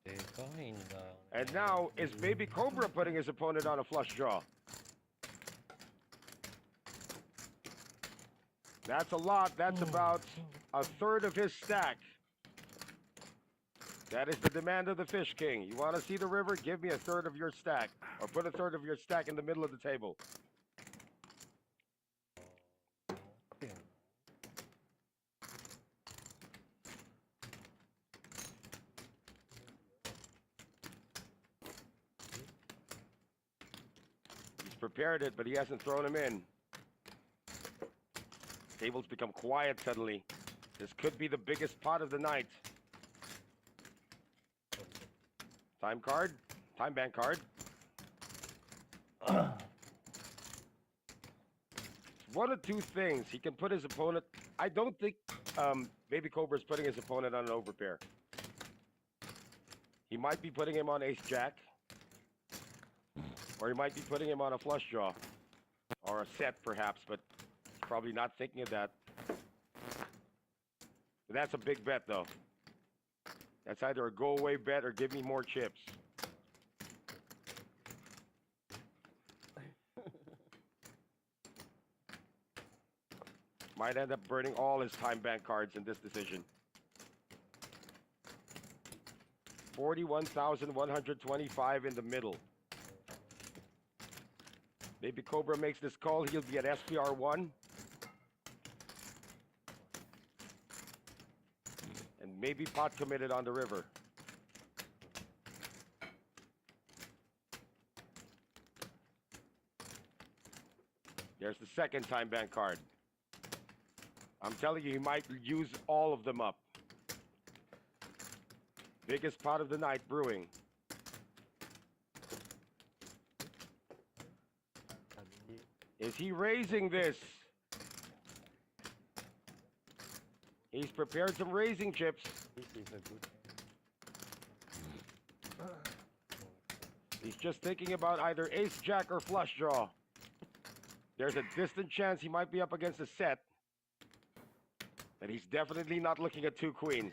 でかいんだよね。 And now, is Baby Cobra putting his opponent on a flush draw? That's a lot. That's about a third of his stack. That is the demand of the Fish King. You want to see the river? Give me a third of your stack. Or put a third of your stack in the middle of the table. He's prepared it, but he hasn't thrown him in. Table's become quiet suddenly. This could be the biggest pot of the night. Time card, time bank card. One of two things. He can put his opponent. I don't think Baby Cobra is putting his opponent on an overpair. He might be putting him on ace jack. Or he might be putting him on a flush draw. Or a set perhaps, but he's probably not thinking of that. But that's a big bet though. That's either a go away bet or give me more chips. Might end up burning all his time bank cards in this decision. 41,125 in the middle. Baby Cobra makes this call, he'll be at SPR 1. And maybe pot committed on the river. There's the second time bank card. I'm telling you, he might use all of them up. Biggest pot of the night brewing. Is he raising this? He's prepared some raising chips. This is a good. He's just thinking about either ace jack or flush draw. There's a distant chance he might be up against a set. And he's definitely not looking at two queens.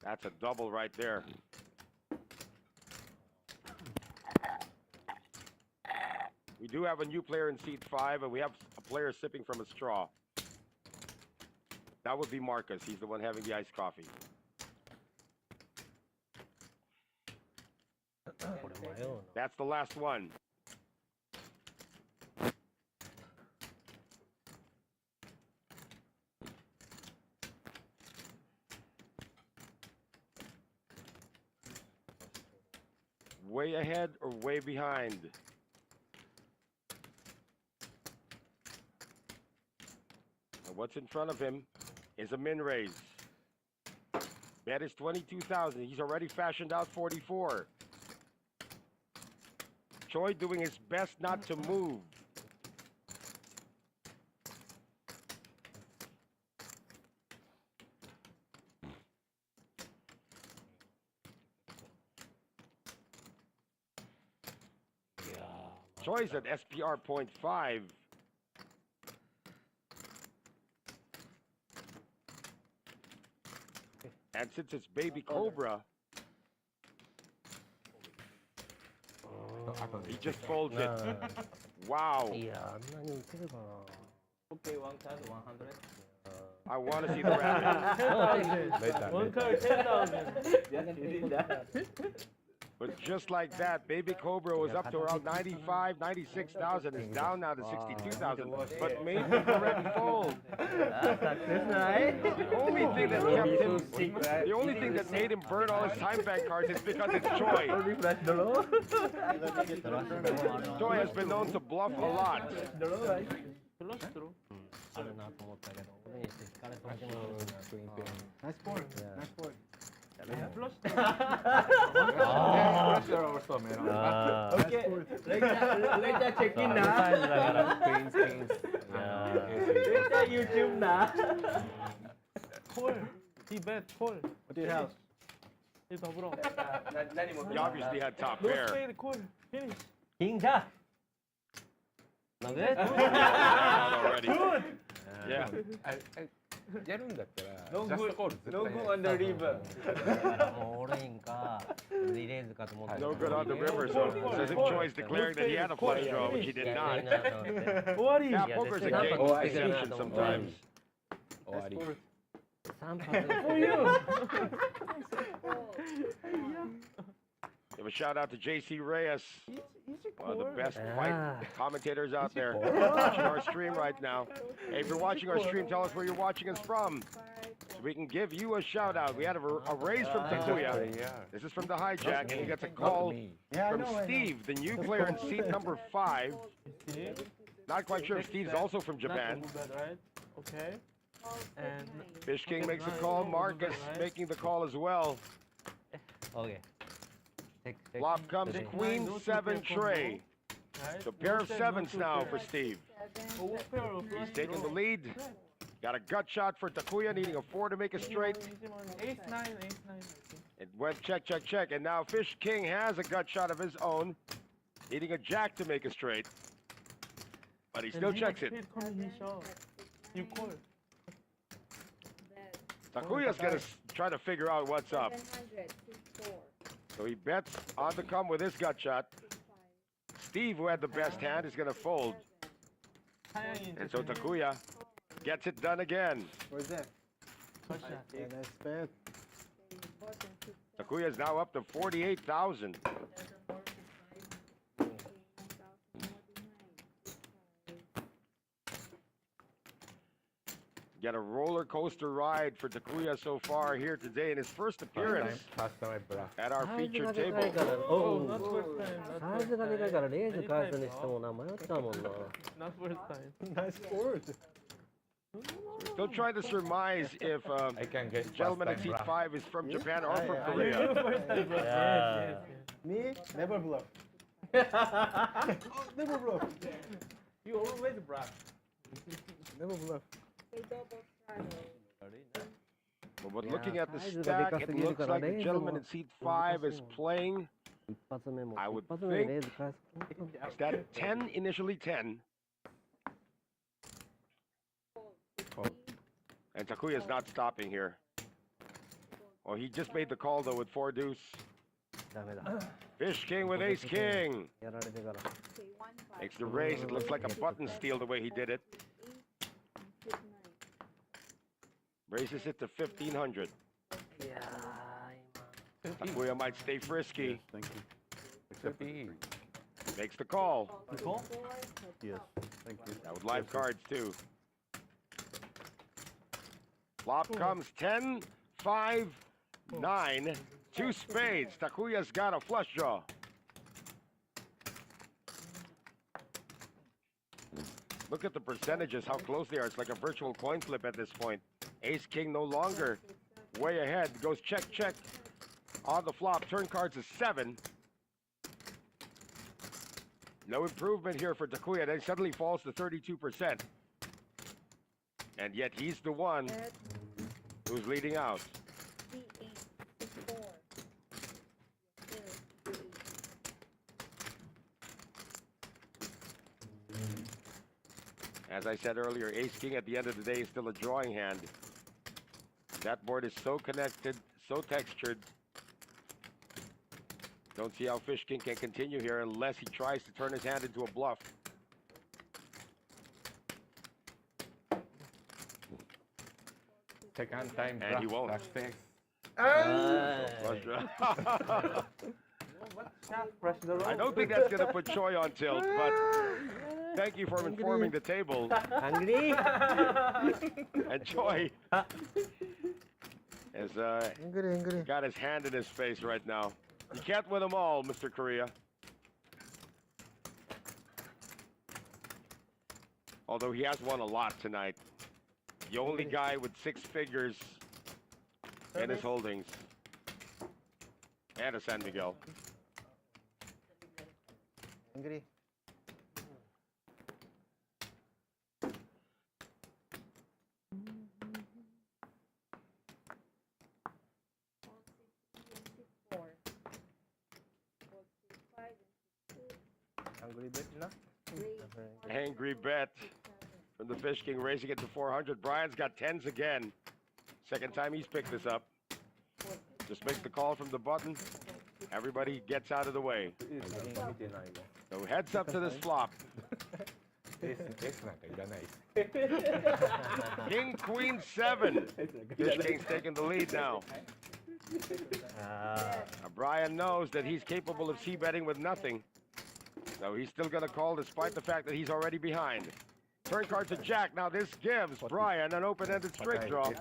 That's a double right there. We do have a new player in seat 5, and we have a player sipping from a straw. That would be Marcus. He's the one having the iced coffee. That's the last one. Way ahead or way behind? And what's in front of him is a min raise. Bet is 22,000. He's already fashioned out 44. Choi doing his best not to move. Choi's at SPR 0.5. And since it's Baby Cobra, he just folds it. Wow. いや、あんなに打てるかな。 Okay, one card, 100. I want to see the rabbit. One card, 10,000. Just kidding that. But just like that, Baby Cobra was up to around 95, 96,000. Is down now to 62,000. But maybe already fold. Success, right? The only thing that kept him, the only thing that made him burn all his time bank cards is because it's Choi. Only flash draw. Choi has been known to bluff a lot. Draw, right? あるなと思ったけど、俺にして引かれそうになるな。 Nice board. Nice board. Flush. Flush draw also, man. Okay, later check in na. Queens, kings. Later YouTube na. Four. He bet four. What do you have? 이 더불어. He obviously had top No pair. spade, 콜. Finish. king jack. Not good. Out already. Yeah. やるんだったら、 No ジャス good. トコール絶対 No ない good on the river. もうオレインかリレーズかと思って No good on the river, so says him choice declaring that he had a flush draw, which he did not. 終わり. Yeah, poker's a Yeah, game but of it's execution not sometimes. 終わり。 3発 For you. Give a shout out to JC Reyes, one of the best Ah. fight commentators out there, watching our stream right now. Hey, if you're watching our stream, tell us where you're watching us from, so we can give you a shout out. We had a raise from Takuya. This is from the hijack, and he gets a call from Steve, the new player in seat number 5. Not quite sure if Steve's also from Japan. Not too bad, right? Okay. And Fish King makes a call. Marcus making the call as well. Okay. Flop comes Queen 7 tray. right? So pair of sevens now for Steve. He's taking the lead. Got a gut shot for Takuya, needing a 4 to make a straight. Ace 9, I think. It went check, check, check. And now Fish King has a gut shot of his own, needing a jack to make a straight. But he still checks it. You call. Takuya's gonna try to figure out what's up. 700, 4. So he bets on the come with his gut shot. Steve, who had the best hand, is gonna fold. And so Takuya gets it done again. Where's that? Yeah, nice bet. Takuya is now up to 48,000. Get a roller coaster ride for Takuya so far here today in his first appearance at our featured table. Oh, not first time. サイズがでかいからレーズ返すにしてもな迷ったもんな Not first time. Nice board. Still trying to surmise if I can get gentleman at seat 5 is from Japan or from Yeah, Korea. First time, but yes. Me? Never bluff. Oh, never bluff. You always brag. Never bluff. But looking at the stack, it looks like the gentleman in seat 5 is playing. 一発目も I would 一発目でレーズ返す Is that 10, initially 10. And Takuya's not stopping here. Oh, he just made the call though with 4 deuce. ダメだ Fish King with Ace King. やられてから Makes the raise. It looks like a button steal the way he did it. Raises it to 1,500. いや Takuya might stay frisky. Thank you. Except he. Makes the call. Yes. Thank you. That with live cards too. Flop comes 10, 5, 9, 2 spades. Takuya's got a flush draw. Look at the percentages, how close they are. It's like a virtual coin flip at this point. Ace King no longer way ahead. Goes check, check on the flop. Turn cards is 7. No improvement here for Takuya. Then suddenly falls to 32%. And yet he's the one who's leading out. As I said earlier, Ace King at the end of the day is still a drawing hand. That board is so connected, so textured. Don't see how Fish King can continue here unless he tries to turn his hand into a bluff. Second time And he won't.ー I don't think that's going to put Choi on tilt, but thank you for informing the table. Angry? And Choi has got his hand in his face right now. You can't win them all, Mr. Korea. Although he has won a lot tonight. The only guy with 6 figures in his holdings. And a San Miguel. Angry. Angry bit na? Angry bet from the Fish King, raising it to 400. Brian's got tens again. Second time he's picked this up. Just makes the call from the button. Everybody gets out of the way. So heads up to this flop. S なんかいらないです。 King, Queen, 7. Fish King's taking the lead now. Now, Brian knows that he's capable of c-betting with nothing. So he's still going to call despite the fact that he's already behind. Turn card to Jack. Now this gives Brian an open-ended straight draw.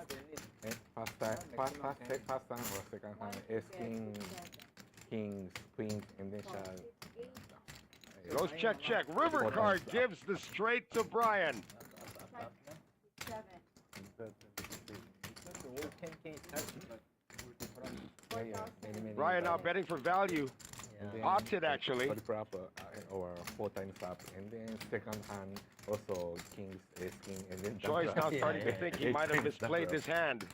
First time or second time, S king, kings, queens, and then shall. Goes check, check. River card gives the straight to Brian. 7. Brian now betting for value. Pots it actually. Proper or 4 times up, and then second hand also kings, ace king, and then. Joy's now starting to think he might have misplayed this hand.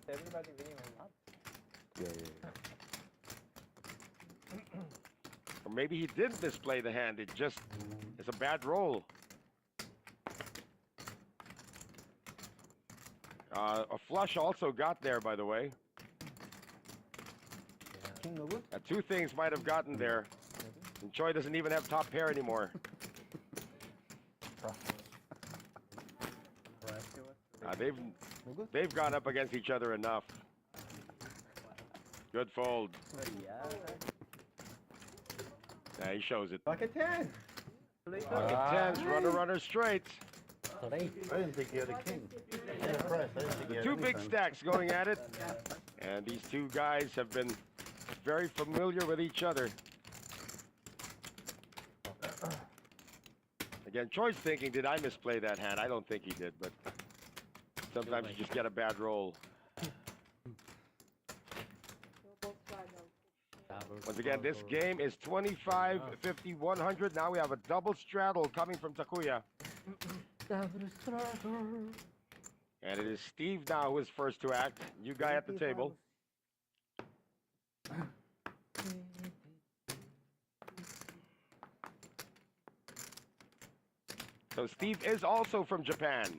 Everybody winning on that. Or maybe he didn't misplay the hand. It just is a bad roll. A flush also got there, by the way. Two things might have gotten there. And Choi doesn't even have top pair anymore. They've gone up against each other enough. Good fold. Yeah, he shows it. Pocket 10. Pocket tens, runner straight. I didn't think you had a king. I'm impressed. I didn't think you had Two any big friends. stacks going at it. And these two guys have been very familiar with each other. Again, Choi's thinking, did I misplay that hand? I don't think he did, but sometimes you just get a bad roll. Once again, this game is 25, 50, 100. Now we have a double straddle coming from Takuya. And it is Steve now who is first to act. New guy at the table. So Steve is also from Japan. 3,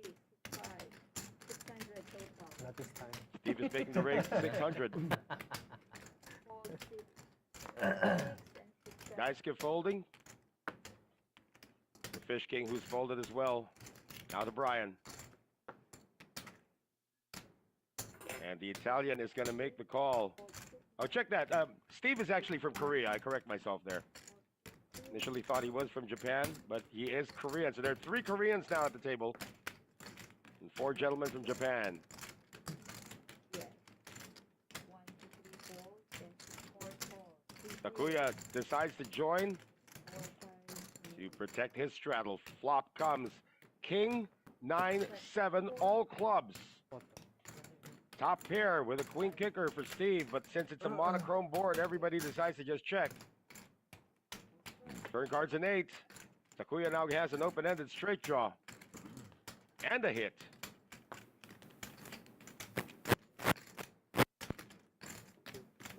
6, 5, 600 total. Not this time. Steve is making the raise to 600. 4, 6, 6, and 6, Guys keep folding. The Fish King who's folded as well. Now to Brian. And the Italian is going to make the call. Oh, check that. Steve is actually from Korea. I correct myself there. Initially thought he was from Japan, but he is Korean. So there are 3 Koreans now at the table. And 4 gentlemen from Japan. yes. 1, 2, 3, 4, 10, 4, 4. 3, Takuya decides to join 4, 5, to protect his straddle. Flop comes King, 9, 7, all clubs. Top pair with a queen kicker for Steve, but since it's a monochrome board, everybody decides to just check. Turn card's an 8. Takuya now has an open-ended straight draw. And a hit.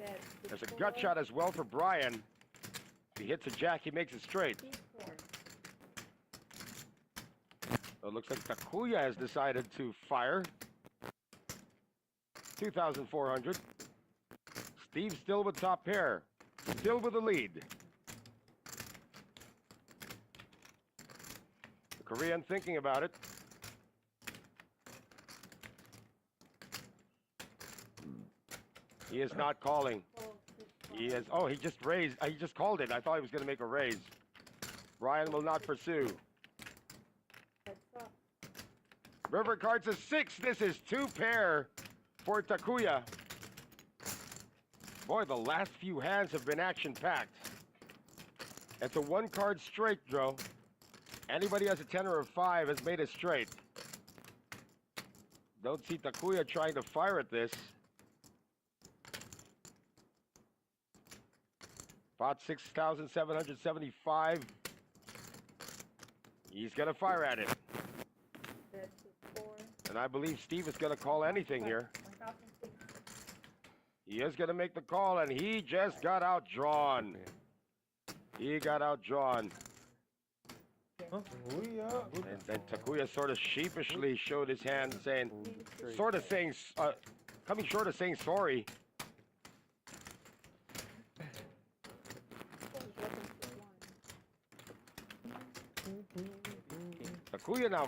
bet, There's a gut shot as well for Brian. If he hits a jack, he makes it straight. 4. So it looks like Takuya has decided to fire. 2,400. Steve still with top pair. Still with the lead. The Korean thinking about it. He is not calling. He is. Oh, he just raised. He just called it. I thought he was going to make a raise. Brian will not pursue. River cards a 6. This is 2 pair for Takuya. Boy, the last few hands have been action-packed. It's a 1-card straight draw. Anybody has a 10 or a 5 has made it straight. Don't see Takuya trying to fire at this. Pot 6,775. He's going to fire at it. And I believe Steve is going to call anything here. He is going to make the call, and he just got outdrawn. He got outdrawn. And Takuya sort of sheepishly showed his hand, saying, coming short of saying sorry. Takuya now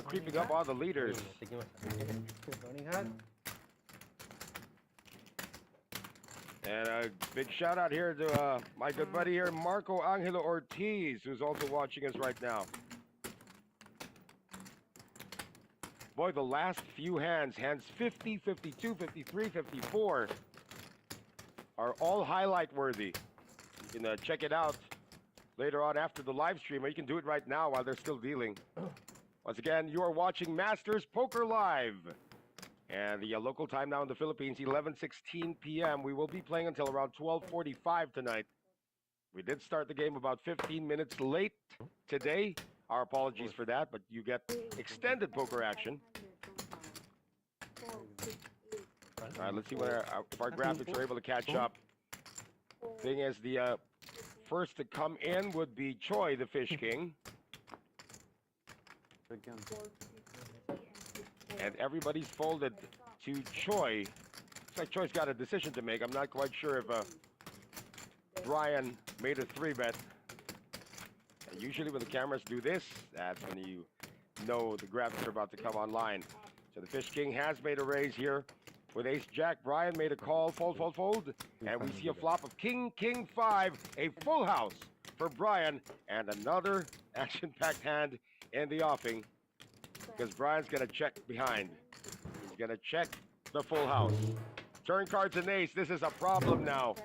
creeping up on the leaders. できましたね。Running hard. And a big shout out here to my good buddy here, Marco Angelo Ortiz, who's also watching us right now. Boy, the last few hands 50, 52, 53, 54, are all highlight worthy. You can check it out later on after the live stream, or you can do it right now while they're still dealing. Once again, you are watching Masters Poker Live. And the local time now in the Philippines, 11:16 p.m. We will be playing until around 12:45 tonight. We did start the game about 15 minutes late today. Our apologies for that, but you get extended poker action. All right, let's see if our graphics are able to catch up. Thing is, the first to come in would be Choi, the Fish King. And everybody's folded to Choi. Looks like Choi's got a decision to make. I'm not quite sure if Brian made a 3-bet. Usually when the cameras do this, that's when you know the graphics are about to come online. So the Fish King has made a raise here with Ace Jack. Brian made a call, fold, fold, fold. And we see a flop of King, King 5, a full house for Brian, and another action-packed hand in the offing. Because Brian's going to check behind. He's going to check the full house. Turn cards an ace. This is a problem now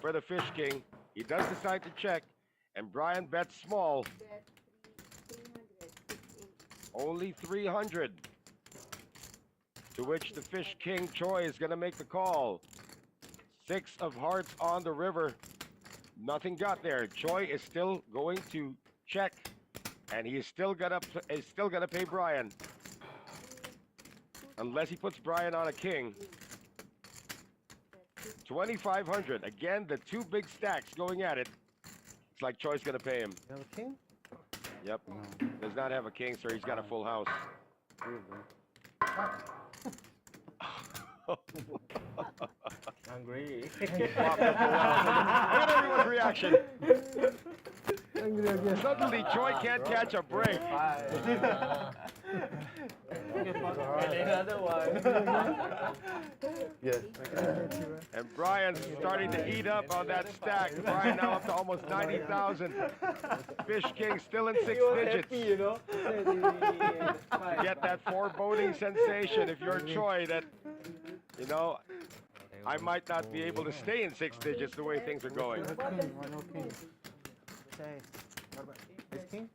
for the Fish King. He does decide to check, and Brian bets small. Only 300. To which the Fish King, Choi, is going to make the call. 6 of hearts on the river. Nothing got there. Choi is still going to check. And he is still gonna pay Brian, unless he puts Brian on a king. 2,500. Again, the two big stacks going at it. It's like Choi's gonna pay him. You have a king? Yep. Does not have a king, sir. He's got a full house. Hungry. Look at everyone's reaction. Suddenly, Choi can't catch a break. Another one. Yes. And Brian's starting to eat up on that stack. Brian now up to almost 90,000. Fish King still in 6 digits. Happy, you know. Get that foreboding sensation if you're Choi that, you know, I might not be able to stay in 6 digits the way things are going. King?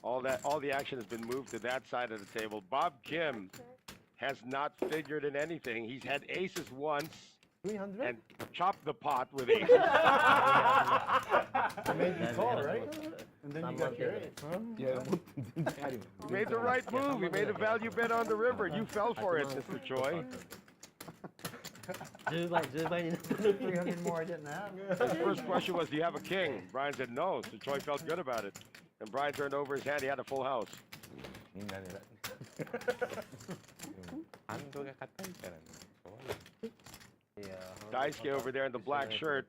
All the action has been moved to that side of the table. Bob Kim has not figured in anything. He's had aces once 300? and chopped the pot with aces. You made the call, right? And then you got curious. He made the right move. He made a value bet on the river. You fell for it, Mr. Choi. 10倍になったのに 300 more I didn't have. His first question was, do you have a king? Brian said no, so Choi felt good about it. And Brian turned over his hand. He had a full house. みんなね。ハンドが硬いからね。Daisuke over there in the black shirt.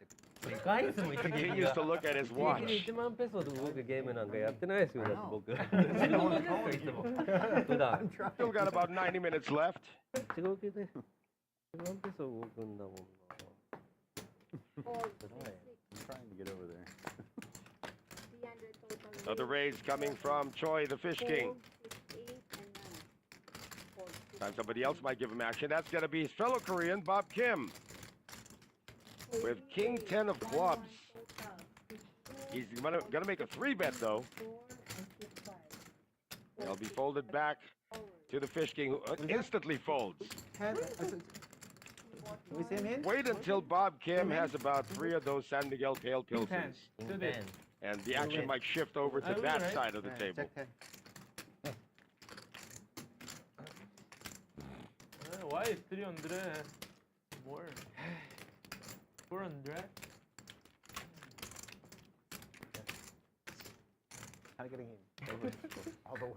回数も言ってゲーム Continues to look at his 1 watch. 1万ペソで動くゲームなんかやってないですよ、だって僕。自動でですよ、いつも。普段。 Still got about 90 minutes left. 違うけど、1万ペソ動くんだもんな。 I'm trying to get over there. Another raise coming from Choi, the Fish King. Time somebody else might give him action. That's going to be his fellow Korean, Bob Kim. With King 10 of clubs. He's going to make a 3-bet, though. He'll be folded back to the Fish King, who instantly folds. We see him in? Wait until Bob Kim has about 3 of those San Miguel Pale Pilsens, To this. and the action might shift over to I will, that right? side of the Yeah, table. check 10. Why is 300 more? 400? Targeting him. All the way.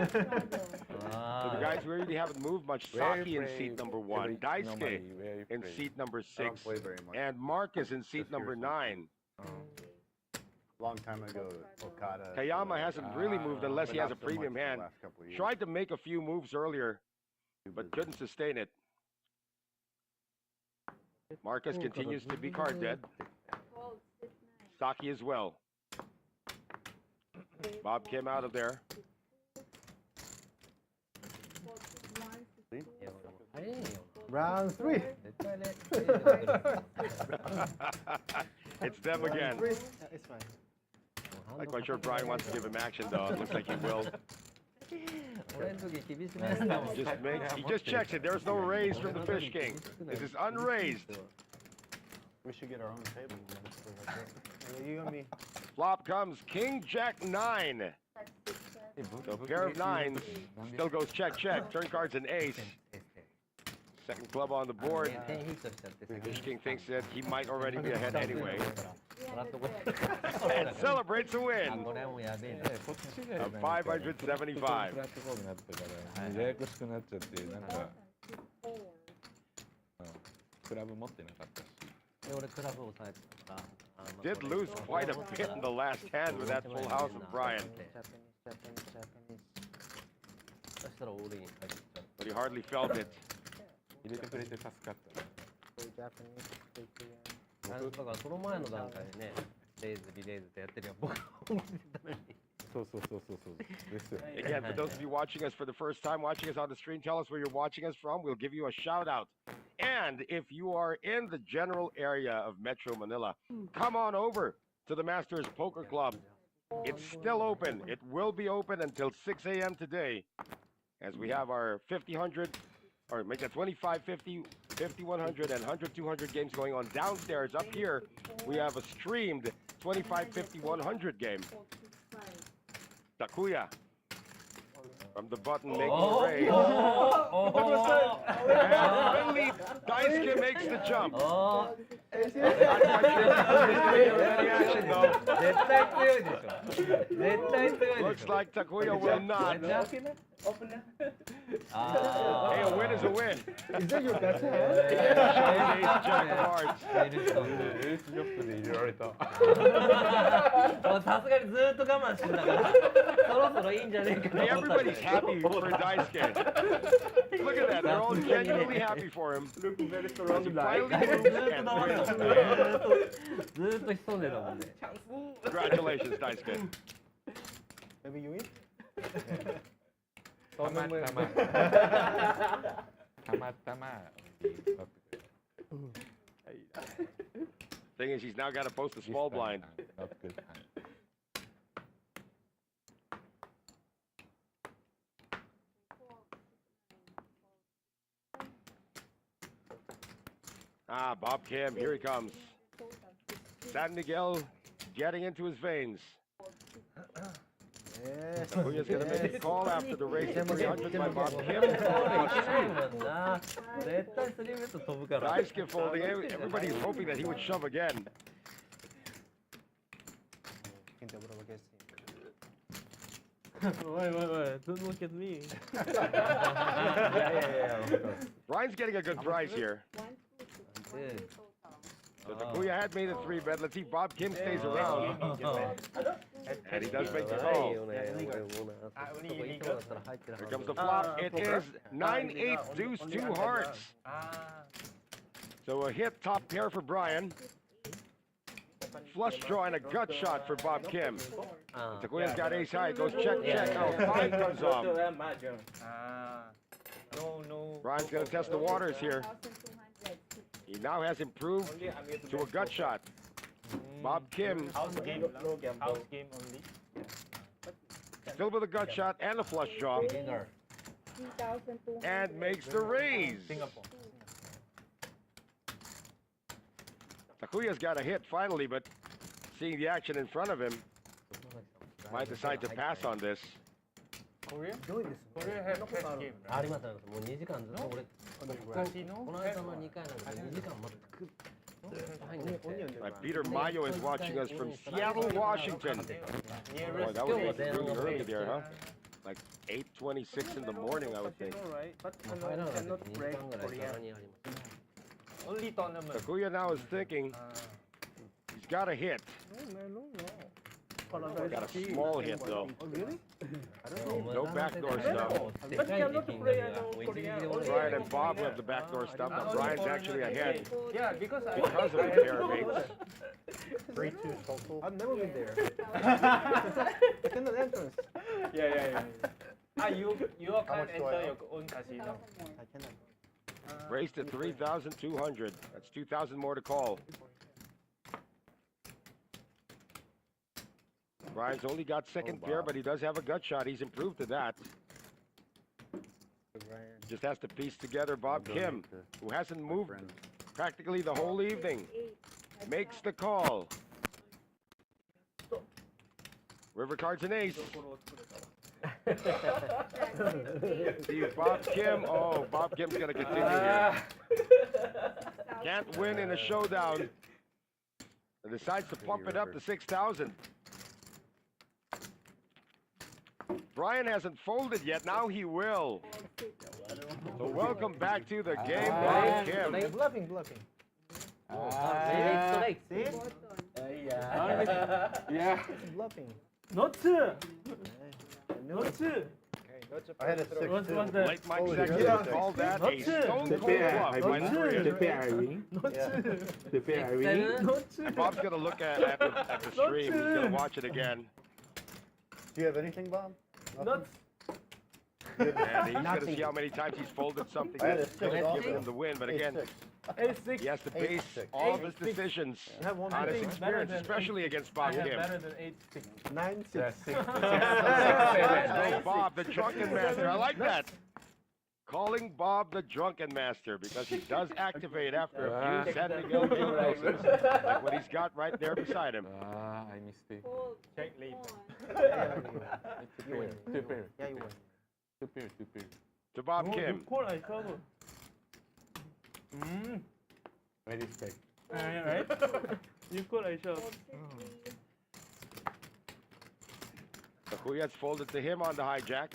So the guys really haven't moved much. Saki in seat number 1, Daisuke in seat number 6, I don't play very much. and Marcus in seat Just number yours. 9. Long time ago, Okada. Kayama hasn't really moved unless but he has a not so much premium in the hand. last couple of years. Tried to make a few moves earlier, Too but busy. couldn't sustain it. Marcus continues to be card dead. Fold, 6, 9. Saki as well. Bob came out of there. Fold, 1, 6, 2. 早いよ Round 3. 絶対ね It's them again. Yeah, it's fine. I'm not quite sure Brian wants to give him action though. Looks like he will. 俺の時厳しめだもん He just checks it. There's no raise from the Fish King. This is unraised. We should get our own table. You and me. Flop comes King Jack 9. That's 6, 7. So pair of 9s still goes check check. Turn cards an ace. Second club on the board. 10ヒットしちゃって先 Fish King thinks that he might already be ahead anyway もらっとこ and celebrates a あ win これはもうやべえな こっちが of なんかフラッ 575. トボールになったからややこしくなっちゃってなんか、クラブ持ってなかったしで俺クラブを抑えてたからあまあ Did これ lose quite a bit in the last hand with that full house of Brian, Japanese. そしたらオールイン入ってきちゃう but he hardly felt it. 入れてくれて助かった Japanese. だからその前の段階でねレイズリレーズってやってるよ僕は思ってたのにそうですよ Again, for those of you watching us for the first time, watching us on the stream, tell us where you're watching us from. We'll give you a shout out. And if you are in the general area of Metro Manila, come on over to the Masters Poker Club. It's still open. It will be open until 6 a.m. today as we have our 50-100, or make it 25-50, 50-100, and 100-200 games going on downstairs. Up here, we have a streamed 25-50-100 game. 4, 6, 5. Takuya from the button making the raise. And finally, Daisuke makes the jump. おー I'm not quite sure if he's going to get any action though. 絶対強いでしょ絶対強いで Looks しょ like Takuya will not. Hey, a win is a win. Is that your best hand? Showing ace jack of hearts. エルソンエースジョップで入れられたもうさすがにずーっと我慢してたからそろそろいいんじゃねえか Hey, な思ったんだ everybody's けど happy for Daisuke. Look at that. They're all genuinely happy for him. Look very As he surrounded finally by. ずーっ moves と and 黙ってた wins. ずーっと潜んでたもんね Congratulations, Daisuke. Maybe you win? たまたまたまたま Thing is, he's now got to post a small blind. Not good. Ah, Bob Kim, here he comes. San Miguel getting into his veins. Yes. Takuya's going to make a call after the race to 300 by Bob Kim. もんな絶対スリーベット飛ぶから Daisuke folding. Everybody's hoping that he would shove again. Can't double up against him. Wait, don't look at me. Brian's getting a good price here. 1, 2, 6, 1 total. So Takuya had made it 3 bet. Let's see if Bob Kim stays around. And he does make the ない call. よね俺もなそこいつもだったら入ってる Here は comes ず the flop. It is 9-8 deuce 2 hearts. So a hit top pair for Brian. Flush draw and a gut shot for Bob Kim. あ Takuya's got ace high. Goes check, check. Oh, 5 comes off. Brian's going to test the waters here. 1,200. He now has improved to a gut shot. Bob Kim House game only. still with a gut shot and a flush draw 3,200. and makes the raise. Takuya's got a hit finally, but seeing the action in front of him, might decide to pass on this. Korea? ひどいですね Korea have chess game, あ right? りますありますもう2時間ずっと俺この間の2回なんか2時間全く入んなくて Peter Mayo is watching us from Seattle, Washington. Boy, that was really early there, huh? Like 8:26 in the morning, I would think. Right? But 入らなかったら cannot 2時 break 間ぐらい Korean. さらにあります Only tournament. Takuya now is thinking he's got a hit. No. Got a small hit though. Oh, really? No backdoor stuff. But cannot play Korean. Brian and Bob have the backdoor stuff. Now Brian's actually ahead Yeah, because I because of the pair mates. 3-2 total. I've never been there. It's in the entrance. Yeah. You can't enter your own casino. I cannot. Raced at 3,200. That's 2,000 more to call. Brian's only got second pair, but he does have a gut shot. He's improved to that. Just has to piece together Bob Kim, who hasn't moved practically the whole evening. Makes the call. River cards an ace. See Bob Kim. Oh, Bob Kim's gonna continue here. Can't win in a showdown. And decides to pump it up to 6,000. Brian hasn't folded yet. Now he will. So welcome back to the game, Bob Kim. He's bluffing. straight See? Yeah. He's bluffing. Not I had a 6 What's too. the Late Mike Sexton called that a stone cold bluff by the Korean. And Bob's gonna look at the stream. He's gonna watch it again. Do you have anything, Bob? not And he's gonna see how many times he's folded something I had a that's 6 also. given him the win. But again, 8-6. he has to Eight, base six. all of his decisions You have one on his thing. experience, especially against I Bob have Kim. better than 8-6. 9-6. Oh, Bob, the drunken master. I like that. Calling Bob the drunken master because he does activate after a few San Miguel doses, like what he's got right there beside him. I missed it. Fold. Check late. You win. Two pair. Yeah, you win. Two pair. To Bob Kim. Call I cover. Very respect. Right? You call I shove. Fold 50. Takuya's folded to him on the hijack.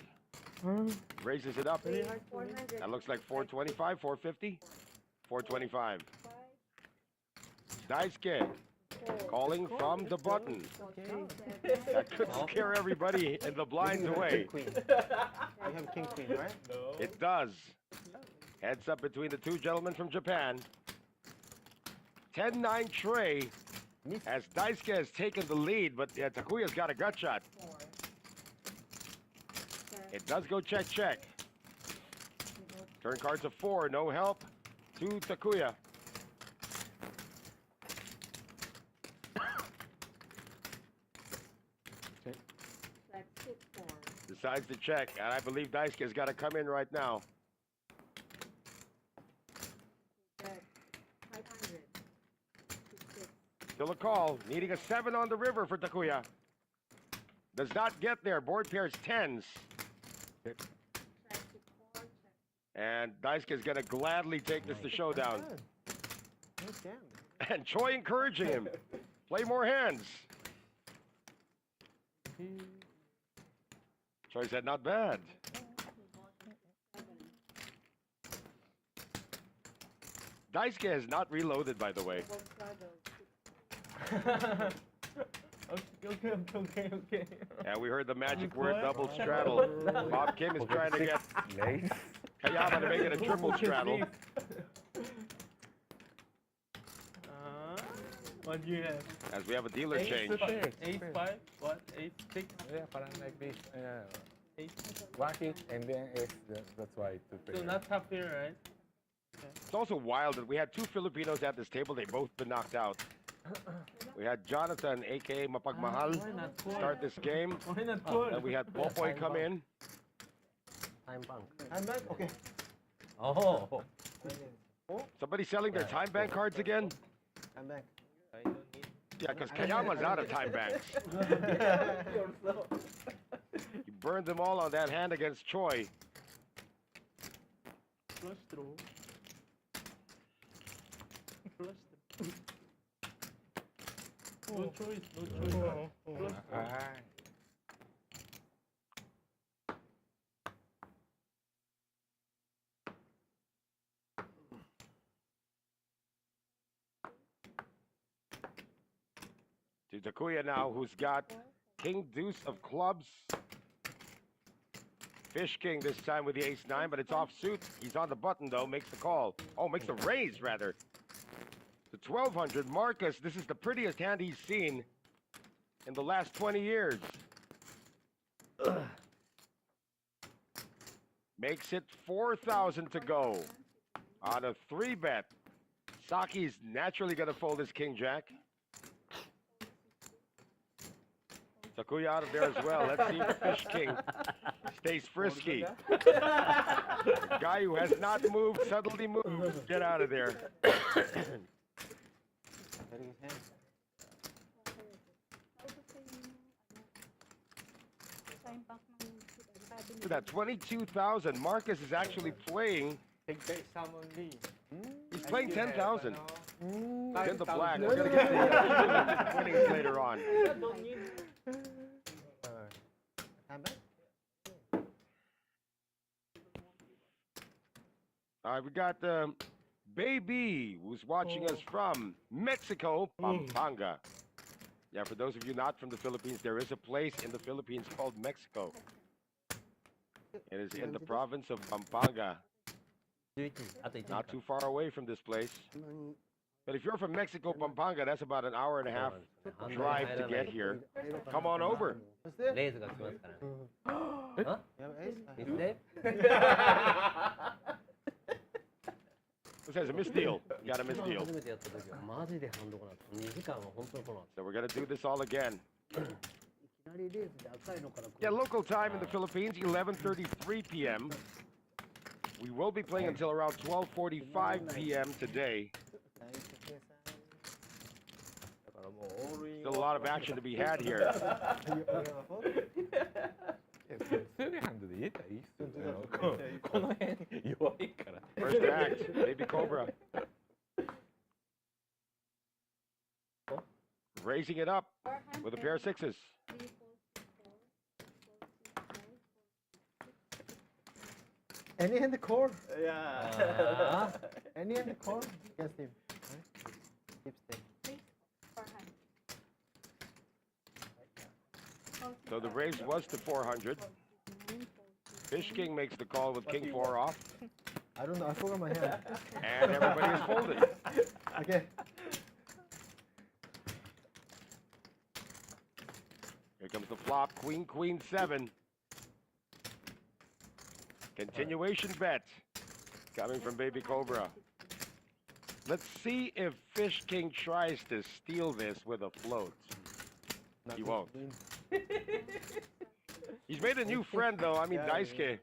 Raises it up. 400. That looks like 425, 450, 425. Daisuke calling from the button. That could scare everybody in the blinds away. Queen. You have king queen, right? It does. Heads up between the two gentlemen from Japan. 10-9 tray as Daisuke has taken the lead, but Takuya's got a gut shot. It does go check. Turn cards of 4, no help to Takuya. That's 6-4. Decides to check, and I believe Daisuke's got to come in right now. That's 500. 6. Still a call, needing a 7 on the river for Takuya. Does not get there, board pairs 10s. Check to call. Check. And Daisuke's gonna gladly take this to showdown. No scam. And Choi encouraging him. Play more hands. Choi said not bad. Daisuke has not reloaded, by the way. Okay. And we heard the magic word double straddle. Bob Kim is trying to get Kayama to make it a triple straddle. What do you have? As we have a dealer change. 8-5? What? 8-6? Yeah, parang like this. 8. 1 hit and then that's why two pair. So not top here, right? It's also wild that we had two Filipinos at this table. They both been knocked out. We had Jonathan, aka Mapagmahal, Why not call? start this game. Why not call? Then we had Popoy come in. time bank I'm back. Okay. oh Somebody selling their time bank cards again? I'm back. Yeah, because Kayama's out of time banks. You burned them all on that hand against Choi. Flush draw. Flush draw. No choice, no choice. Flush draw. To Takuya now, who's got King Deuce of clubs. Fish King this time with the ace-9, but it's off suit. He's on the button though, makes the call. Oh, makes the raise rather. The 1200, Marcus, this is the prettiest hand he's seen in the last 20 years. Makes it 4,000 to go on a 3-bet. Saki's naturally gonna fold his King Jack. Takuya out of there as well. Let's see if Fish King stays frisky. The guy who has not moved suddenly moves. Get out of there. Look at that, 22,000. Marcus is actually playing. He's playing 10,000. He's in the black. We're going to get the winnings later on. All right, we got Baby, who's watching us from Mexico, Pampanga. Yeah, for those of you not from the Philippines, there is a place in the Philippines called Mexico. It is in the province of Pampanga. Not too far away from this place. But if you're from Mexico, Pampanga, that's about an hour and a half drive to get here. Come on over. レーズが来ますからね。ミステ This has a misdeal. You got a misdeal. 初めてやった時はマジでハンドコナー2時間は本当に来なかっ So we're going to do this all again. た。いきなりレーズで赤いのから来 Yeah, る。 local time in the Philippines, 11:33 p.m. We will be playing until around 12:45 p.m. today. Still a lot of action to be had here. スリーハンドで言えたらいいっすよね。この辺弱いから。 First act, Baby Cobra. Raising it up with a pair of sixes. Any in the court? Yeah. Any in the court? Against him. Keep staying. So the raise was to 400. Fish King makes the call with King 4 off. I don't know. I forgot my hand. And everybody is folded. Okay. Here comes the flop, Queen, Queen 7. Continuation bet coming from Baby Cobra. Let's see if Fish King tries to steal this with a float. He won't. He's made a new friend though. I mean, Daisuke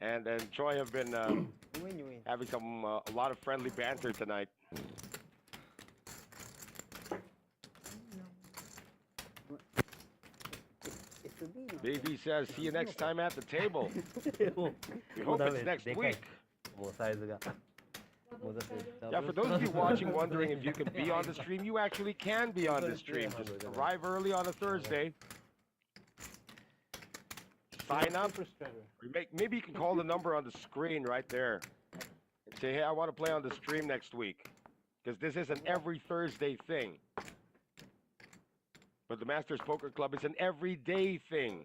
and Choi have been You win, you win. having some a lot of friendly banter tonight. Baby says, see you next time at the table. We hope it's next week. もうサイズが。もうだってダブ Yeah, ル for those of you watching wondering if you can be on the stream, you actually can be on the stream. Just arrive early on a Thursday. Sign up. Maybe you can call the number on the screen right there. And say, hey, I want to play on the stream next week. Because this is an every Thursday thing. But the Masters Poker Club is an everyday thing.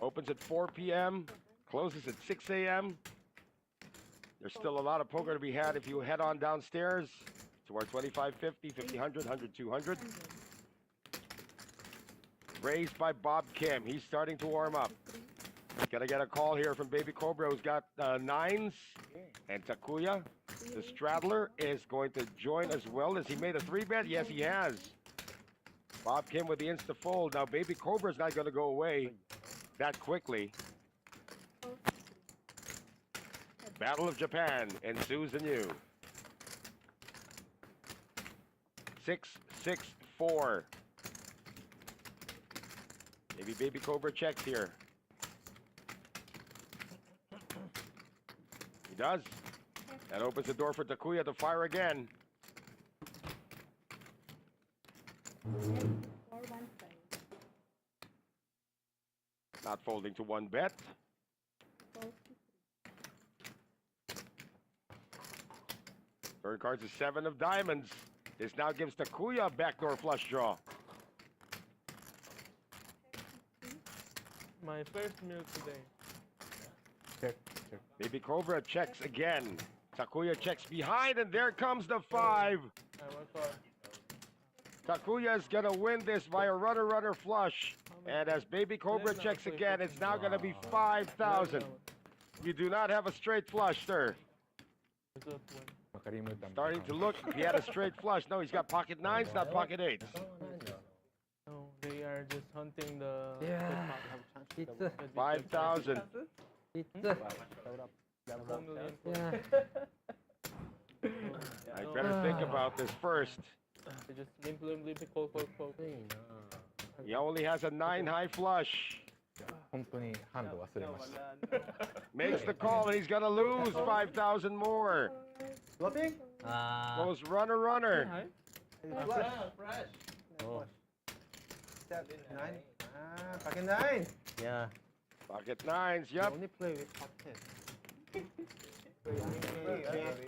Opens at 4 p.m., closes at 6 a.m. There's still a lot of poker to be had if you head on downstairs to our 2550, 50, 100, 100, 200. Raised by Bob Kim. He's starting to warm up. Gonna get a call here from Baby Cobra, who's got nines. And Takuya, the straddler, is going to join as well. Has he made a 3-bet? Yes, he has. Bob Kim with the insta-fold. Now, Baby Cobra's not going to go away that quickly. Battle of Japan ensues anew. 6 6-4. Maybe Baby Cobra checks here. He does. That opens the door for Takuya to fire again. 415. Not folding to one bet. 423. Third card's a 7 of diamonds. This now gives Takuya a backdoor flush draw. My first meal today. Check, check. Baby Cobra checks again. Takuya checks behind, and there comes the 5. I went for Takuya is gonna win this by a runner flush. And as Baby Cobra checks again, it's now gonna be 5,000. You do not have a straight flush, sir. Starting to look, if he had a straight flush. No, he's got pocket 9s, not pocket 8s. No, they are just hunting the. Yeah. It's 5,000. it's 4 million. yeah. I better think about this first. They just limp, call. He only has a 9 high flush. 本当にハンド忘れました。 Makes the call, and he's gonna lose 5,000 more. Flopping? Goes runner. Hi. Fresh. Oh. Step 9. Pocket 9. Yeah. Pocket 9s, yep. Only play with pocket.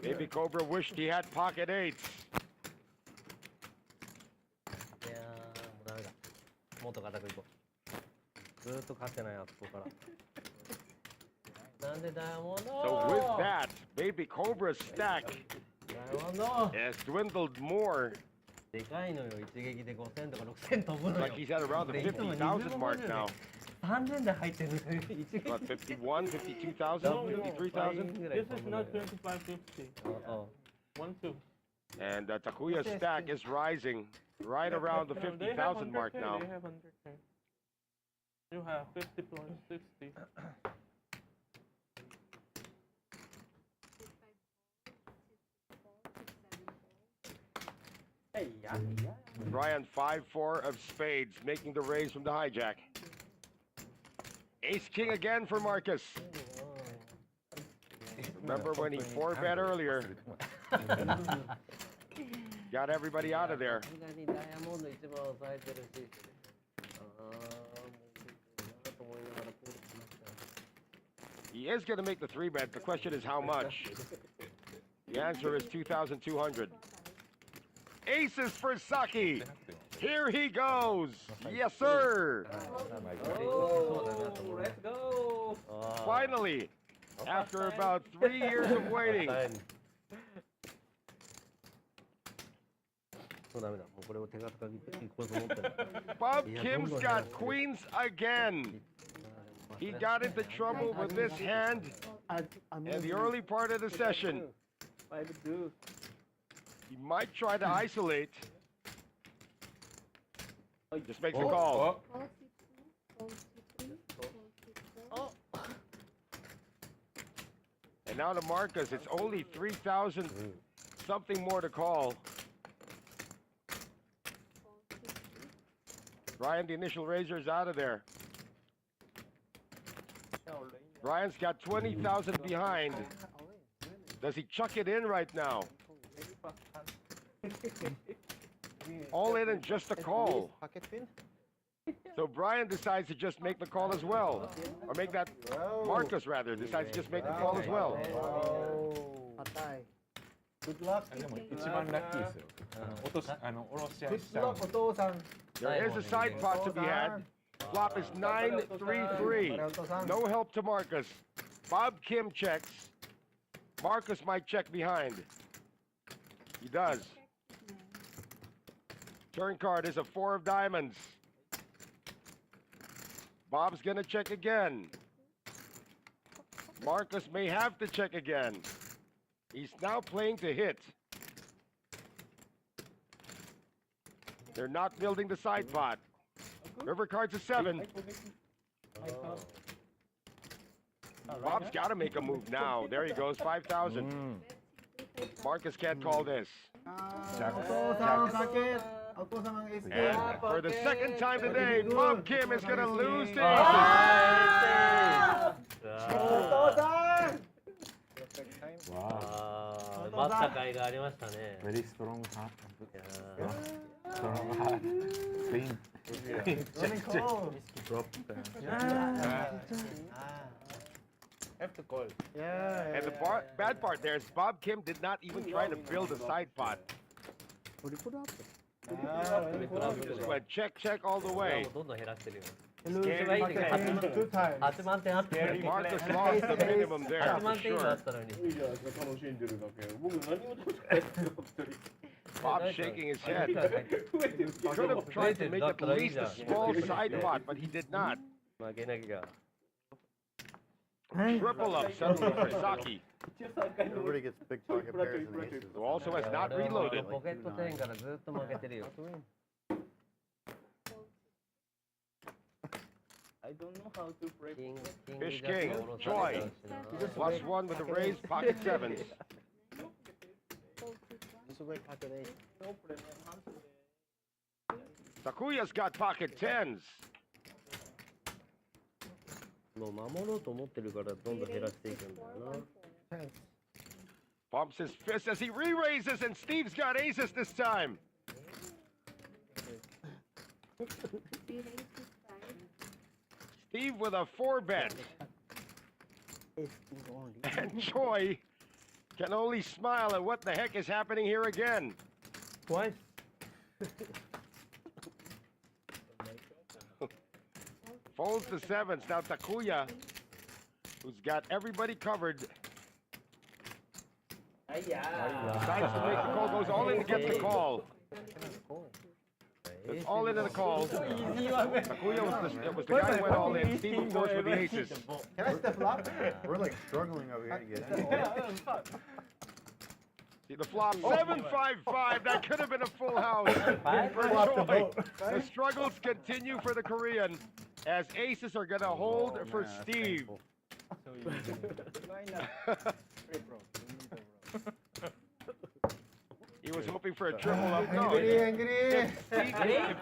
Baby Cobra wished he had pocket 8s. いやー、もうダメだ。もっと固くいこう。ずーっと勝ってないあそこから。なんでダイヤモンド So with that, Baby Cobra's stack ダイヤモンド has dwindled more. でかいのよ、一撃で5000とか6000飛ぶのよ。 Like he's at around the 50,000 mark now. 3000で入ってるのよ、一撃。 What, 51, 52,000, 53,000? This is not 2550. 1-2. And Takuya's stack is rising right around the No, they have 50,000 mark 100K, now. They have 100K. You have 50 plus 60. Hey, yeah. Brian 5-4 of spades, making the raise from the hijack. Ace King again for Marcus. Remember when he 4-bet earlier? Got everybody out of there. さすがにダイヤモンド一番抑えてるし。もうと思いながらポールしました。 He is going to make the 3-bet. The question is how much? The answer is 2,200. Aces for Saki. Here he goes. Yes, sir. Oh, let's go. Finally, after about 3 years of waiting. そうダメだ。もうこれを手堅くいこうと思ってる。 Bob Kim's got queens again. He got into trouble with this hand in the early part of the session. 5-2. He might try to isolate. Just makes the call. 462, 464. And now to Marcus, it's only 3,000 something more to call. Brian, the initial raiser is out of there. Brian's got 20,000 behind. Does he chuck it in right now? All in and just a call. Pocket pin? So Brian decides to just make the call as well. Or make that, Marcus rather, decides to just make the call as well. Good luck. でも一番ラッキーですよ。落とし下ろし合い Good しちゃうん luck, で。お父さん。 There is a side pot to be had. Flop is 9-3-3. No help to Marcus. Bob Kim checks. Marcus might check behind. He does. Turn card is a 4 of diamonds. Bob's gonna check again. Marcus may have to check again. He's now playing to hit. They're not building the side pot. River card's a 7. Bob's got to make a move now. There he goes, 5,000. Marcus can't call this. お父さん、酒。And for the second time today, Bob Kim is going to lose the aces. 待った甲斐がありましたね。 Very strong heart. いや Strong heart. Clean. Check. Drop. Have to call. And the bad part there is Bob Kim did not even try to build a side pot. Just went check all the ー way. もうどんどん減らしてるよ。 Scary. 8万点あって。 Marcus lost the minimum there 8 for 万点以上あ sure. ったのに。いいじゃないですか、楽しんでるだけ。僕何も楽しくないですよ、本当に。 Bob shaking his head. 増えてる。 Could have tried to make at least a small side pot, but he did not. 負けなきゃ。 Triple up suddenly for Saki, 一応3回の Everybody gets big pocket pairs and aces. who also has not 俺は reloaded. ポケット10からずっと負けてるよ。 I don't know how to break. キング Fish ジャッ King, ク下ろされたしな。 +1 with the raise, pocket sevens. No premium hands. Takuya's got pocket tens. もう守ろうと思ってるからどんどん減らしていくんだよな。 Pumps his fist as he re-raises, and Steve's got aces this time. Steve with a 4-bet. And Choi can only smile at what the heck is happening here again. Twice. Folds the sevens. Now Takuya, who's got everybody covered, decides to make the call, goes all in to get the call. It's all into the call. Takuya was the guy who went all in. Steve, of course, with the aces. Can I step up? We're like struggling over here to get in. See the flop. 7-5-5. That could have been a full house for Choi. The struggles continue for the Korean as aces are going to hold for Steve. He was hoping for a triple up. No, if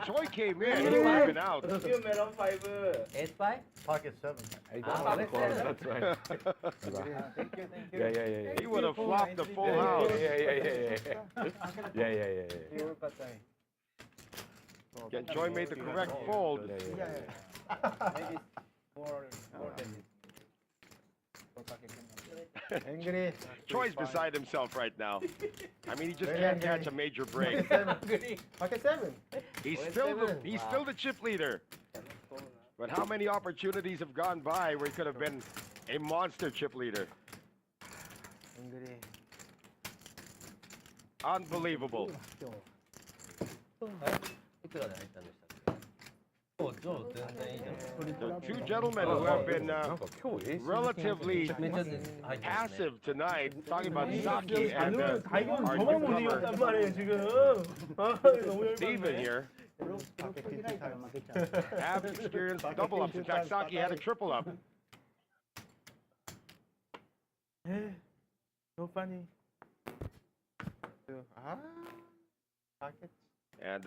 Choi came in, he would have been out. You melon 5. エースパイ Pocket seven. Ah, Of course, that's right. Yeah. He would have flopped the full house. Yeah. Again, Choi made the correct fold. Maybe 4 Angry. Choi's beside himself right now. I mean, he just can't catch a major break. Pocket 7. He's still the chip leader. But how many opportunities have gone by where he could have been a monster chip leader? Angry. Unbelievable. いくらで入ったんでしたっけ？お、ジョー全然いいじゃん。 The two gentlemen who have been なんか今日 relatively めっちゃ入ってますね。 passive tonight, talking about Saki and our 저만 못 newcomer 이겼단 말이에요 지금. 아 너무 Steven 열받네. here. Pocket 55. Have experienced double ups. In fact, Saki had a triple up. So funny. Pocket. And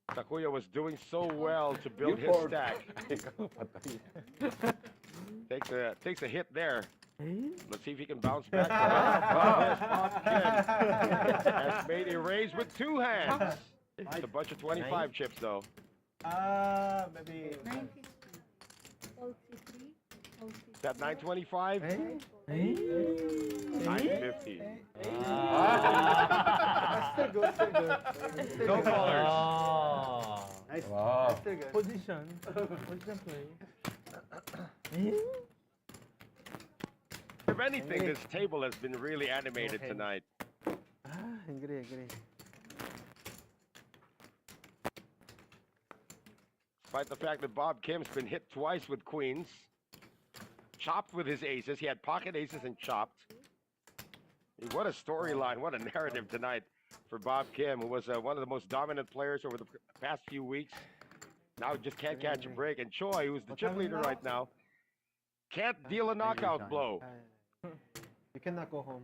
Takuya was doing so well to build his stack. Takes a hit there. Let's see if he can bounce back. Has made a raise with two hands. It's a bunch of 25 chips though. Maybe. Is that 925? 950. Still good. No callers. あ Nice. Wow. Still good. Position play. If anything, this table has been really animated tonight. Angry. Despite the fact that Bob Kim's been hit twice with queens, chopped with his aces. He had pocket aces and chopped. What a storyline, what a narrative tonight for Bob Kim, who was one of the most dominant players over the past few weeks. Now just can't catch a break. And Choi, who's the chip leader right now, can't deal a knockout blow. You cannot go home.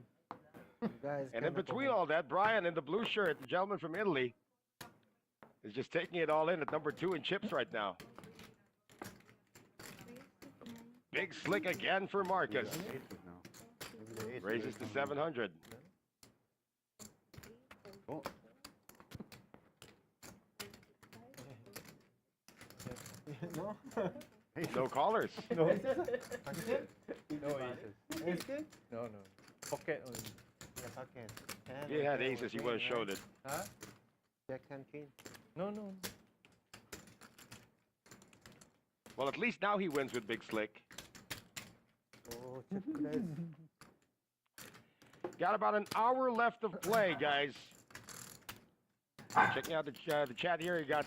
You guys And in cannot go between home. all that, Brian in the blue shirt, the gentleman from Italy, is just taking it all in at number 2 in chips right now. Big slick again for Marcus. Raises to 700. Oh, No? No callers. No. No aces. No, no. Pocket only. Yeah, pocket. If you had aces, you would have showed it. Huh? Jack and king. No, no. Well, at least now he wins with Big Slick. Oh, check this. Got about an hour left of play, guys. Checking out the chat here. You got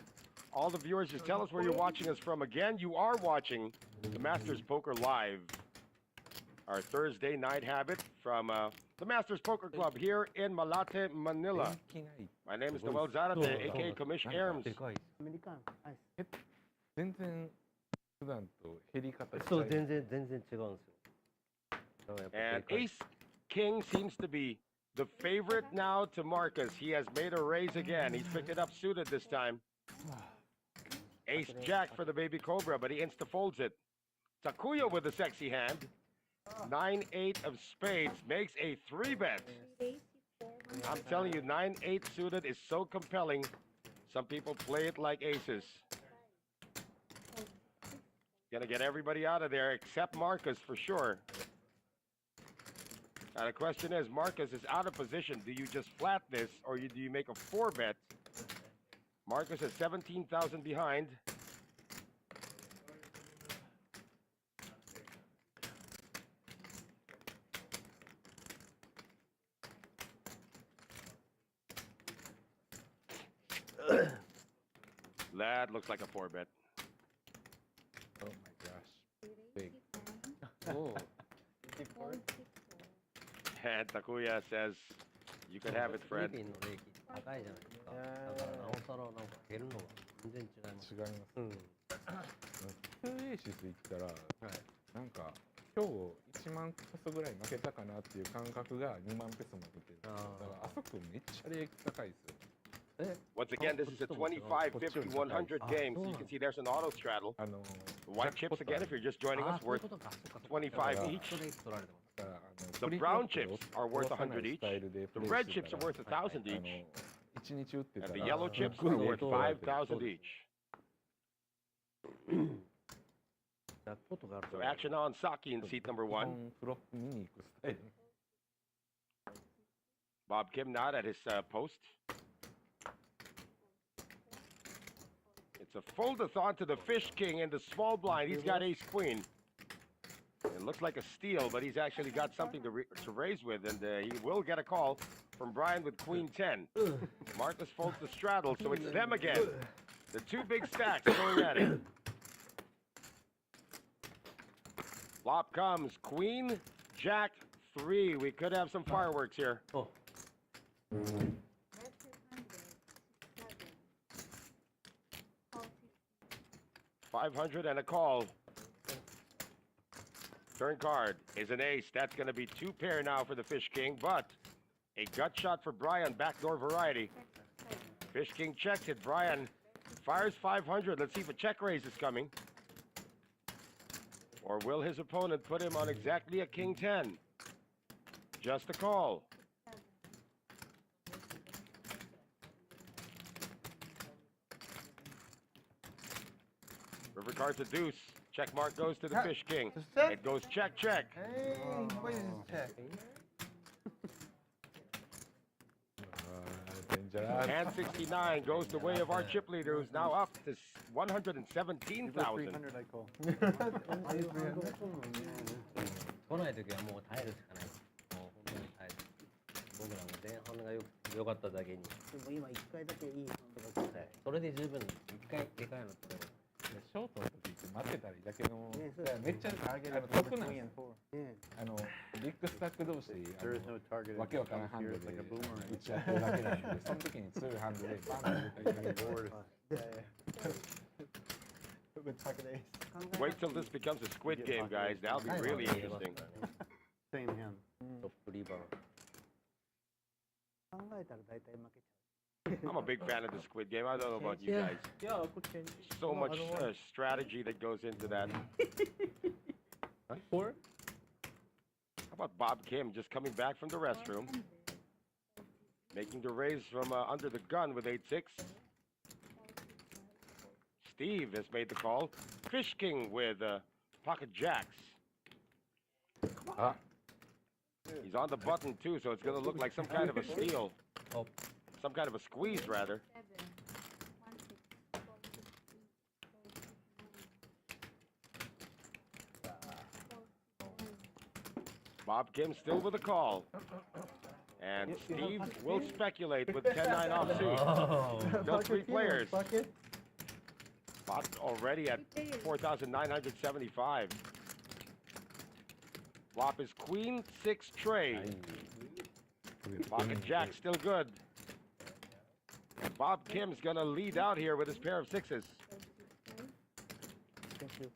all the viewers. Just tell us where you're watching us from. Again, you are watching the Masters Poker Live, our Thursday night habit from the Masters Poker Club here in Malate, Manila. My name is Noel Zarate, aka Commish Arms. アメリカン。はい。全然普段と減り方そう、全然違うんですよ。だからやっぱ And 正解 Ace King seems to be the favorite now to Marcus. He has made a raise again. He's picked it up suited this time. Ace Jack for the baby Cobra, but he insta-folds it. Takuya with a sexy hand. 9-8 of spades makes a 3-bet. I'm telling you, 9-8 suited is so compelling. Some people play it like aces. Gonna get everybody out of there except Marcus for sure. Now the question is, Marcus is out of position. Do you just flat this, or do you make a 4-bet? Marcus is 17,000 behind. That looks like a 4-bet. Oh my gosh. Big. Oh. And Takuya says, you can have it, フィリ friend. ピンの利益高いじゃないですか。だからなおさらなんか減るのが全然違います。違います。うん。普通エーシス行ったら、なんか今日1万ペソぐらい負けたかなっていう感覚が2万ペソ負けてる。だからあそこめっちゃ利益高いですよ。 Once again, this is a 25, 50, 100 game, so you can see there's an auto straddle. The white chips, again, if you're just joining us, worth 25 each. The brown chips are worth 100 each. The red chips are worth 1,000 each. And the yellow chips are worth 5,000 each. So action on Saki in seat number 1. Bob Kim not at his post. It's a fold-a-thon to the Fish King in the small blind. He's got ace queen. It looks like a steal, but he's actually got something to raise with, and he will get a call from Brian with queen 10. Marcus folds the straddle, so it's them again. The two big stacks going at it. Flop comes queen, jack, 3. We could have some fireworks here. Oh. 500 and a call. Turn card is an ace. That's going to be 2 pair now for the Fish King, but a gut shot for Brian, backdoor variety. Fish King checks it. Brian fires 500. Let's see if a check raise is coming. Or will his opponent put him on exactly a king 10? Just a call. River card to deuce. Check mark goes to the Fish King. It goes check, check. Hey, what is check? And 69 goes the way of our chip leader, who's now up to 117,000. 300 I call. 来ないときはもう耐えるしかない。もう本当に耐える。僕らも前半が良かっただけに。でも今1回だけいいハンドが来て、それで十分1回でかいのって。ショートの時って待ってたりだけの、めっちゃ得なんですよ。ビッグスタック同士でわけわからんハンドで打ち合ってるだけなんで、その時に強いハンドでバンと入れたりとか。Wait till this becomes a squid game, guys. That'll be really interesting. Same hand. トップリバー。考えたら大体負けちゃう。I'm a big fan of the Squid Game. I don't know about you Yeah. guys. Yeah, I could change. So No, much I don't want. strategy that goes into that. 4? How about Bob Kim just coming back from the restroom, making the raise from under the gun with 8-6. Steve has made the call. Fish King with pocket jacks. Ah. He's on the button too, so it's going to look like some kind of a steal. Oh. Some kind of a squeeze, rather. 7, 1, 6, 4, 6, 9. Bob Kim still with a call. And Steve will speculate with 10-9 offsuit. Oh. Still 3 players. Pocket. Bot already at 4,975. Flop is Queen 6 trade. Pocket jack still good. And Bob Kim's gonna lead out here with his pair of 6s. Thank you.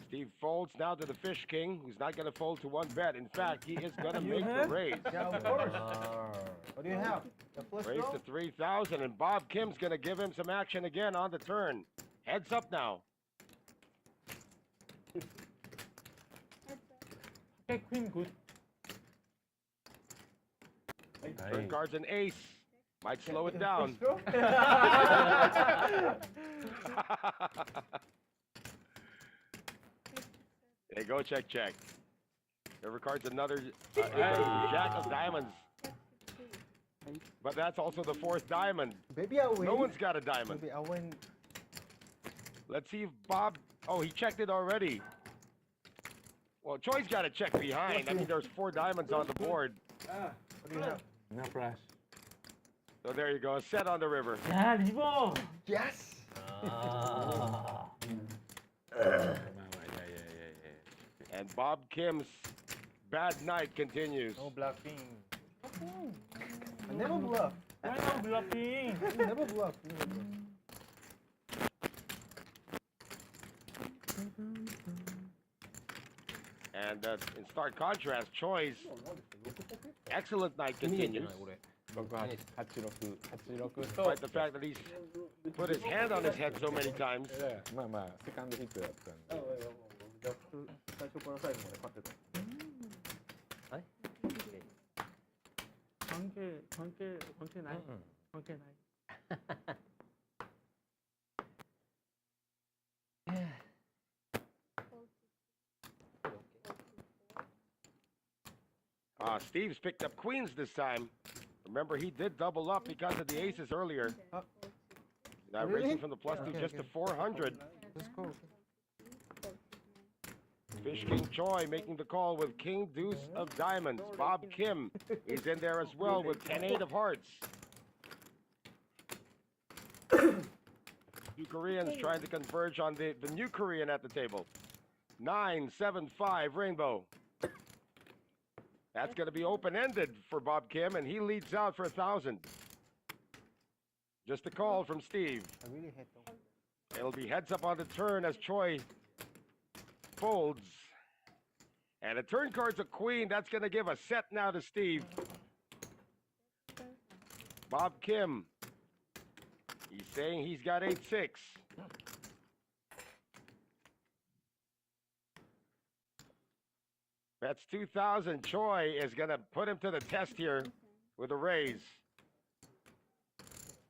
Steve folds now to the Fish King, who's not gonna fold to 1 bet. In fact, he is gonna make the raise. Yeah, of course. What do you have? The flush Raise draw? to 3,000, and Bob Kim's gonna give him some action again on the turn. Heads up now. Okay, queen good. Turn card's an ace. Might slow it down. There you go, check, check. River card's another jack of diamonds. But that's also the 4th diamond. Maybe I'll win. No one's got a diamond. Maybe I'll win. Let's see if Bob... Oh, he checked it already. Well, Choi's got to check behind. I mean, there's 4 diamonds on the board. What do you have? No flash. So there you go, a set on the river. 야, 리버. Yes! Ah. And Bob Kim's bad night continues. No bluffing. I never bluff. Why not bluffing? Never bluff. Never bluff. And in stark contrast, Choi's excellent night continues. 僕は86と Despite the fact that he's put his hand on his head so many times. まあまあセカンドヒットだったんで最初から最後まで勝ってた。はい。関係ない。関係ない。 Steve's picked up queens this time. Remember, he did double up because of the aces earlier. Now Really? raising from the plus 2 Okay, just okay. to 400. Let's go. Fish King Choi making the call with King Deuce of diamonds. Bob Kim is in there as well with 10-8 of hearts. Two Koreans trying to converge on the new Korean at the table. 9-7-5 rainbow. That's going to be open-ended for Bob Kim, and he leads out for 1,000. Just a call from Steve. I really hate them. It'll be heads up on the turn as Choi folds. And a turn card's a queen. That's going to give a set now to Steve. Bob Kim. He's saying he's got 8-6. That's 2,000. Choi is going to put him to the test here with a raise.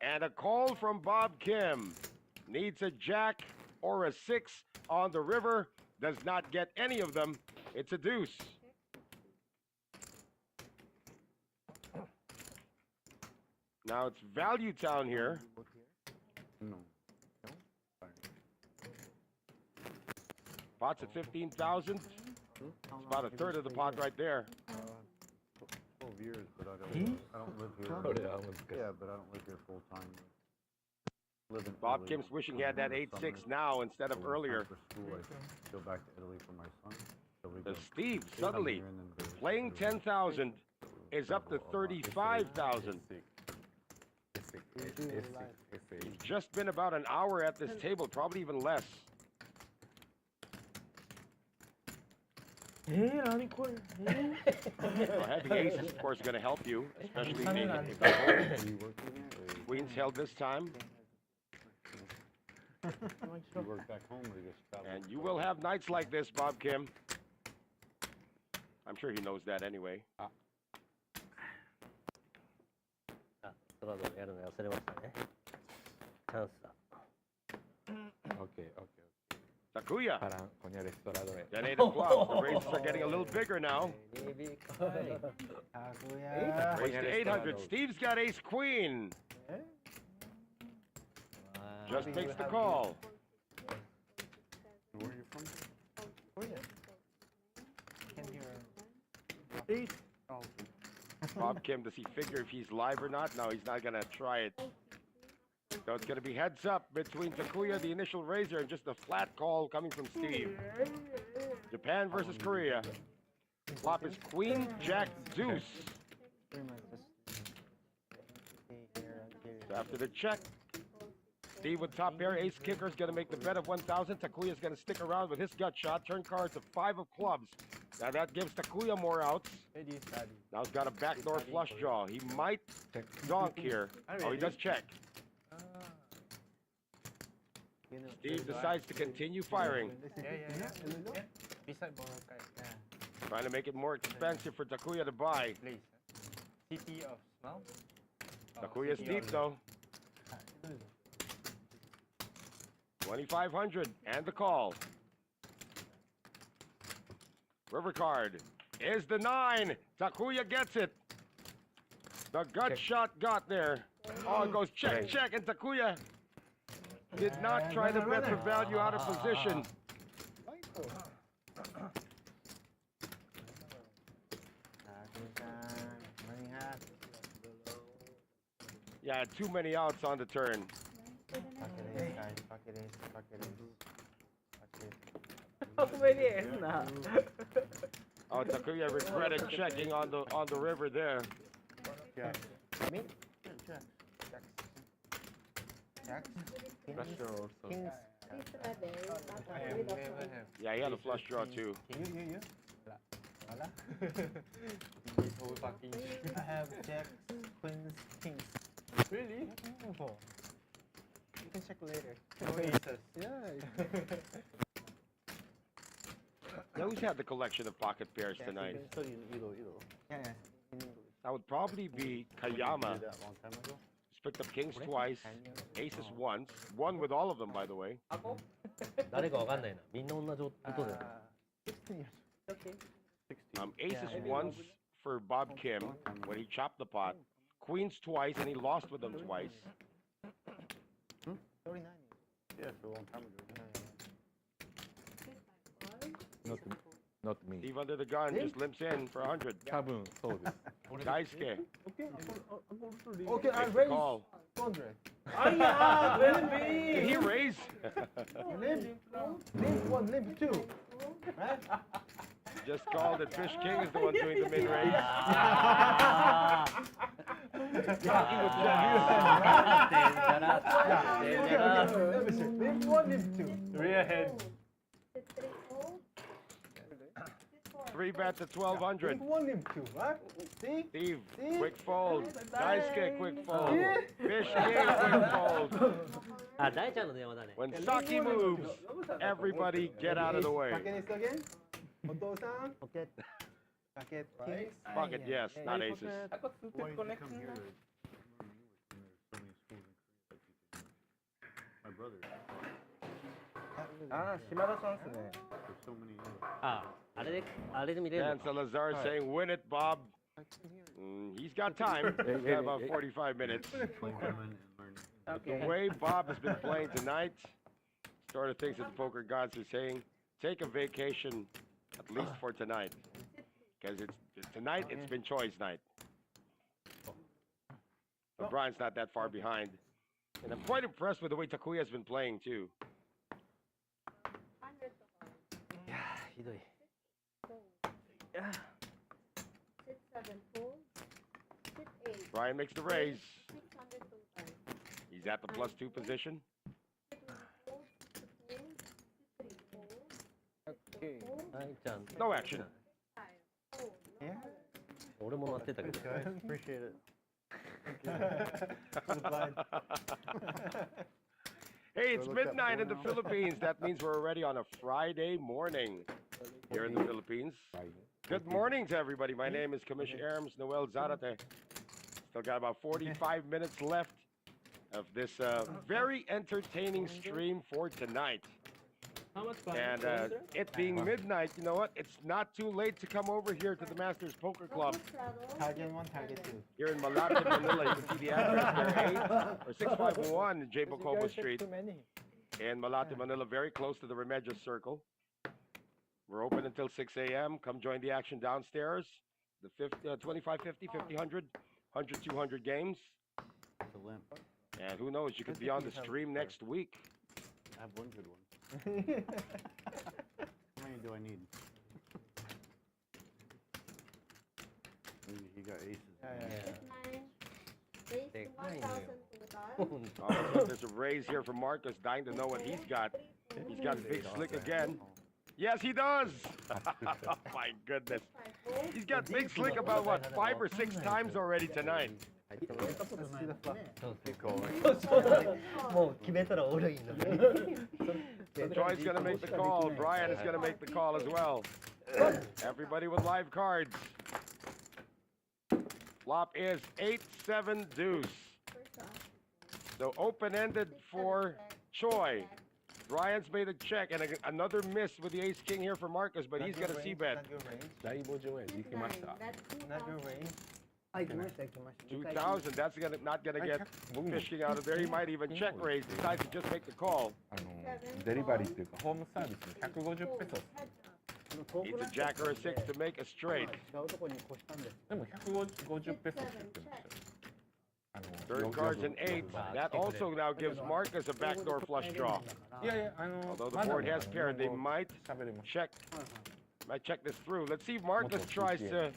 And a call from Bob Kim. Needs a jack or a 6 on the river. Does not get any of them. It's a deuce. Now it's Value Town here. No. Pot's at 15,000. It's about a third of the pot right there. 12 years, but I don't live here. Yeah, but I don't live here full time. Live in Bob Italy. Kim's wishing he had that In the 8-6 summer, now instead of so when it's time earlier. For school, I go back to Italy for my son. So we The go Steve come suddenly here and then visit playing every week. 10,000 is up to 35,000. He's just been about an hour at this table, probably even less. 라니콜. Well, having aces, of course, is going to help you, especially being Are you working there? Or Queens held this time. you work back home or you just travel? And you will have nights like this, Bob Kim. I'm sure he knows that anyway. あ、ストラドやるの忘れましたね。チャンスだ。OK OK Takuya. パランコニャレストラドへ That eight of clubs. The raises are getting a little bigger now. Maybe. Raised to 800. Steve's got ace queen. Just makes the call. Where are you from? Bob Kim, does he figure if he's live or not? No, he's not going to try it. So it's going to be heads up between Takuya, the initial raiser, and just a flat call coming from Steve. Japan versus Korea. Flop is queen, jack, deuce. So after the check, Steve with top pair, ace kicker is going to make the bet of 1,000. Takuya is going to stick around with his gut shot. Turn card to 5 of clubs. Now that gives Takuya more outs. Now he's got a backdoor flush draw. He might donk here. Oh, he does check. Steve decides to continue firing. Trying to make it more expensive for Takuya to buy. City of Smell. Takuya's deep though. 2,500 and the call. River card is the 9. Takuya gets it. The gut shot got there. Oh, it goes check, check, and Takuya did not try to bet the value out of position. Yeah, too many outs on the turn. Oh, Takuya regretted checking on the river there. Yeah, he had a flush draw too. You. I have jacks, queens, kings. Really? You can check later. Yeah. They always had the collection of pocket pairs tonight. Yeah. That would probably be Kayama. Did that a long time ago? He's picked up kings twice, aces once, won with all of them, by the way. 誰かわかんないな。みんな同じことで。 16 years. Aces once for Bob Kim when he chopped the pot, queens twice, and he lost with them twice. 39 years. Yeah, it's a long time ago. Not me Steve under the gun just limps in for 100. 多分そうです Daisuke Okay, I makes the raise call. 200. Did he raise? Limp 1, limp 2. Right? Just called it. Fish King is the one doing the mid raise. Limp 1, limp 2. Rear head. 3 bets at 1,200. Limp 1, limp 2, right? See? Steve, quick fold. Daisuke, quick fold. Fish King, quick fold. あ、大ちゃんの電話だね。 When Saki moves, everybody get out of the way. Packet again. Oto-san. Pocket. Packet, right? Pocket, yes, not aces. Why did you come here to learn English when there's so many schools in Korea that you can... My brother, there's so many... あ、あれで見れる Dan のか。 Salazar saying, win it, Bob. He's got time. He's got about 45 minutes. Play women and learn The way Bob has been playing tonight, sort of things that the poker gods are saying, take a vacation, at least for tonight. Because tonight, it's been choice night. But Brian's not that far behind. And I'm quite impressed with the way Takuya has been playing, too. いやー、ひどい。 Sit 7 fold. Sit 8. Brian makes the raise. 600 total. He's at the +2 position. Sit 1 fold. Sit 4. Sit 3 fold. はいちゃん No action. Yeah. 俺もなってたけど Guys, appreciate it. Hey, it's look that midnight in the porno. Philippines. That means we're already on a Friday morning here in the Philippines. Good morning to everybody. My name is Commissioner Erms Noel Zarate. Still got about 45 minutes left of this very entertaining stream for tonight. How much And it being midnight, you know what? It's not too late to come over here to the Masters Poker Club Target 1, target 2. here in Malate, Manila. You can see the address there, 8 or 651 J. Bocobo Street Too many. in Malate, Manila, very close to the Remedios Circle. We're open until 6 a.m. Come join the action downstairs. The 25, 50, 50, 100, 100, 200 games. It's a limp. And who knows, you could be on the stream next week. I have one good one. How many do I need? Maybe he got aces. Take mine. 1,000 Oh, there's a raise here for Marcus, dying to know what he's got. He's got Big Slick again. Yes, he does. Oh, my goodness. He's got Big Slick about, what, 5 or 6 times already tonight. Let's see the flop. Keep going. もう決めたらおるいの Troy's going to make the call. Brian is going to make the call as well. Everybody with live cards. Flop is 8-7 deuce. So open-ended for Choi. Brian's made a check and another miss with the ace-king here for Marcus, but he's got a C-bet. Not your range. 大墓場へ行きました。 Not your range. はい来ました来ました 2,000, that's not gonna get fishing out of there. He might even check raise, decides to just make the call. デリバリーっていうかホームサービスに150ペソ。 Needs a jack or a 6 to make a straight. 違うとこに越したんです。でも150ペソって言ってましたよ。Third card's an 8. That also now gives Marcus a backdoor flush draw. いやいや、 Although the board has paired, they might 喋れます。 check this through. Let's see if Marcus tries to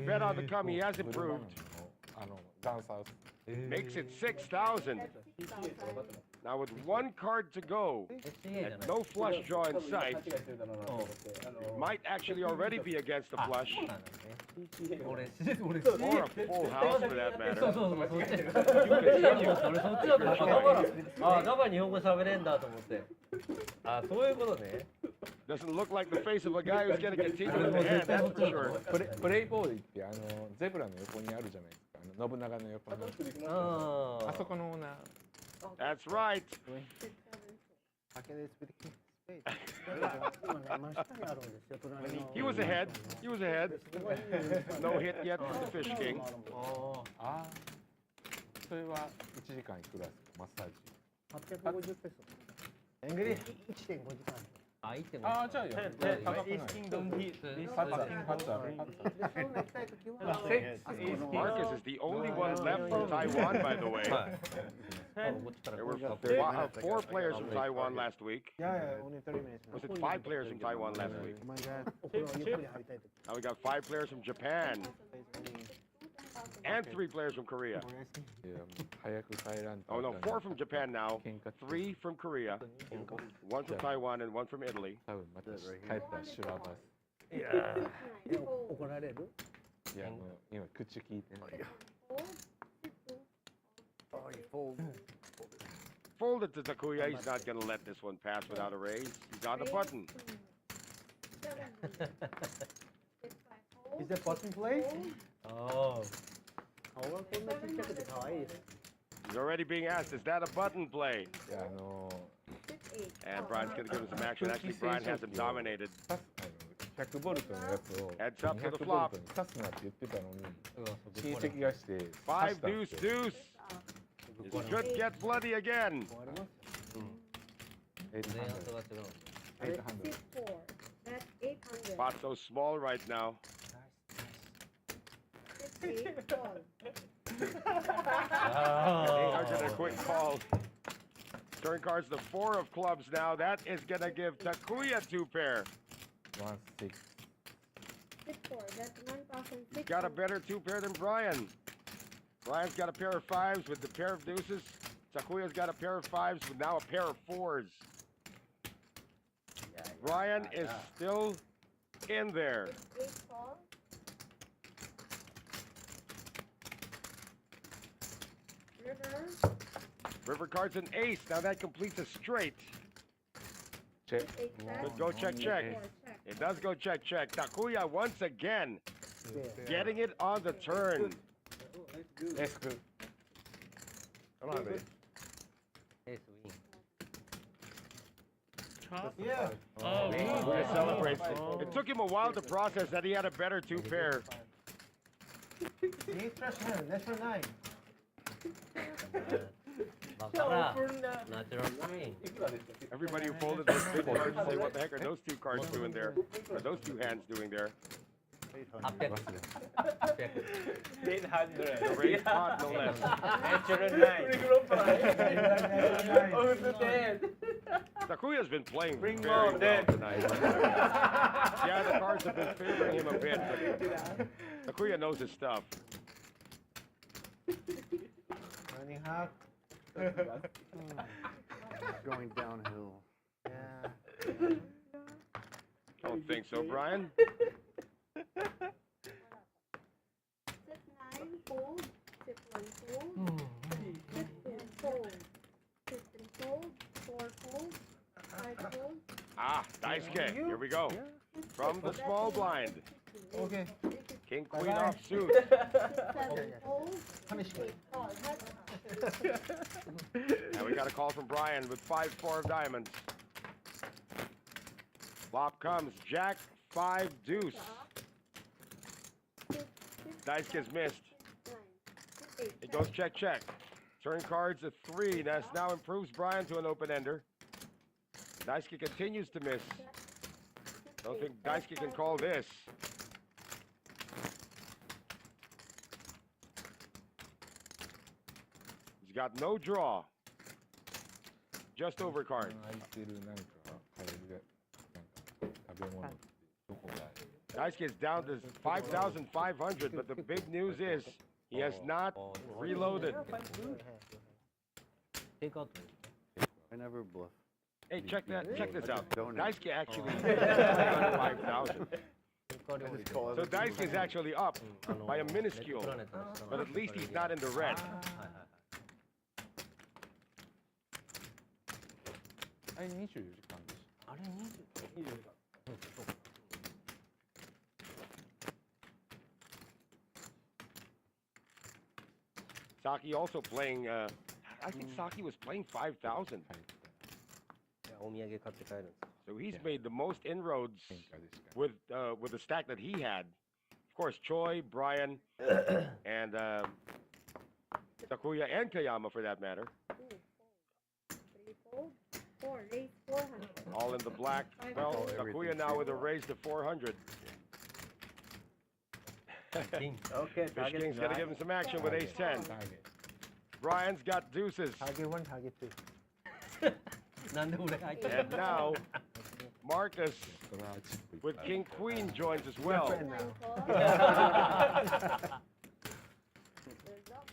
bet on the come. He has improved. ダンサー Makes it 6,000. Now with one card to go, and no flush draw in sight, might actually already be against the flush, 俺 or a full house for that そう matter. そうそうそっち俺そっちだと思っただから日本語喋れんだと思ってそういうことね Doesn't look like the face of a guy who's going to continue in the hand, that's for sure. プレイボールってゼブラの横にあるじゃないですか。信長の横に。あそこのな。 That's right. 酒でスピードキー He was ahead. He was ahead. No hit yet from the Fish King. それは1時間いくらですかマッサージ。 850ペソ。エングリー1.5時間。じゃあ高くない。 Kingdom heat. This Marcus is the only one left from Taiwan, by the way. There were 4 players from Taiwan last week. Yeah, only 30 minutes. Was it 5 players from Taiwan last week? Oh my god. Now we got 5 players from Japan and 3 players from Korea. 早く帰らんと。 Oh no, 4 from Japan now, 3 from Korea, 1 from Taiwan, and 1 from Italy. 多分また帰ったら修羅場。怒られるいや今口聞いてない。 Fold it to Takuya. He's not going to let this one pass without a raise. He's on the button. Is that button play? He's already being asked, is that a button play? いやAnd Brian's going to give him some action. Actually, Brian has him dominated. 100ボルトのやつを Heads up to the 200ボル flop. トに刺すなって言ってたのに親戚がして刺した5 んで deuce すよ。 deuce. This could get bloody again. 800 That's 800. Spot's so small right now. 800. 800 a quick call. Turn cards to 4 of clubs now. That is going to give Takuya 2 pair. 1-6 6-4. That's 1,600. He's got a better 2 pair than Brian. Brian's got a pair of 5s with the pair of deuces. Takuya's got a pair of 5s with now a pair of 4s. Brian is still in there. Eight tall. River. River card's an ace. Now that completes a straight. Check. Eight check. Could go check, check. Four check. It does go check, check. Takuya once again getting it on the turn. That's good. Come on, baby. Ace win. Chop. Yeah. Oh, Takuya celebrates. It took him a while to process that he had a better two pair. See, trash hand. Natural 9. Baccarat. Natural 9. Everybody who folded those big cards say, what the heck are those two cards doing there? Or those two hands doing there? 800. 800. The raise pot, no less. Natural 9. Oh, the 10. Takuya's been playing Bring very more, well then. tonight. Yeah, the cards have been favoring him a bit, but Takuya knows his stuff. Running half. Going downhill. Yeah. Don't think so, Brian. Set 9 fold. Set 1 fold. Set 2 fold. Set 3 fold. 4 fold. 5 fold. Ah, Daisuke, here we go. From the small blind. Okay. King, queen Bye-bye. offsuit. 7 fold. Punishment. 8 call. Heads up. And we got a call from Brian with 5-4 of diamonds. Flop comes Jack 5 deuce. Daisuke's missed. 9. It goes check, check. Turn cards a 3. That now improves Brian to an open ender. Daisuke continues to miss. Don't think Daisuke can call this. He's got no draw. Just over cards. 空いてるなんか買えるなんか食べ物ってどこがある Daisuke is down to 5,500, but the big news is he has not reloaded. Take out. I never bluff. Hey, check this out. Donate. Daisuke actually is under 5,000. I just call So everything. Daisuke is actually up by a minuscule, but at least he's not in the red. あれ24時間でしあれ20 Saki also playing, I think Saki was playing 5,000. お土産買って帰るんです So he's made the most inroads た喧嘩でしか with the stack that he had. Of course, Choi, Brian, and Takuya and Kayama for that matter. 3 fold. 4. Raise 400. All in the black. Well, Takuya now with a raise to 400. Okay. Fish King's gonna give him some action with ace 10. Brian's got deuces. Target 1, target 2. なんで俺入ってる And now, Marcus トラーチップ with king queen joins as well. 9 call. There's up.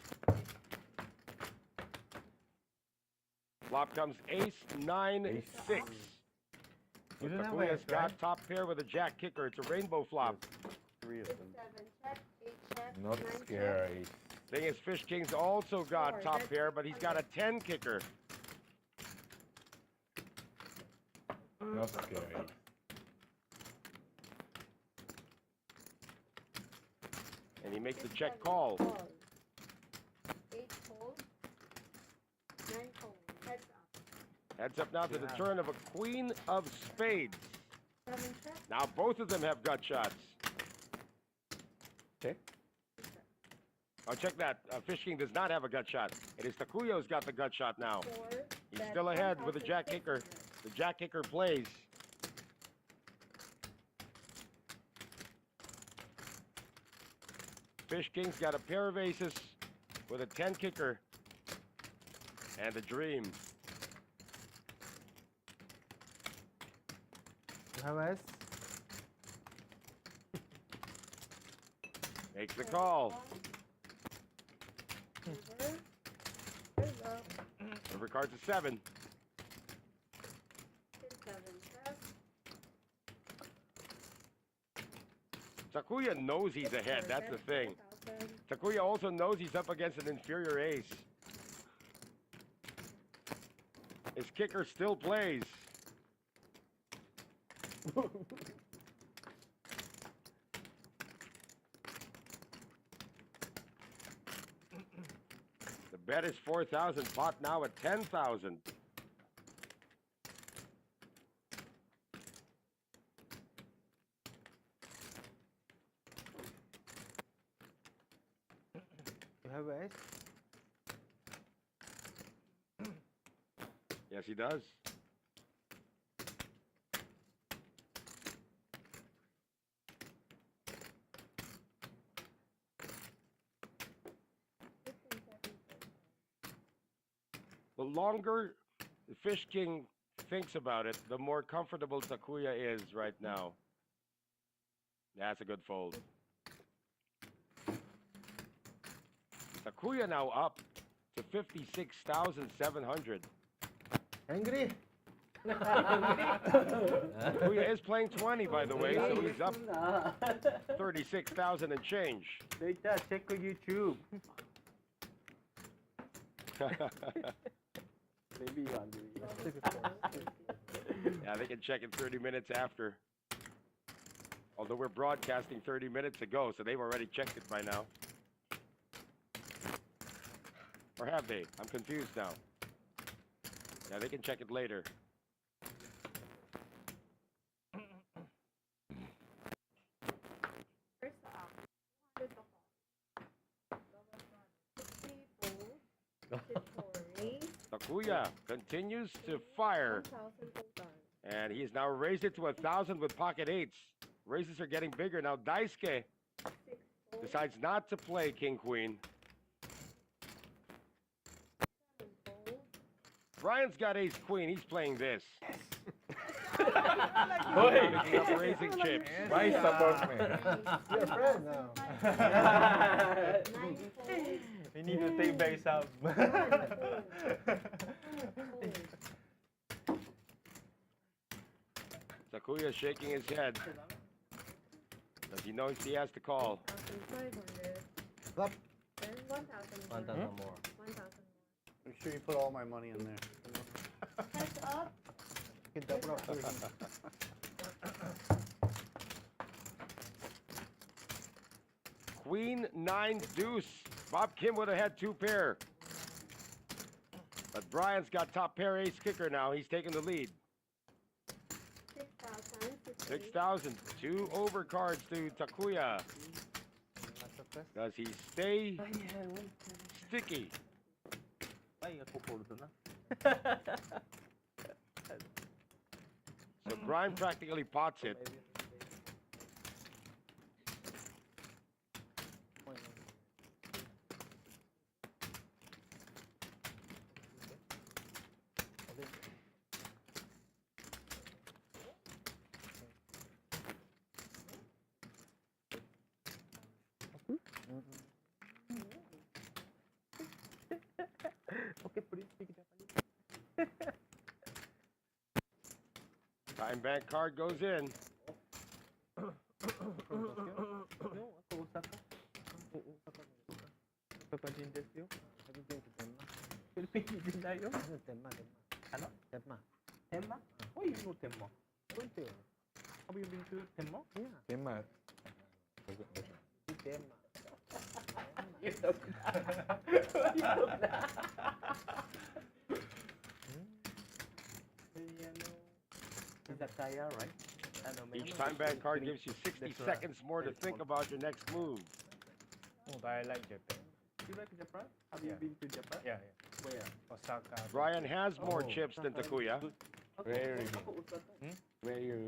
Flop comes ace 9 6. You don't have Takuya's ace, got right? top pair with a jack kicker. It's a rainbow flop. 3 of 6, them. 7 check. 8 check. Not 9 check. scary. Thing is, Fish King's also got top pair, but he's got a 10 kicker. Not scary. And he makes the check call. 8 fold. 9 fold. Heads up. Heads up now to the turn of a queen of spades. 7 check. Now both of them have gut shots. Check. Oh, check that. Fish King does not have a gut shot. It is Takuya who's got the gut shot now. 4. He's still ahead with the jack kicker. The jack kicker plays. Fish King's got a pair of aces with a 10 kicker and a dream. You have S? Makes the call. River. There's up. River card's a 7. 7 check. Takuya knows he's ahead. That's the thing. Takuya also knows he's up against an inferior ace. His kicker still plays. The bet is 4,000. Pot now at 10,000. You have ace? Yes, he does. The longer the Fish King thinks about it, the more comfortable Takuya is right now. That's a good fold. Takuya now up to 56,700. Angry? Takuya is playing 20, by the way, so he's up 36,000 and change. Later, check YouTube. Maybe you are doing Yeah, they can check in 30 minutes after. Although we're broadcasting 30 minutes ago, so they've already checked it by now. Or have they? I'm confused now. Yeah, they can check it later. First up, 200 to call. 60 Takuya continues to fire. 1,000 total. And he's now raised it to 1,000 with pocket eights. Raises are getting bigger. Now Daisuke 6 fold. decides not to play King Queen. 7 fold. Brian's got ace queen. He's playing this. Oi! Up raising chips. Why support me? You're a friend now. 9 fold. We need to take back some. Takuya shaking his head. Does he know he has to call? 1,500. Up. Then 1,000 more. 1,000 more. 1,000 more. Make sure you put all my money in there. Heads up. Get double up. Queen 9 deuce. Bob Kim would have had 2 pair. But Brian's got top pair ace kicker now. He's taking the lead. 6,000. 6,000. 2 overcards to Takuya. Does he stay sticky? So Brian practically pots it. Time bank card goes in. Tenma? Why you know Tenma? Have you been to Tenma? Denmark. Izakaya, right? Each time bank card gives you 60 seconds more to think about your next move. Oh, I like Japan. You like Japan? Have you Yeah. been to Japan? Yeah, Where? yeah. Osaka. Brian has more chips than Takuya. Very, Ako Osaka. very.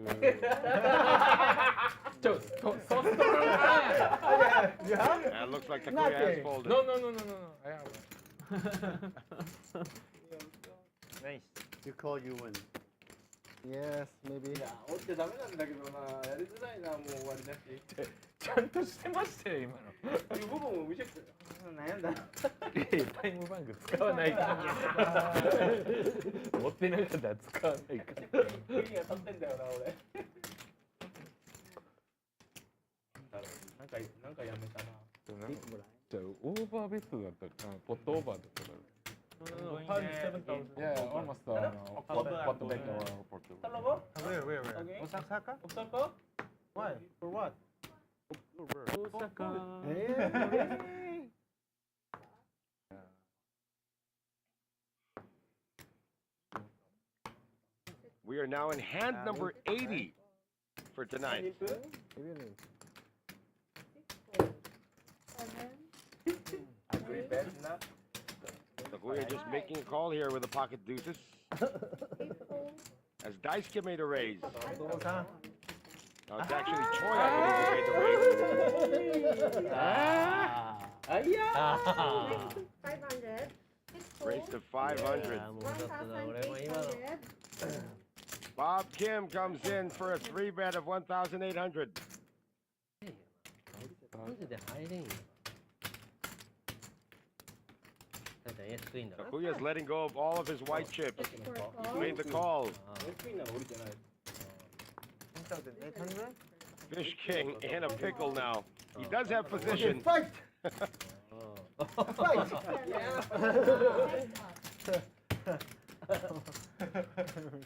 And it looks like Takuya has folded. No. I have. Nice. You call, you win. Yes, maybe. いや、折ってダメなんだけどな。やりづらいな、もう終わりだし。ちゃんとしてましたよ、今の。僕も見てくれ。悩んだ。タイムバンク使わないから。持ってなかったら使わないから。クリが立ってんだよな、俺。だろなんかやめたな。じゃあオーバーベッドだったらポットオーバーだったら 7,000. Yeah, almost pot bed or portable. Talaga? Where? Okay. Osaka? Osaka? Why? For what? Osaka. We are now in hand number 80 for tonight. Three beds na. Takuya just making a call here with a pocket deuces. As Dice Kid made a raise. No, it's actually Troy, I believe, who made the raise. Aya! 500. Raise to 500. 1,800. Bob Kim comes in for a 3-bet of 1,800. マジで入れんよ。だってエースクイーンだろ。 Takuya's letting go of all of his white chips. He made the call. 1,800? Fish King in a pickle now. He does have position. Fight! Fight!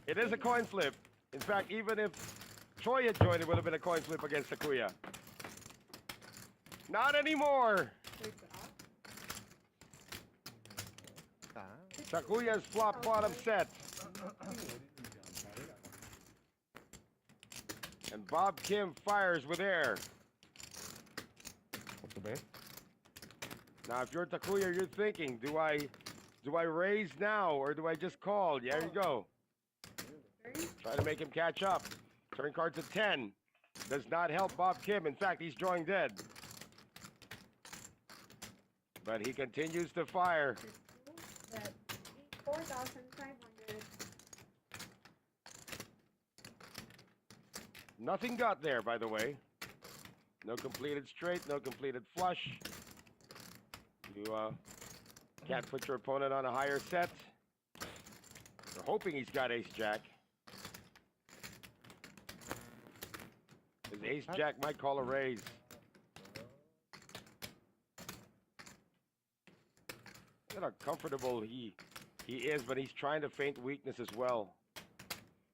It is a coin flip. In fact, even if Troy had joined, it would have been a coin flip against Takuya. Not anymore. Takuya's flop bottom set. And Bob Kim fires with air. Pot bed. Now, if you're Takuya, you're thinking, do I raise now or do I just call? There you go. Try to make him catch up. Turn card to 10. Does not help Bob Kim. In fact, he's drawing dead. But he continues to fire. 4,500. Nothing got there, by the way. No completed straight, no completed flush. You can't put your opponent on a higher set. You're hoping he's got ace-jack. His ace-jack might call a raise. Look at how comfortable he is, but he's trying to feint weakness as well.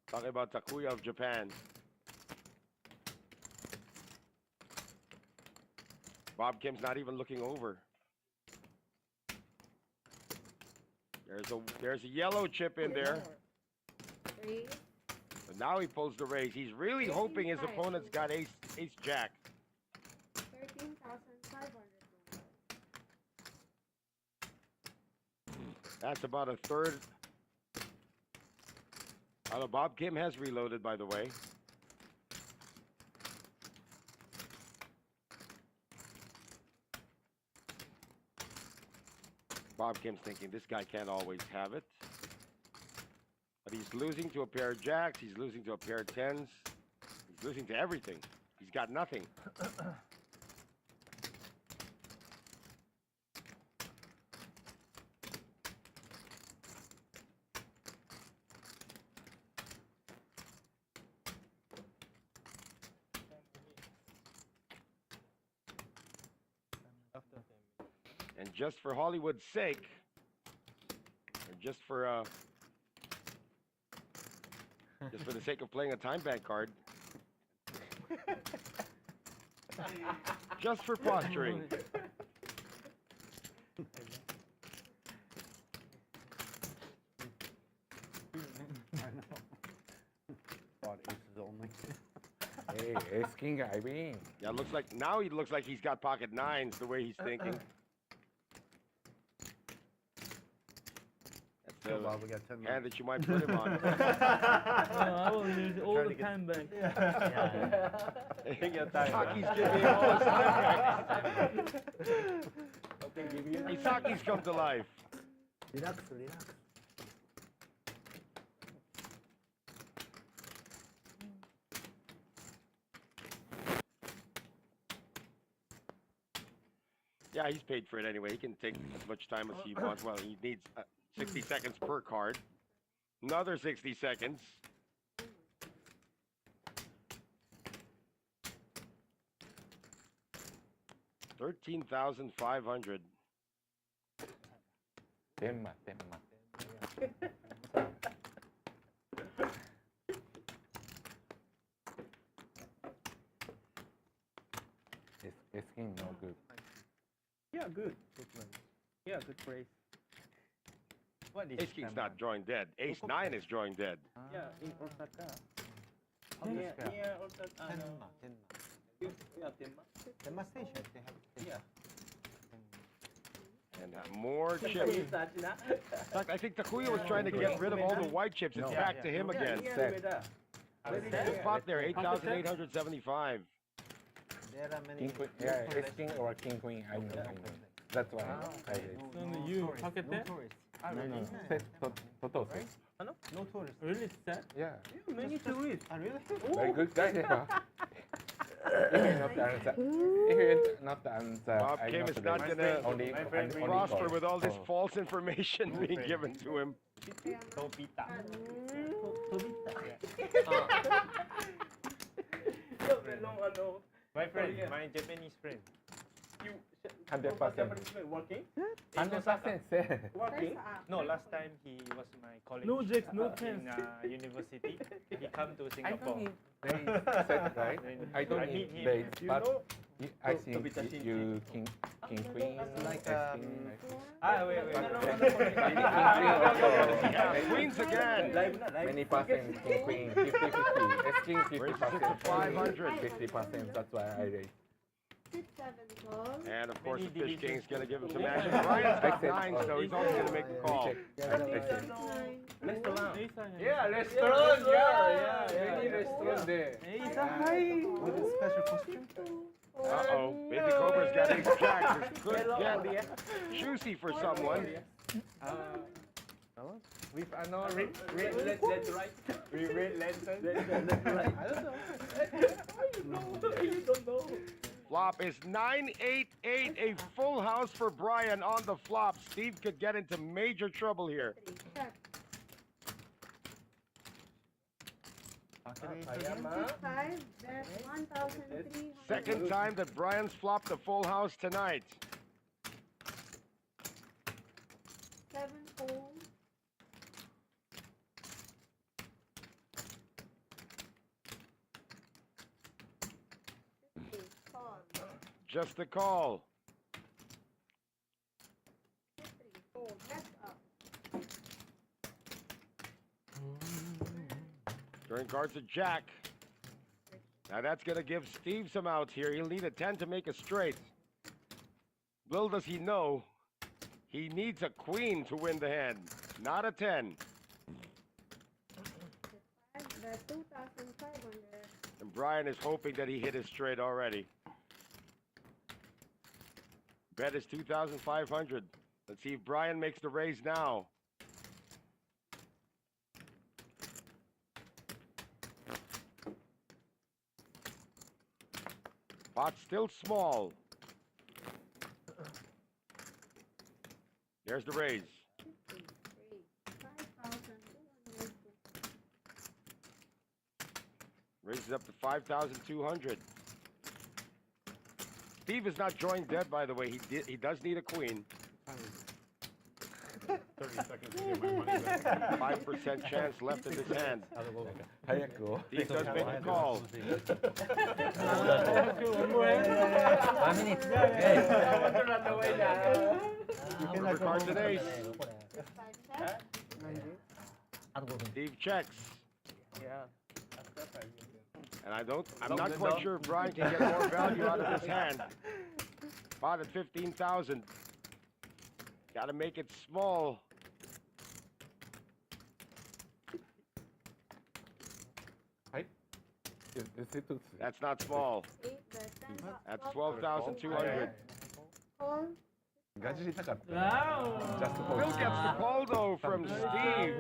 Talking about Takuya of Japan. Bob Kim's not even looking over. There's a yellow chip in there. 3. But now he pulls the raise. He's really hoping his opponent's got ace-jack. 13,500. That's about a third. Although Bob Kim has reloaded, by the way. Bob Kim's thinking this guy can't always have it. But he's losing to a pair of jacks. He's losing to a pair of tens. He's losing to everything. He's got nothing. And just for Hollywood's sake, or just for the sake of playing a time bank card, just for posturing, Bought aces only. Hey, ace king, I mean. yeah, looks like now he looks like he's got pocket nines the way he's thinking. That's Go, the Bob, we got 10 hand minutes. that you might put him on. No, I will use all the time bank. Isaki's giving him all his time back. Isaki's come to life. Relax. Yeah, he's paid for it anyway. He can take as much time as he wants. Well, he needs 60 seconds per card. Another 60 seconds. 13,500. 天満天満 It's king no good. Yeah, good. Yeah, good praise. What is Ace King's not drawing dead. Ace 9 is drawing dead. Yeah, in Osaka. How Yeah, this guy? yeah, Osaka. Tenma. Yeah, Tenma. Tenma Station. They have. Yeah. And more chips. In fact, I think Takuya was trying to get rid of all the white chips. It's back to him again. Good pot there, 8,875. There are many. King queen. Yeah, it's king or king queen. I know. That's why I raised. No, you pocket that? No. Set total set. No tourists. Really set? Yeah. Many tourists. Really? Very good guy. Yeah. If you're not the answer, Bob I'm Kim not is the not best. gonna only prosper call. with all this false information being given to him. My friend, my Japanese friend. 100%. Working? 100% say. Working? No, last time he was my colleague. No Jacks, no in pens. university. He come to I Singapore. don't need set, right? I don't need base, but I think you king queen Like, king. Wait. Queens again. Many percent king queen 50-50. It's king 50%. 500. 50%. That's why I raised. 6, 7 call. And of course, the Fish King's gonna give him some action. Brian's got 9, so he's also gonna make the call. Restaurant. Yeah, restaurant. Yeah. Many restaurant there. with a special costume. Uh-oh, Baby Cobra's got 8 jacks. This could get juicy for someone. With no Let's right. We read lessons. You don't know. Flop is 988, a full house for Brian on the flop. Steve could get into major trouble here. 3, check. Calculator. 5, bet 1,300. Second time that Brian's flopped a full house tonight. 7, fold. 50, call. Just a call. 3, fold. That's up. Turn cards a jack. Now that's gonna give Steve some outs here. He'll need a 10 to make a straight. Little does he know, he needs a queen to win the hand, not a 10. 5, bet 2,500. And Brian is hoping that he hit his straight already. Bet is 2,500. Let's see if Brian makes the raise now. Pot's still small. There's the raise. 53, 5,200. Raises up to 5,200. Steve is not drawing dead, by the way. He does need a queen. 30 seconds to get my money back. 5% chance left in his hand. 早くを Steve does make a call. 1 minute. River cards an ace. 5, check. Steve checks. Yeah. And I'm not quite sure if Brian can get more value out of this hand. Pot at 15,000. Gotta make it small. That's not small. 8, bet 10,000. That's 12,200. Call. ガジりたかった Wow. Still gets the call though from Steve.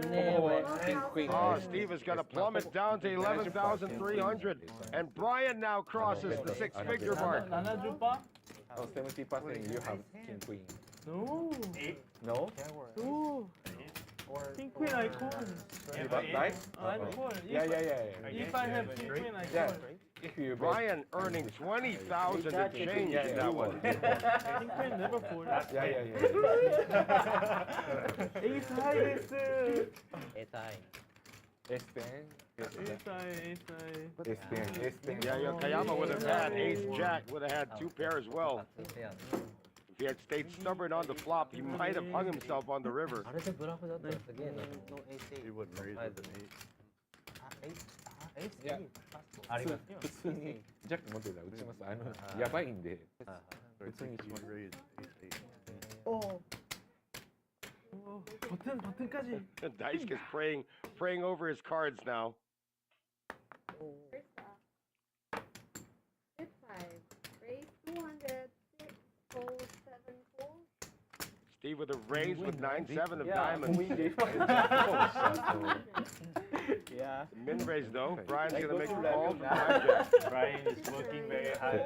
Oh, Steve is gonna plummet down to 11,300. And Brian now crosses the 6-figure mark. 70%? Oh, 70% you have king queen. No. No? No. King queen I call. Right? I call. Yeah. If I have king queen I Yeah. call. If you bet. Brian earning 20,000 and change in that one. I think we never fold. Yeah. Ace high です。えたい。 S10. Ace high, ace high. S10. Yeah, Kayama would have had ace jack, would have had two pair as well. If he had stayed stubborn on the flop, he might have hung himself on the river. あれでブラフだったらすげえな。の He wouldn't raise with an 8. いや、あります。普通にジャック持ってたら打ちます。やばいんで。 So I think he raised ace 8. 오, 버튼까지. Dice is praying over his cards now. First up. Hit 5. Raise 200. 6. Fold 7. Fold. Steve with a raise with 9-7 of diamonds. Yeah. Min raise though. Brian's gonna make a call from blackjack. Brian is working very hard.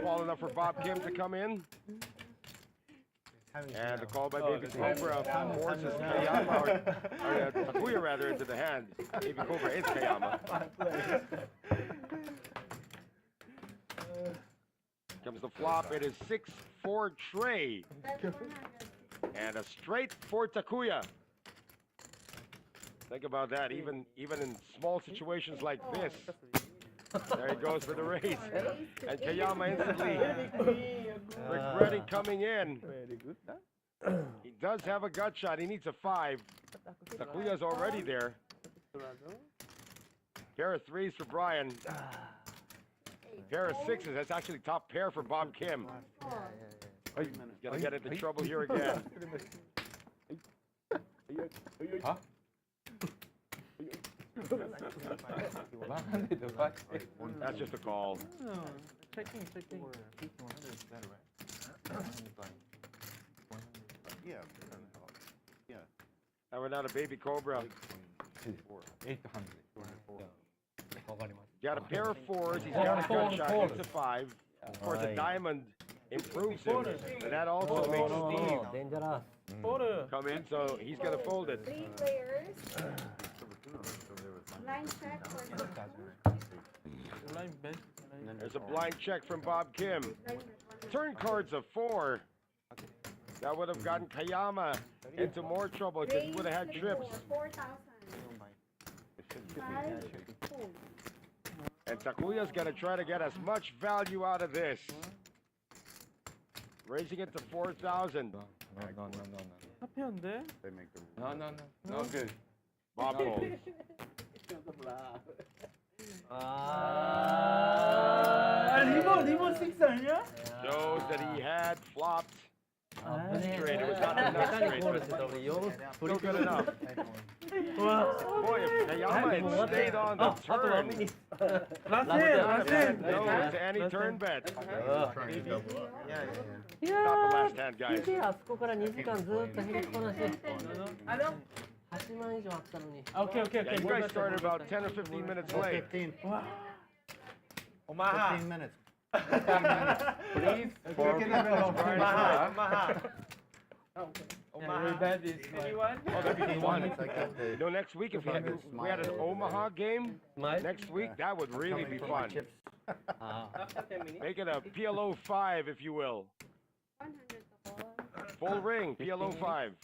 Call enough for Bob Kim to come in. And the call by Baby Cobra forces Kayama, or Takuya rather, into the hand. Baby Cobra is Kayama. Comes the flop. It is 6-4 tray. That's 100. And a straight for Takuya. Think about that, even in small situations like this. There he goes for the raise. And Kayama instantly regretting coming in. Very good. He does have a gut shot. He needs a 5. Takuya's already there. Pair of 3s for Brian. Pair of 6s. That's actually top pair for Bob Kim. He's gonna get into trouble here again. Huh? 105. That's just a call. Oh, checking. Yeah. Yeah. Now we're down to Baby Cobra. 800. Got a pair of 4s. He's got a gut shot. It's a 5. Of course, a diamond improves him. And that also makes Steve デンジャラ Fold. come in, so he's gonna fold it. 3 players. Line check for Line best. There's a blind check from Bob Kim. Turn cards of 4. That would have gotten Kayama into more trouble because he would have had trips. 4,000. 5. Fold. And Takuya's gonna try to get as much value out of this. Raising it to 4,000. No. 하피한데? They make the No, good. Bob folds. 리본 6 아니야? Shows that he had flopped. Straight. It was not 下 enough に straight. コールしてた俺4 Still good enough. Boy, if Kayama had stayed on the turn, not a bad nose to any turn bet. Not the last hand, guys. あそこから2時間ずっと減りっぱなし8万以上あったのに Okay. Yeah, you guys started about 10 or 15 minutes late. 15 minutes. Please. Your bet is anyone? Oh, that'd be fun. It's like that they- You know, next week, if we had an Omaha game, next week, that would really be fun. Make it a PLO 5, if you will. 100 to call. Full ring, PLO 5.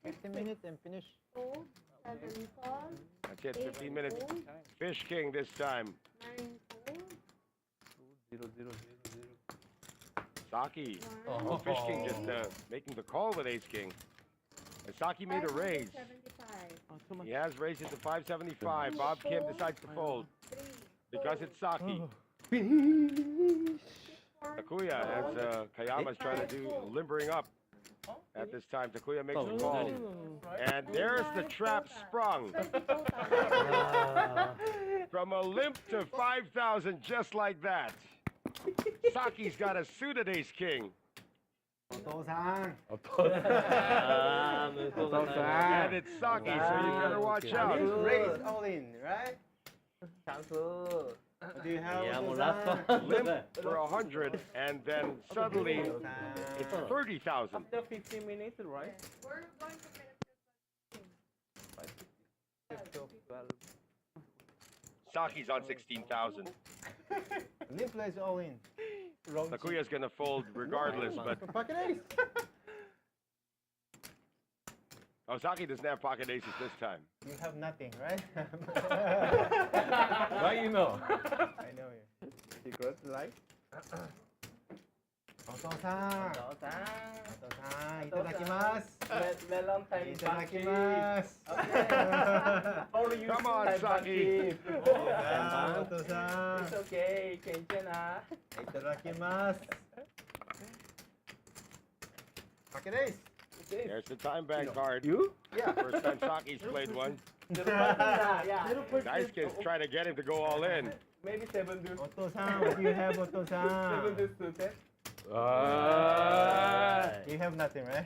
15 minutes and finish. Fold. 7 call. That's it, 8 15 minutes. fold. Fish King this time. 9 fold. 0. Saki. 1. Oh, Fish King just making the call with Ace King. And Saki made a raise. 575. He has raised it to 575. Bob Kim decides to fold 3. because it's Saki. Takuya, as Kayama's trying to do limbering up at this time. Takuya makes a call. And there's the trap sprung. From a limp to 5,000 just like that. Saki's got a suited Ace King. And it's Saki, so you better watch out. Raise all in, right? Do you have いやもうラスト Limp for 100, and then suddenly it's 30,000. After 15 minutes, right? We're going to finish this one. Saki's on 16,000. Limp plays all in. Takuya's gonna fold regardless, but Pocket ace. oh, Saki doesn't have pocket aces this time. You have nothing, right? Why you know? I know you. Secret life. お父さん。お父さん、いただきます。メロンタイムいただきます。 Only you Come on, type Saki. back. お父さん。 It's okay, 괜찮아. いただきます。Pocket ace. There's the time bank card. You? Yeah. First time Saki's played one. Yeah. Dice Kid's trying to get him to go all in. Maybe 7 deuce. お父さん、what do you have, お父さ 7ん deuce suited. You have nothing, right?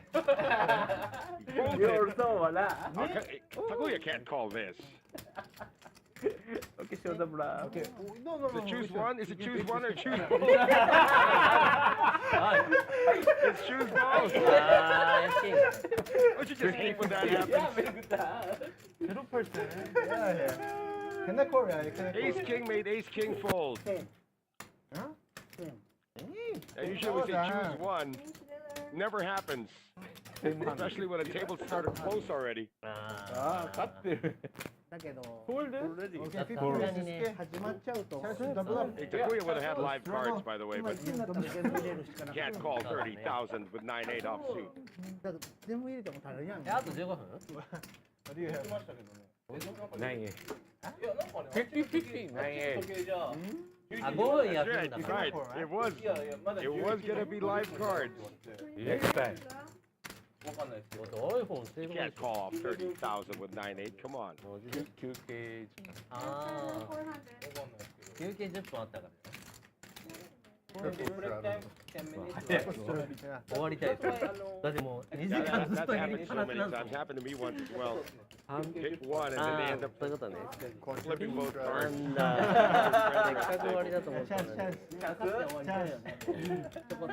You also wala. Takuya can't call this. Okay, show the bluff. Okay. No, no, Is no. it choose one? Is it choose one or choose both? はい It's choose both. あー、Don't you just hate when that Yeah, happens? very good. 0%. Yeah, yeah. Can I call you? Can I call Ace King made Ace King fold. Huh? And usually we say choose one. Never happens. Especially when a table started close already. ああ、勝ってる。だけど、 Hold it. Okay, さ 50 すが is にね、 okay. 始まっちゃうと、 Chance to double up. Hey, Takuya would have had live cards, by the way, 今 but 1だったら全部入れるしかなくて、 can't call 30,000 with 9-8 offsuit. だから全部入れても足りやん。あと15分 What do you have? 9A。いや、なんかね、 50-50 9A。時計じゃあ、あ、5位や That's るん right, だ right. It was いやいや、まだ it was gonna be live cards. Next time. わかんないですけど。多い方正 You 解 can't call off 30,000 with 9-8. Come on. 休憩時間。ああ、 わかんないですけど。休憩10分あったからね。ブレイクタイム10 minutes. 終わりたいです。だってもう2時 Yeah, 間 that, ずっ that's と happened so 話 many なんだ times. Happened to me once as well. 半 Hit one and then あ they あ end up そういうことね。 flipping both な cards. んだ。せっかく終わりだと思ったの Chance, に。 chance. チャンス終わりだよね。一言でも。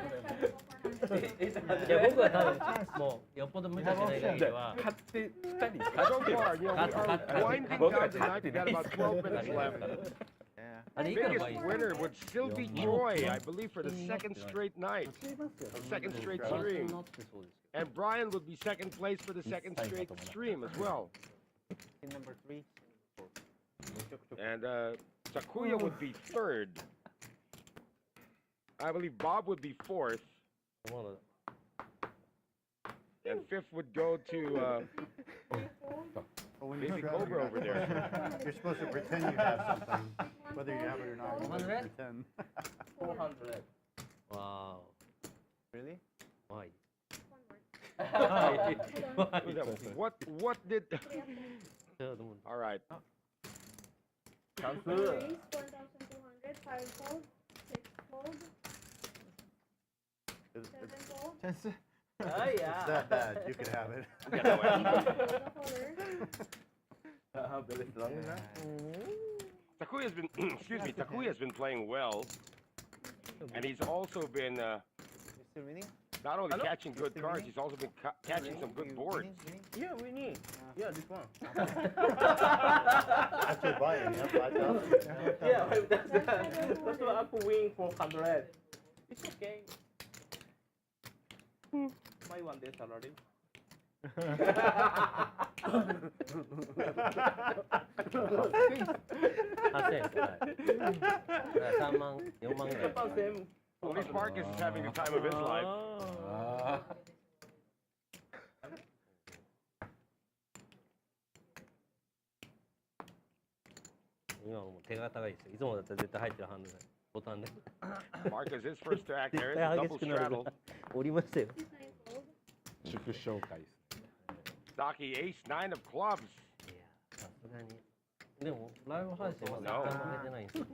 いや僕は多分もうよっぽど無茶しない限りは。勝って2人 So far, you know, we are Cut. winding down tonight. We've got about 12 minutes left. Yeah. あれいくらがいい Biggest winner would still be Joy, I believe, for the second straight night, second straight stream. なってそうです And Brian would be second place for the second straight stream as well. Pin number 3. And Takuya would be third. I believe Bob would be fourth. けど。まだ And fifth would go to But when Baby you Cobra over there. you're supposed to pretend you have something, whether you have it or not. You have to 100? pretend. 400. わ Really? ーはい。 What did? じゃあでも All right. チャンス。 Raise 4,200, 5 fold, 6 fold, It's 7 fold, chance. あい It's や。 that bad. You can have it. Get away. the color. あ、ベレスランね。 Takuya's been, excuse me, Takuya's been playing well, and he's also been You're still winning? not only Hello? catching good cards, he's also been catching some good boards. Yeah, we need. Yeah, this one. That's your buy-in, yeah? 5,000? Yeah, that's why I could win 400. It's okay. My 1 day salary. 8000円。はい。だから3万4万ぐらい。 same. At least Marcus is having the time of his life. あ今はもう手が高いですよ。いつもだったら絶対入ってるハンドルボタンで。 Marcus is first to act there. 絶対 It's a 激 double しくなる straddle. 降りましたよ。 9 fold, ー祝勝会です。 Saki ace 9 of clubs. いや、さすがに。でも、ライブ配信は絶対負けてないんですよ。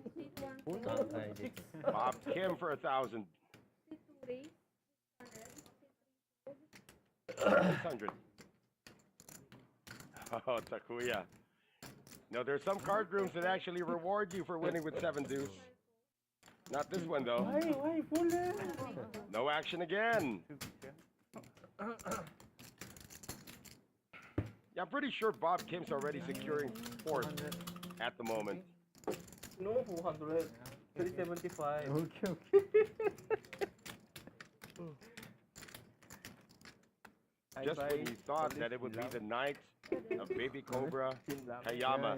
61 団 fold, 体で。 Bob Kim for 1,000. 62 raise, 600, 600. Oh, Takuya. No, there's some card rooms that actually reward you for winning with 7 deuce. Not this one though. Why full? No action again. Yeah, I'm pretty sure Bob Kim's already securing fourth at the moment. No, 400. 375. Okay. Just when you thought that it would be the night of Baby Cobra Hayama,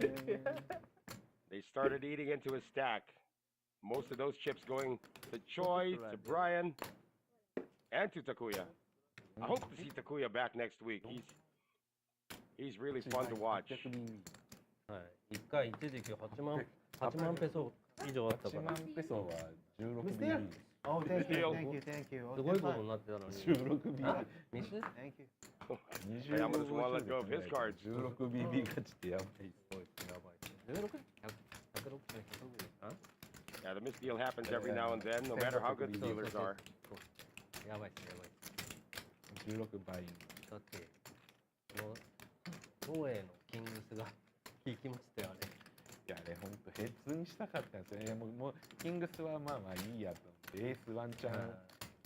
they started eating into a stack. Most of those chips going to Choi, to Brian, and to Takuya. I hope to see Takuya back next week. He's really fun to watch. はい1回一時期8万ペソ以上あったか8ら万ペソは 16BB Oh, thank Deal. thank you. すごいことになってたのに 16BB ミス Thank you. Hayama doesn't want to let go of his cards. 16BB 勝ちってやばいっす。 Yeah, the misdeal happens every now and then, no matter how good the dealers are. やばいっすやばいっす16倍。だってもう東映のキングスが引きましたよあれいやあれ本当ヘッズにしたかったんですよね。もうキングスはまあまあいいやと思ってエースワンチャン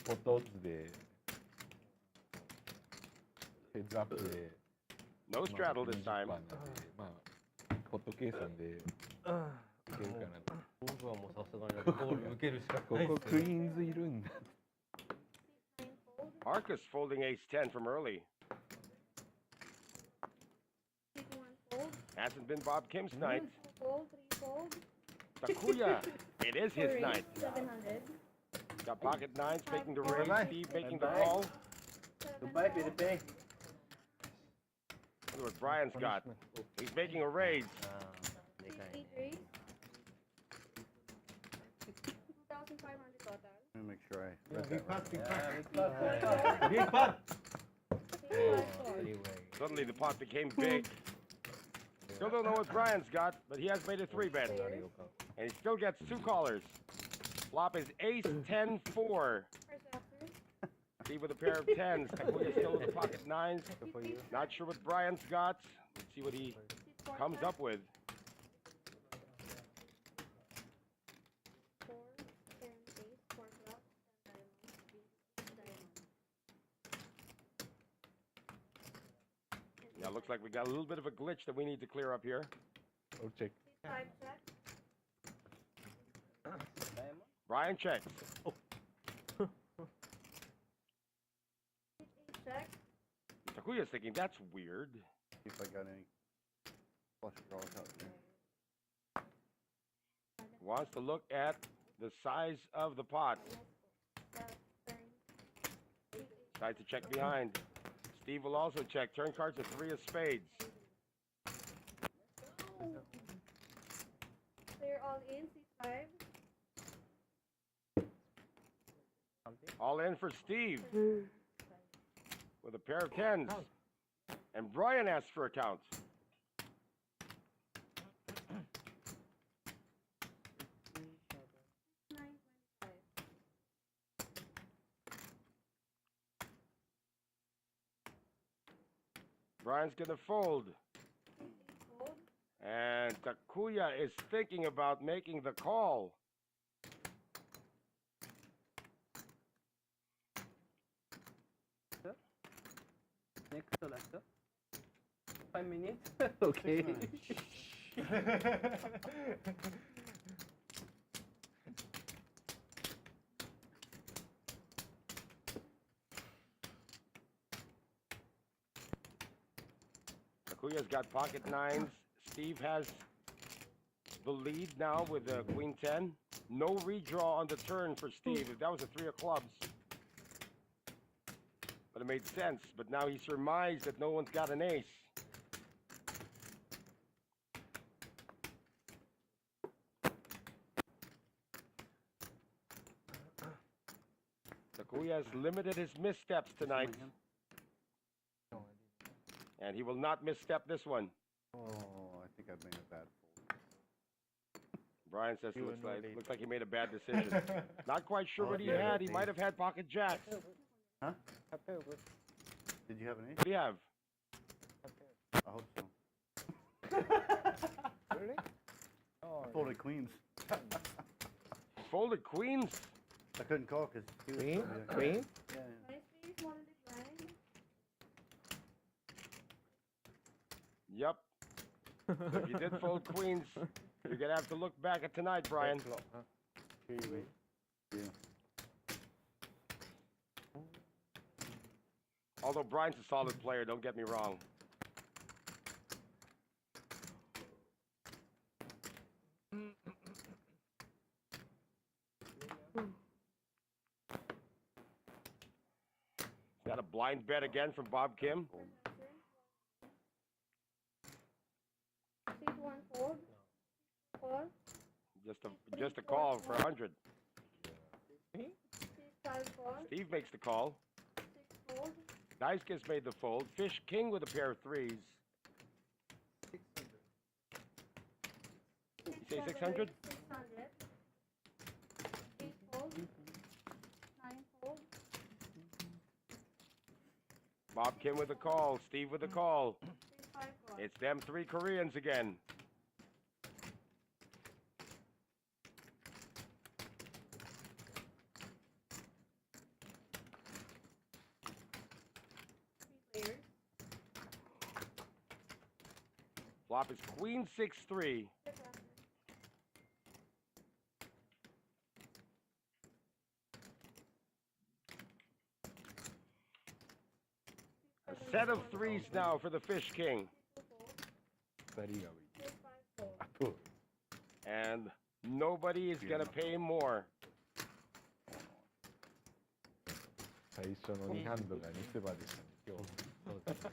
ポットオッズでヘッズアップで No straddle this time. まあポット計算でいけるかなと。僕はもうさすがにゴール受けるしかこないっすよこクイーンズいるんだ。 Arcus folding ace 10 from early. Hasn't been Bob Kim's night. Fold, 3 fold. Takuya, it is his Sorry, night. 700. Got pocket nines, making the raise, Steve making the call. Goodbye, Philippines. Look what Brian's got. He's making a raise. あーでかいね 3 2,500 total. Let me make sure I Yeah, read big that pot, right. big pot. Big pot. Anyway Suddenly the pot became big. Still don't know what Brian's got, but he has made a 3-bet. And he still gets 2 callers. Flop is ace 10 4. First after. Steve with a pair of 10s. Takuya still with the pocket 9s. Not sure what Brian's got. Let's see what he comes up with. 4, 10, ace, 4 clubs, 10 diamonds, Yeah, looks like we got a little bit of a glitch that we need to clear up here. I'll check. 5 check. Brian checks. 8 check. Takuya's thinking that's weird. See if I got any flush draws out there. Wants to look at the size of the pot. 7, Decides to check behind. Steve will also check. Turn cards are 3 of spades. clear all in, C5. All in for Steve with a pair of 10s. And Brian asks for a count. 925. Brian's gonna fold. Fold. And Takuya is thinking about making the call. Next selector. 5 minutes. Okay. Takuya's got pocket 9s. Steve has the lead now with the queen 10. No redraw on the turn for Steve. If that was a 3 of clubs. But it made sense. But now he surmised that no one's got an ace. Takuya has limited his missteps tonight. And he will not misstep this one. Oh, I think I made a bad fold. Brian says it You looks and like, Malate. looks like he made a bad decision. Not quite sure what he had. He might have had pocket jacks. Huh? Happy with Did you have an ace? What do you have? I hope so. really? Oh, Folded queens. Folded queens? I couldn't call because Queen? Queen? Yeah, Nice please, one in the blind. Yep. So if you did fold queens, You're gonna have to look back at tonight, Brian. Although Brian's a solid player, don't get me wrong. Got a blind bet again from Bob Kim. 6 1 fold. 4. Just a call for 100. 6 5 4. Steve makes the call. 6 fold. Dice gets made the fold. Fish king with a pair of threes. You say 600? 600. 8 fold. 9 fold. Bob Kim with a call. Steve with a call. 6 5 4. It's them three Koreans again. Players. Flop is queen 6-3. A set of threes now for the Fish King. 二人が 6 5 4. あと And nobody is gonna pay more. 最初の2ハンドが見せ場でしたね、今日。そうですね。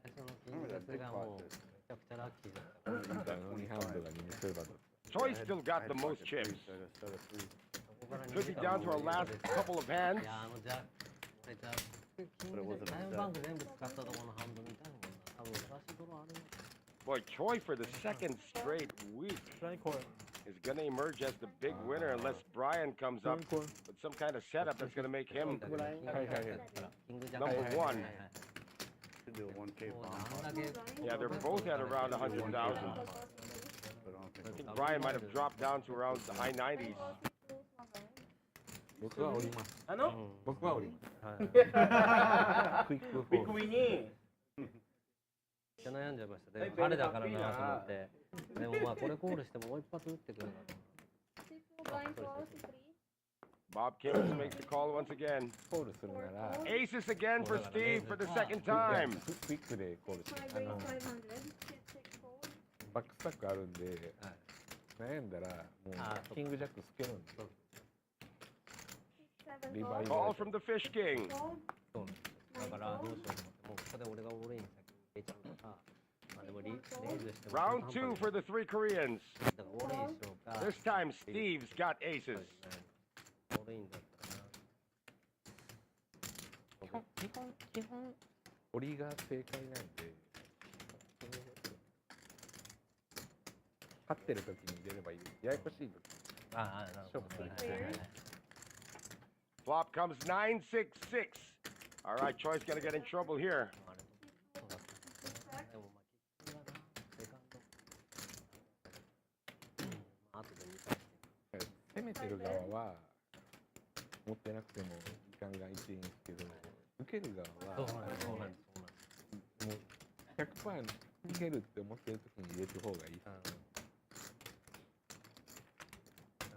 最初の金額がもうめちゃくちゃラッキーだったから。あの2ハンドが見せ場だった。 Choice still got the most chips. そこから Could be down to our last couple of hands. いやじゃあ俺じゃあ金でタイムバンク全部使ったところのハンド見たいもんな。多分フラッシュドローあるよ。 Boy, Choi for the second straight week is gonna emerge as the big winner unless Brian comes up with some kind of setup that's gonna make him number one. Should do a 1K もう bomb. あんだけ Yeah, they're both at around 100,000. But I don't I think think Brian might have dropped down to around the high 90s. 僕は降ります。あの僕は降ります。クイックフォール。ビッグウィにめっちゃ悩んじゃいましたね。晴れだからなと思って。でもまあこれコールしてももう一発打ってくるなと。 6 4 blind call. 3. Bob Kim makes the call once again. コールするなら、 Aces again for Steve for the second time. クイックでコールする。 5 raise 500. 6 fold. バックスタックあるんで、悩んだらもうキングジャックつけるんで。 7 リバ fold. イ Call from the Fish King. Fold. そうだからどうしようと思って、もうここで俺がオールイン先入れちゃうから、まあでもレイズしても Round two for the three Koreans. だからオールインしようか。 This time Steve's got aces. オールインだったらな。基本折りが正解なんで、勝ってる時に入れればいい。ややこしい時。ああ、なるほど。勝負するはいはいはい Flop comes 9-6-6. All right, Choi's gonna get in trouble here. でもまあ結局はな、セカンド。まあ後で見返して。攻めてる側は持ってなくてもガンガンいっていいんですけど、受ける側はそうなんです、そうなんです、そうなんです。もう 100% 逃げるって思ってる時に入れた方がいい。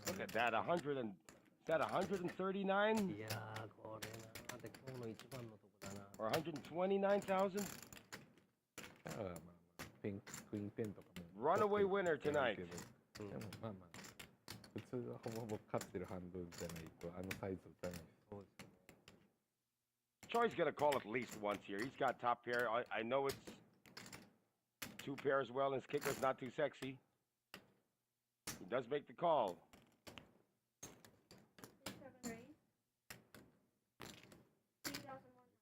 Look at that, 100 and is that 139いやー、これなーって今日の一番のとこだな。 or 129,000? だからまあまあクイーン10とかも Runaway winner tonight. でもまあまあ普通はほぼほぼ勝ってるハンドじゃないとあのサイズ打たない。そうですね。 Choi's gonna call at least once here. He's got top pair. I know it's two pairs well, and his kicker's not too sexy. He does make the call. 7 raise.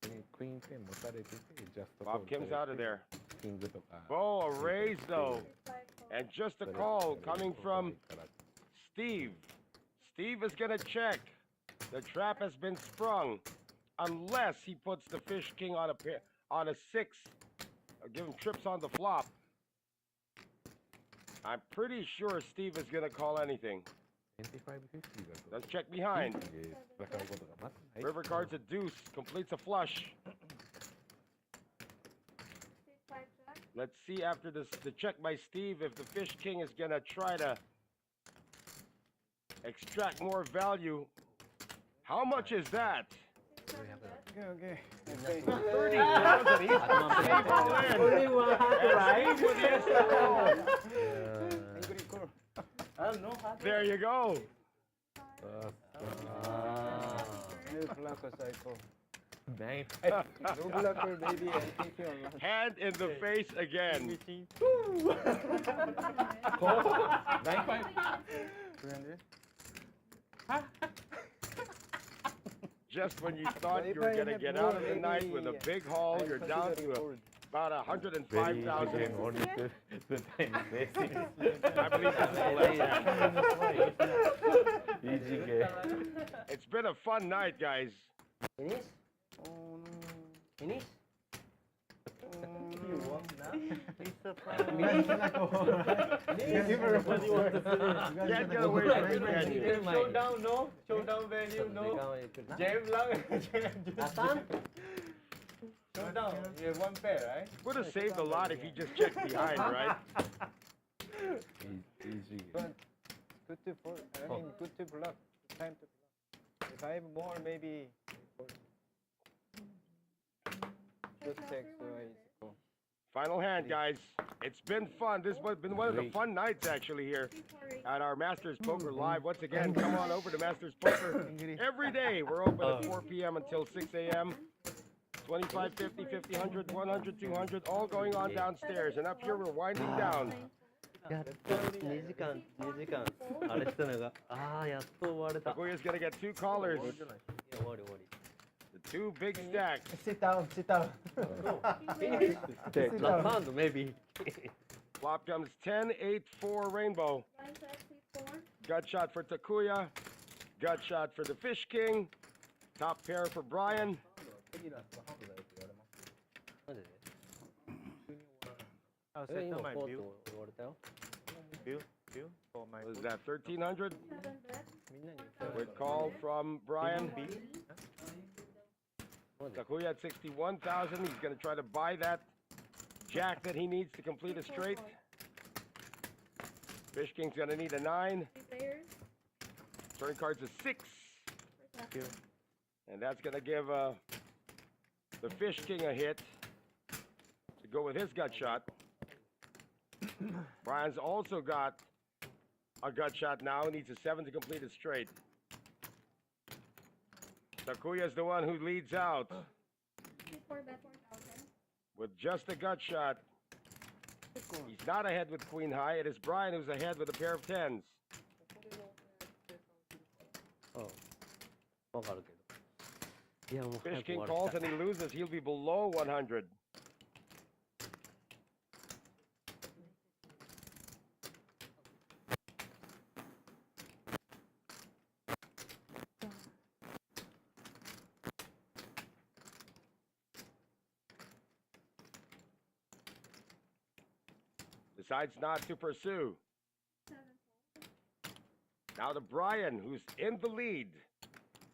3,100. クイーン10持たれててジャスト Bob Kim's out of there. キングとか Oh, a raise though. 6 5 4. And just a call coming from Steve. Steve is gonna check. The trap has been sprung. Unless he puts the Fish King on a 6. Or give him trips on the flop. I'm pretty sure Steve is gonna call anything. 2550だと Let's check behind. で戦うことがまずない。 River cards a deuce, completes a flush. 6 5 jack. Let's see after this, the check by Steve, if the Fish King is gonna try to extract more value. How much is that? Okay. 30,000. He's all in. Only one hat, right? With the SRO. No hat. There you go. Bang. No blocker, baby. I'll take you on lunch. Hand in the face again. 300. Just when you thought you were going to get out of the night with a big haul, you're down to about 105,000. Only the time is wasting. I believe that's the left hand. Easy game. It's been a fun night, guys. Finish? Oh no. Finish? You want now? Can't get away from it, can you? Showdown, no? Showdown value, no? Jam lang. Asan? Showdown, you have one pair, right? Would have saved a lot if he just checked behind, right? Easy game. But good to good to block. Time to block. If I have more, maybe. Just check, so I go. Final hand, guys. It's been fun. This has been one of the fun nights, actually, here at our Masters Poker Live. Once again, come on over to Masters Poker. Every day, we're open at 4 p.m. until 6 a.m. 25, 50, 50, 100, 100, 200, all going on downstairs. And up here, we're winding down. やっと2時間あれしたのがやっと終われた。 Takuya's going to get 2 callers. 終わり。 The 2 big stacks. Sit down, sit down. Last round maybe. Flop comes 10, 8, 4 rainbow. Gut shot for Takuya. Gut shot for the Fish King. Top pair for Brian. マジで I'll 今 settle my ポー bill. ト言われたよ。 Bill for my What is food. that, 1,300? みんなに言った Quick call from Brian. Bill. Takuya at 61,000. He's going to try to buy that jack that he needs to complete a straight. Fish King's going to need a 9. Turn card's a 6. And that's going to give the Fish King a hit to go with his gut shot. Brian's also got a gut shot now. He needs a 7 to complete a straight. Takuya's the one who leads out with just a gut shot. He's not ahead with Queen High. It is Brian who's ahead with a pair of 10s. わかるけど。いやもう早 Fish く終 King わ calls りた and い。 he loses. He'll be below 100. Decides not to pursue. Now to Brian, who's in the lead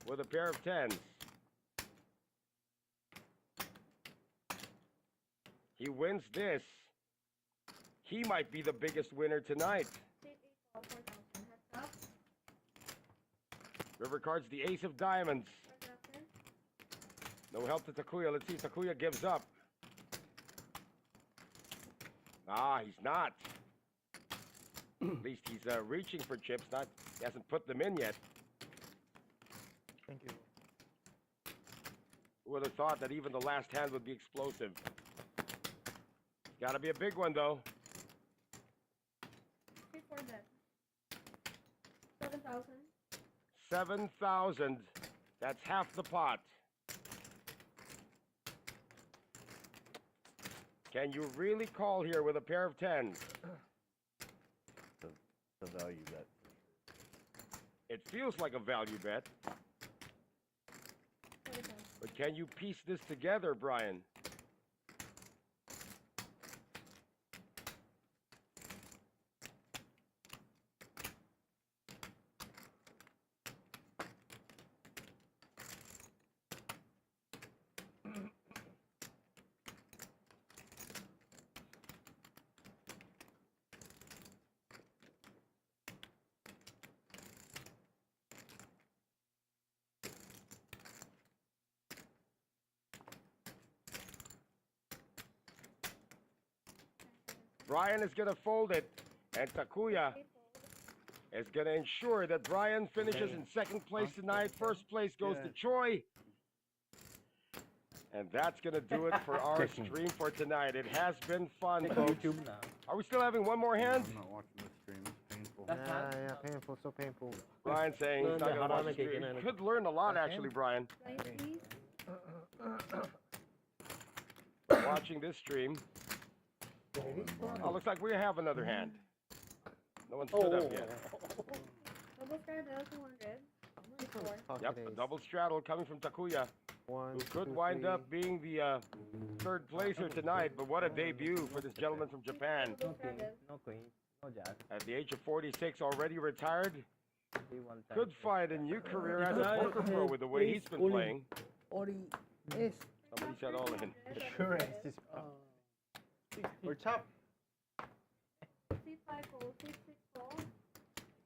with a pair of 10s. He wins this. He might be the biggest winner tonight. River card's the ace of diamonds. No help to Takuya. Let's see if Takuya gives up. He's not. At least he's reaching for chips. He hasn't put them in yet. Thank you. Who would have thought that even the last hand would be explosive? Gotta be a big one, though. 7,000. 7,000. That's half the pot. Can you really call here with a pair of 10s? The value bet. It feels like a value bet. But can you piece this together, Brian? Brian is gonna fold it, and Takuya is gonna ensure that Brian finishes in second place tonight. First place goes to Troy. And that's gonna do it for our stream for tonight. It has been fun, folks. Are we still having one more hand? I'm not watching this stream. It's painful. Yeah, painful, so painful. Brian saying he's not gonna watch the stream. You could learn a lot, actually, Brian, watching this stream. Oh, looks like we have another hand. No one stood up yet. Double straddle 200. Yep, a double straddle coming from Takuya, One, who could two, wind three. up being the third placer tonight. But what a debut for this gentleman from Japan. No king, no queen, no jack. At the age of 46, already retired. Only one time. Could find a new career as a poker pro with the way he's been playing. Ori is Somebody said all in. sure is or chop. C5 fold, C6 fold,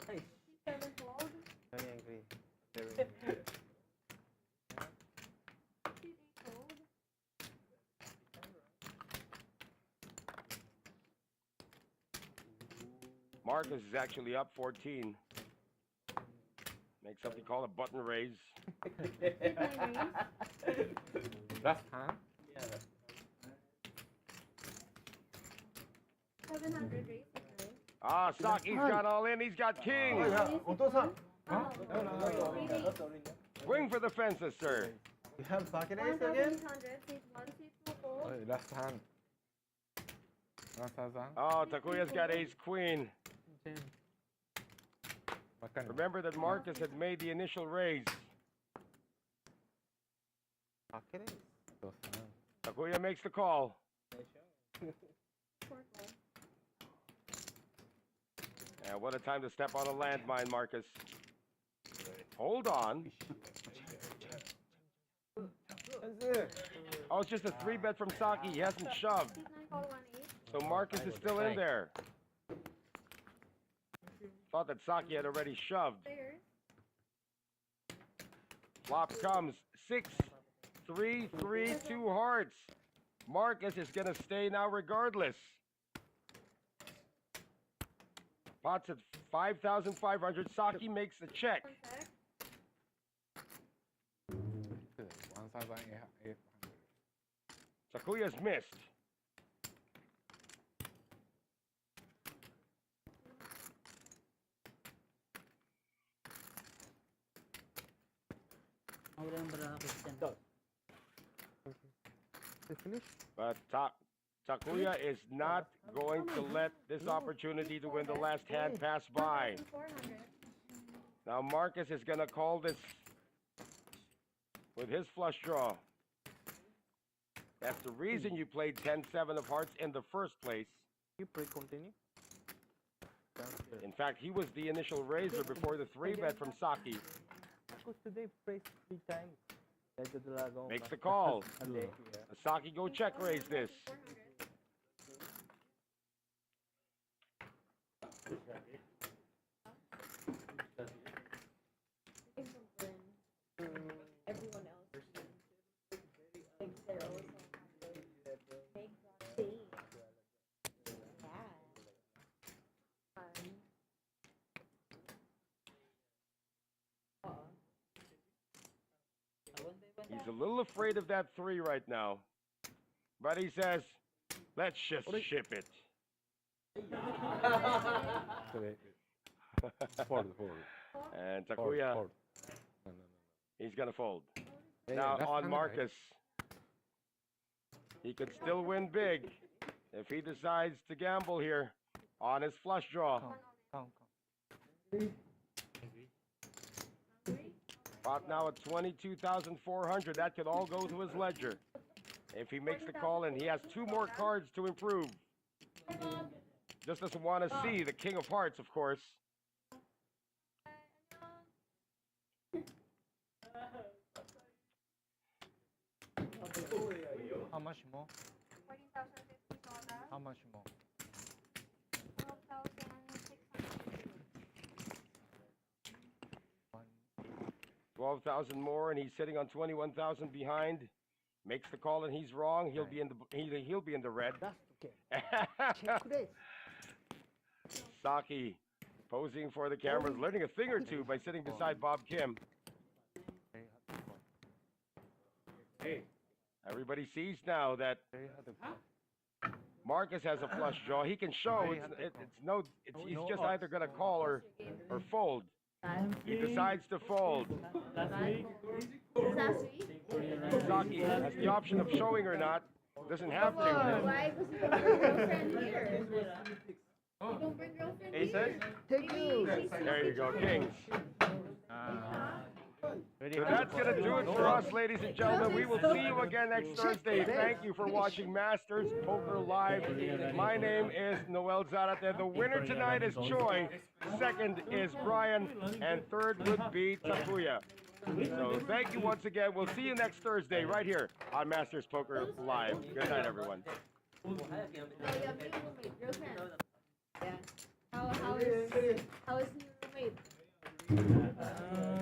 Nice. C7 fold, Very angry. Very angry. C8 fold, Marcus is actually up 14. Make something called a button raise. C9 raise, Last hand? 700 raise, C9. Ah, Saki's got all in. He's got king.お父さん。 Swing for the fences, sir. You have pocket ace again? 1800, C1, C2 fold, Last hand. Last hand. Oh, Takuya's got ace queen. What Remember that Marcus had made the initial raise. Pocket ace. Takuya makes the call. four fold. And what a time to step on a landmine, Marcus. Hold on. Oh, it's just a 3-bet from Saki. He hasn't shoved. C9 fold 1-8, So Marcus is still in there. Thought that Saki had already shoved. players, Flop comes 6, 3, 3, 2 hearts. Marcus is gonna stay now regardless. Pot's at 5,500. Saki makes the check. contact, 1,800. Takuya's missed. But Takuya is not going to let this opportunity to win the last hand pass by. 1,400, Now Marcus is going to call this with his flush draw. That's the reason you played 10-7 of hearts in the first place. You play continue? In fact, he was the initial raiser before the 3-bet from Saki. Because today plays 3 times. Makes the call. Okay. Saki go check raise this. 400. Everyone else big zeros make that big. He's a little afraid of that 3 right now. But he says, let's just ship it. Fold. And Takuya, he's going to fold. Now on Marcus, he could still win big if he decides to gamble here on his flush draw. Pot now at 22,400. That could all go to his ledger if he makes the call, and he has 2 more cards to improve. Just doesn't want to see the King of Hearts, of course. How much more? 14,050 total. How much more? 12,600. 12,000 more, and he's sitting on 21,000 behind. Makes the call, and he's wrong. He'll be in the red. That's okay. Saki posing for the cameras, learning a thing or two by sitting beside Bob Kim. Everybody sees now that Marcus has a flush draw. He can show. He's just either going to call or fold. He decides to fold. Saki has the option of showing or not. Doesn't have to. Why? Because you don't bring girlfriend here. You don't bring girlfriend here. Take you. There you go, Kings. So that's going to do it for us, ladies and gentlemen. We will see you again next Thursday. Thank you for watching Masters Poker Live. My name is Noel Zarate. The winner tonight is Choi. Second is Brian. And third would be Takuya. So thank you once again. We'll see you next Thursday right here on Masters Poker Live. Good night, everyone. How is new roommate?